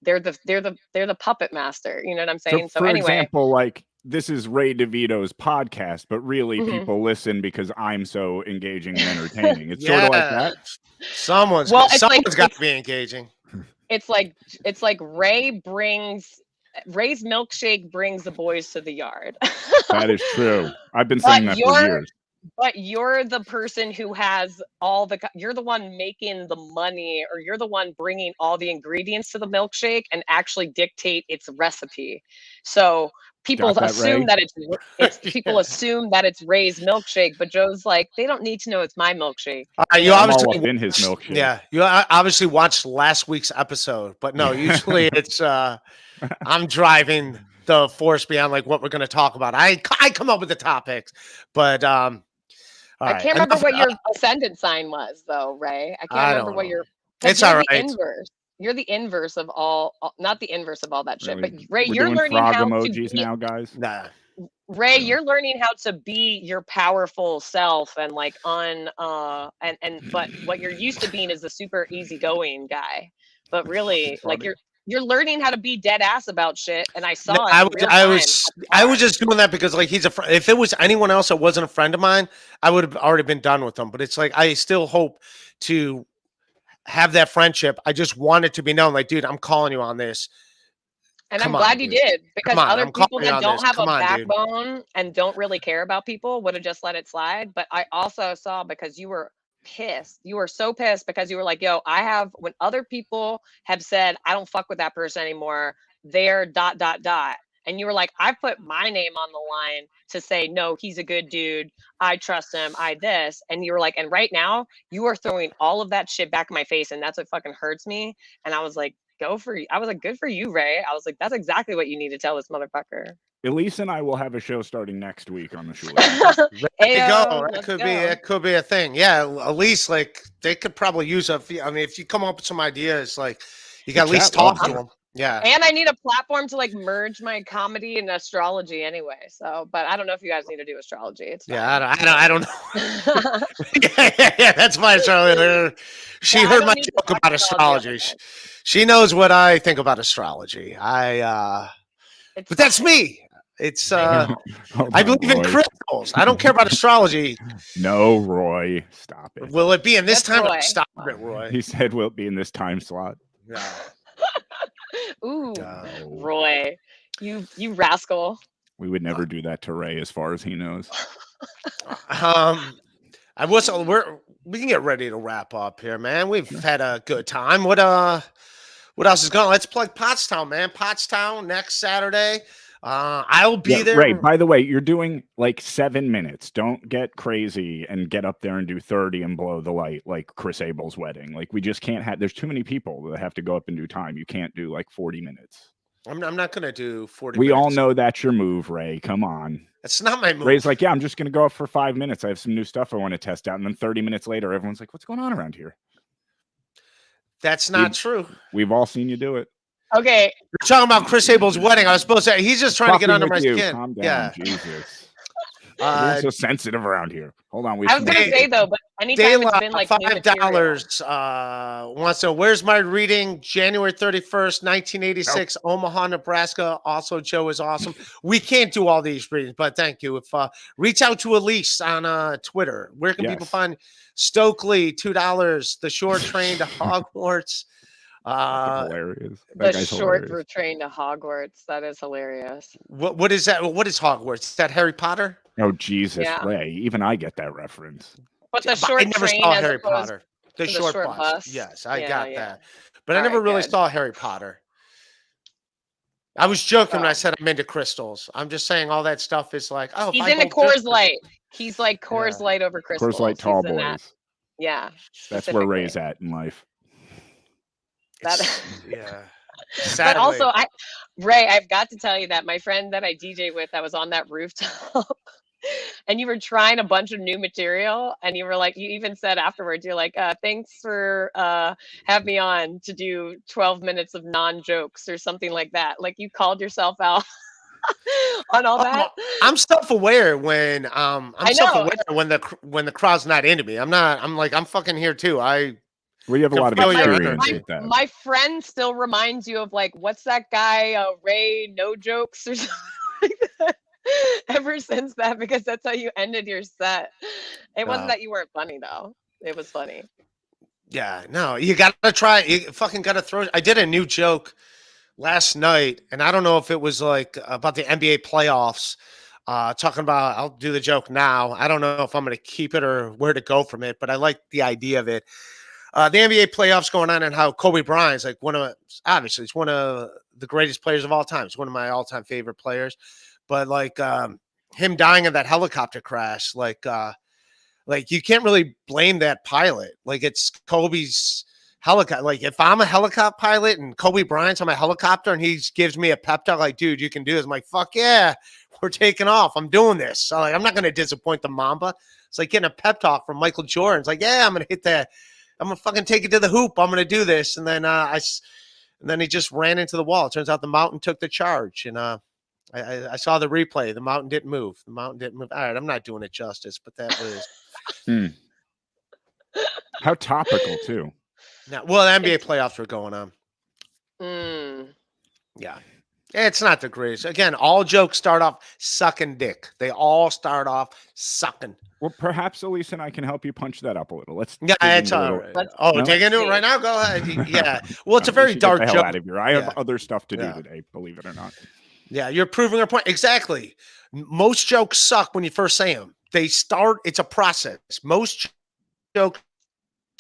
Speaker 5: they're the puppet master. You know what I'm saying? So
Speaker 2: for
Speaker 5: anyway,
Speaker 2: example, like this is Ray DeVito's podcast, but really people listen because I'm so engaging and entertaining. It's sort of like that.
Speaker 1: Someone's got to be engaging.
Speaker 5: It's like Ray's milkshake brings the boys to the yard.
Speaker 2: That is true. I've been saying that for years.
Speaker 5: But you're the person who has you're the one making the money, or you're the one bringing all the ingredients to the milkshake and actually dictate its recipe. So people assume that people assume that it's Ray's milkshake, but Joe's like, they don't need to know it's my milkshake.
Speaker 1: You obviously
Speaker 2: in his milkshake.
Speaker 1: Yeah, you obviously watched last week's episode, but no, usually it's I'm driving the force beyond like what we're going to talk about. I come up with the topics, but
Speaker 5: I can't remember what your ascendant sign was, though, Ray. I can't remember what your.
Speaker 1: It's all right.
Speaker 5: Inverse. You're the inverse of all, not the inverse of all that shit.
Speaker 2: Really?
Speaker 5: But Ray,
Speaker 2: We're
Speaker 5: you're
Speaker 2: doing
Speaker 5: learning
Speaker 2: frog
Speaker 5: how
Speaker 2: emojis
Speaker 5: to be,
Speaker 2: now, guys.
Speaker 1: Nah.
Speaker 5: Ray, you're learning how to be your powerful self and like but what you're used to being is the super easygoing guy. But really, like you're learning how to be dead ass about shit, and I saw it.
Speaker 1: I was just doing that because like he's a friend. If it was anyone else that wasn't a friend of mine, I would have already been done with them. But it's like I still hope to have that friendship. I just want it to be known, like, dude, I'm calling you on this.
Speaker 5: And I'm glad you did, because other people that don't have a backbone and don't really care about people would have just let it slide. But I also saw, because you were pissed. You were so pissed because you were like, yo, when other people have said, I don't fuck with that person anymore, they're ... And you were like, I put my name on the line to say, no, he's a good dude. I trust him. And you were like, and right now you are throwing all of that shit back in my face. And that's what fucking hurts me. And I was like, I was like, good for you, Ray. I was like, that's exactly what you need to tell this motherfucker.
Speaker 2: Elise and I will have a show starting next week on the show.
Speaker 1: It could be a thing. Yeah, Elise, like they could probably use if you come up with some ideas, like you got at least talk to them. Yeah.
Speaker 5: And I need a platform to like merge my comedy and astrology anyway. So, but I don't know if you guys need to do astrology. It's fine.
Speaker 1: I don't know. yeah, that's my astrology. She heard my joke about astrology. She knows what I think about astrology. But that's me. It's I believe in crystals. I don't care about astrology.
Speaker 2: No, Roy, stop it.
Speaker 1: Will it be in this time? Stop it, Roy.
Speaker 2: He said, "Will it be in this time slot?"
Speaker 1: Yeah.
Speaker 5: Ooh, Roy, you rascal.
Speaker 2: We would never do that to Ray, as far as he knows.
Speaker 1: We can get ready to wrap up here, man. We've had a good time. What else is going on? Let's plug Pottstown, man. Pottstown next Saturday. I'll be there.
Speaker 2: Ray, by the way, you're doing like 7 minutes. Don't get crazy and get up there and do 30 and blow the light like Chris Abel's wedding. Like we just can't have. There's too many people that have to go up and do time. You can't do like 40 minutes.
Speaker 1: I'm not gonna do 40.
Speaker 2: We all know that's your move, Ray. Come on.
Speaker 1: That's not my move.
Speaker 2: Ray's like, yeah, I'm just gonna go up for 5 minutes. I have some new stuff I want to test out, and then 30 minutes later, everyone's like, what's going on around here?
Speaker 1: That's not true.
Speaker 2: We've all seen you do it.
Speaker 5: Okay.
Speaker 1: You're talking about Chris Abel's wedding. I was supposed to say he's just trying to get under my skin.
Speaker 2: Calm down, Jesus. You're so sensitive around here. Hold on.
Speaker 5: I was going to say, though, but anytime it's been like
Speaker 1: $5 wants to, where's my reading? January 31st, 1986, Omaha, Nebraska. Also, Joe is awesome. We can't do all these readings, but thank you. If reach out to Elise on Twitter. Where can people find Stokely? $2. The short train to Hogwarts.
Speaker 2: Hilarious.
Speaker 5: The short train to Hogwarts. That is hilarious.
Speaker 1: What is that? What is Hogwarts? Is that Harry Potter?
Speaker 2: Oh Jesus, Ray! Even I get that reference.
Speaker 5: But the short
Speaker 1: I never
Speaker 5: train
Speaker 1: saw Harry Potter. The short bus.
Speaker 5: bus. Yes, I got that. But I never really saw Harry Potter.
Speaker 1: But I never really saw Harry Potter. The short bus. Yes, I got that. But I never really saw Harry Potter. The short bus. Yes, I got that. But I never really saw Harry Potter. The short bus. Yes, I got that. But I never really saw Harry Potter. I was joking when I said I'm into crystals. I'm just saying all that stuff is like, oh,
Speaker 5: he's into Coors Light. He's like Coors Light over crystals.
Speaker 2: Coors Light tall
Speaker 5: He's in that.
Speaker 2: boys.
Speaker 5: Yeah,
Speaker 2: That's where Ray's at in life.
Speaker 1: Yeah.
Speaker 5: But also, Ray, I've got to tell you that my friend that I DJ with, that was on that rooftop, and you were trying a bunch of new material, and you were like, you even said afterwards, you're like, thanks for having me on to do 12 minutes of non-jokes or something like that. Like you called yourself out on all that.
Speaker 1: I'm self-aware when self-aware when the crowd's not into me. I'm fucking here too.
Speaker 2: We have a lot of experience with that.
Speaker 5: My friend still reminds you of like, what's that guy, Ray No Jokes or something like that. Ever since that, because that's how you ended your set. It wasn't that you weren't funny though. It was funny.
Speaker 1: Yeah, no, you gotta try. You fucking gotta throw. I did a new joke last night, and I don't know if it was like about the NBA playoffs. Talking about, I'll do the joke now. I don't know if I'm gonna keep it or where to go from it, but I like the idea of it. The NBA playoffs going on, and how Kobe Bryant's like obviously it's one of the greatest players of all time. It's one of my all-time favorite players. But like him dying in that helicopter crash, like you can't really blame that pilot. Like it's Kobe's helicopter. Like if I'm a helicopter pilot and Kobe Bryant's on my helicopter and he gives me a pep talk, like, dude, you can do this. I'm like, fuck yeah, we're taking off. I'm doing this. So like, I'm not going to disappoint the Mamba. It's like getting a pep talk from Michael Jordan. It's like, yeah, I'm going to hit that. I'm going to fucking take it to the hoop. I'm going to do this. And then and then he just ran into the wall. It turns out the mountain took the charge. And I saw the replay. The mountain didn't move. The mountain didn't move. All right, I'm not doing it justice, but that was
Speaker 2: How topical too.
Speaker 1: Now, well, the NBA playoffs were going on. Yeah, it's not the greatest. Again, all jokes start off sucking dick. They all start off sucking.
Speaker 2: Well, perhaps Elise and I can help you punch that up a little.
Speaker 1: It's all right. Dig into it right now. Go ahead. Yeah. Well, it's a very dark joke.
Speaker 2: Out of here. I have other stuff to do today, believe it or not.
Speaker 1: Yeah, you're proving a point. Exactly. Most jokes suck when you first say them. They start, it's a process. Most jokes,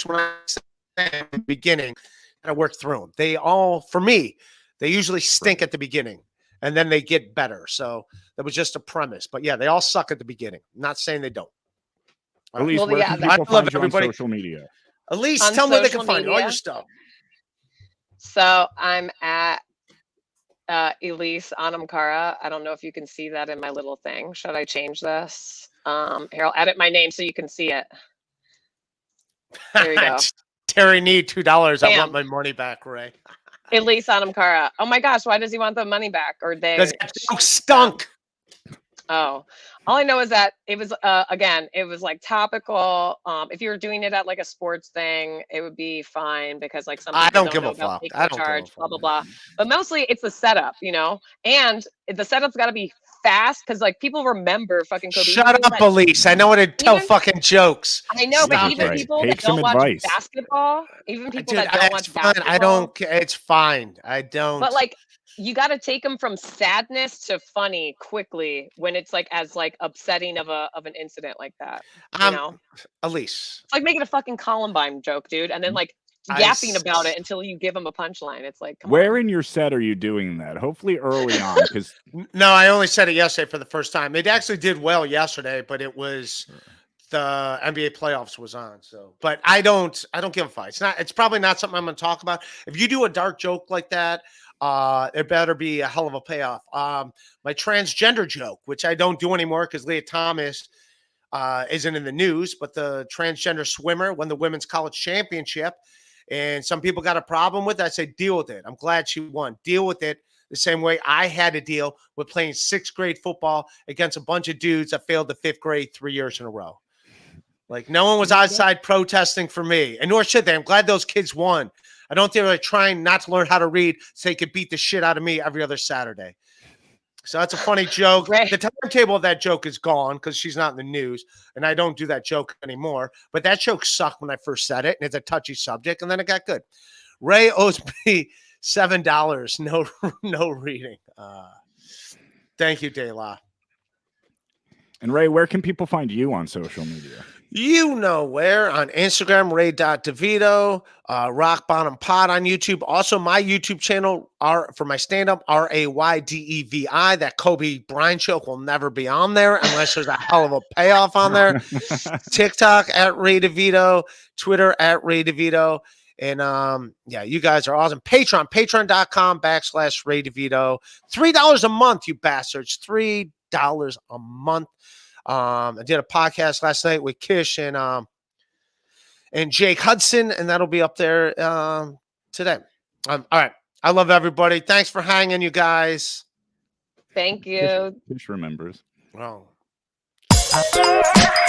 Speaker 1: when I say them in the beginning, I work through them. They all, for me, they usually stink at the beginning and then they get better. So that was just a premise. But yeah, they all suck at the beginning. I'm not saying they don't.
Speaker 2: Elise, where can people find you on social media?
Speaker 1: Elise, tell me where they can find all your stuff.
Speaker 5: So I'm at Elise Anamkara. I don't know if you can see that in my little thing. Should I change this? Here, I'll edit my name so you can see it. There you go.
Speaker 1: Terry need $2. I want my money back, Ray.
Speaker 5: Elise Anamkara. Oh my gosh, why does he want the money back? Or they?
Speaker 1: Because that joke stunk.
Speaker 5: Oh, all I know is that it was again, it was like topical. If you were doing it at like a sports thing, it would be fine because like some people
Speaker 1: I don't give a fuck.
Speaker 5: I don't charge, blah blah blah. But mostly it's the setup, you know, and the setup's got to be fast because like people remember fucking Kobe.
Speaker 1: Shut up, Elise. I know what to tell fucking jokes.
Speaker 5: I know, but even people that don't watch basketball, even people that don't watch basketball,
Speaker 1: I don't. It's fine. I don't.
Speaker 5: But like, you got to take them from sadness to funny quickly when it's like as like upsetting of an incident like that. You know,
Speaker 1: Elise,
Speaker 5: it's like making a fucking Columbine joke, dude, and then like yapping about it until you give them a punchline. It's like,
Speaker 2: where in your set are you doing that? Hopefully early on, because
Speaker 1: no, I only said it yesterday for the first time. It actually did well yesterday, but it was the NBA playoffs was on. So, but I don't give a fuck. It's probably not something I'm going to talk about. If you do a dark joke like that, it better be a hell of a payoff. My transgender joke, which I don't do anymore because Leah Thomas isn't in the news, but the transgender swimmer won the women's college championship. And some people got a problem with it. I say, deal with it. I'm glad she won. Deal with it the same way I had to deal with playing 6th grade football against a bunch of dudes that failed the 5th grade 3 years in a row. Like, no one was outside protesting for me. And nor should they. I'm glad those kids won. I don't think they're trying not to learn how to read so they could beat the shit out of me every other Saturday. So that's a funny joke. Right. The timetable of that joke is gone because she's not in the news, and I don't do that joke anymore. But that joke sucked when I first said it, and it's a touchy subject, and then it got good. Ray owes me $7. No reading. Thank you, De La.
Speaker 2: And Ray, where can people find you on social media?
Speaker 1: You know where on Instagram, ray.devito, Rock Bottom Pod on YouTube. Also, my YouTube channel for my stand-up, RAYDEVI. That Kobe Bryant joke will never be on there unless there's a hell of a payoff on there. TikTok at Ray DeVito, Twitter at Ray DeVito. And yeah, you guys are awesome. Patreon.com/Ray DeVito. $3 a month, you bastards. $3 a month. I did a podcast last night with Kish and Jake Hudson, and that'll be up there today. All right. I love everybody. Thanks for hanging, you guys.
Speaker 5: Thank you.
Speaker 2: Kish remembers.
Speaker 1: Wow.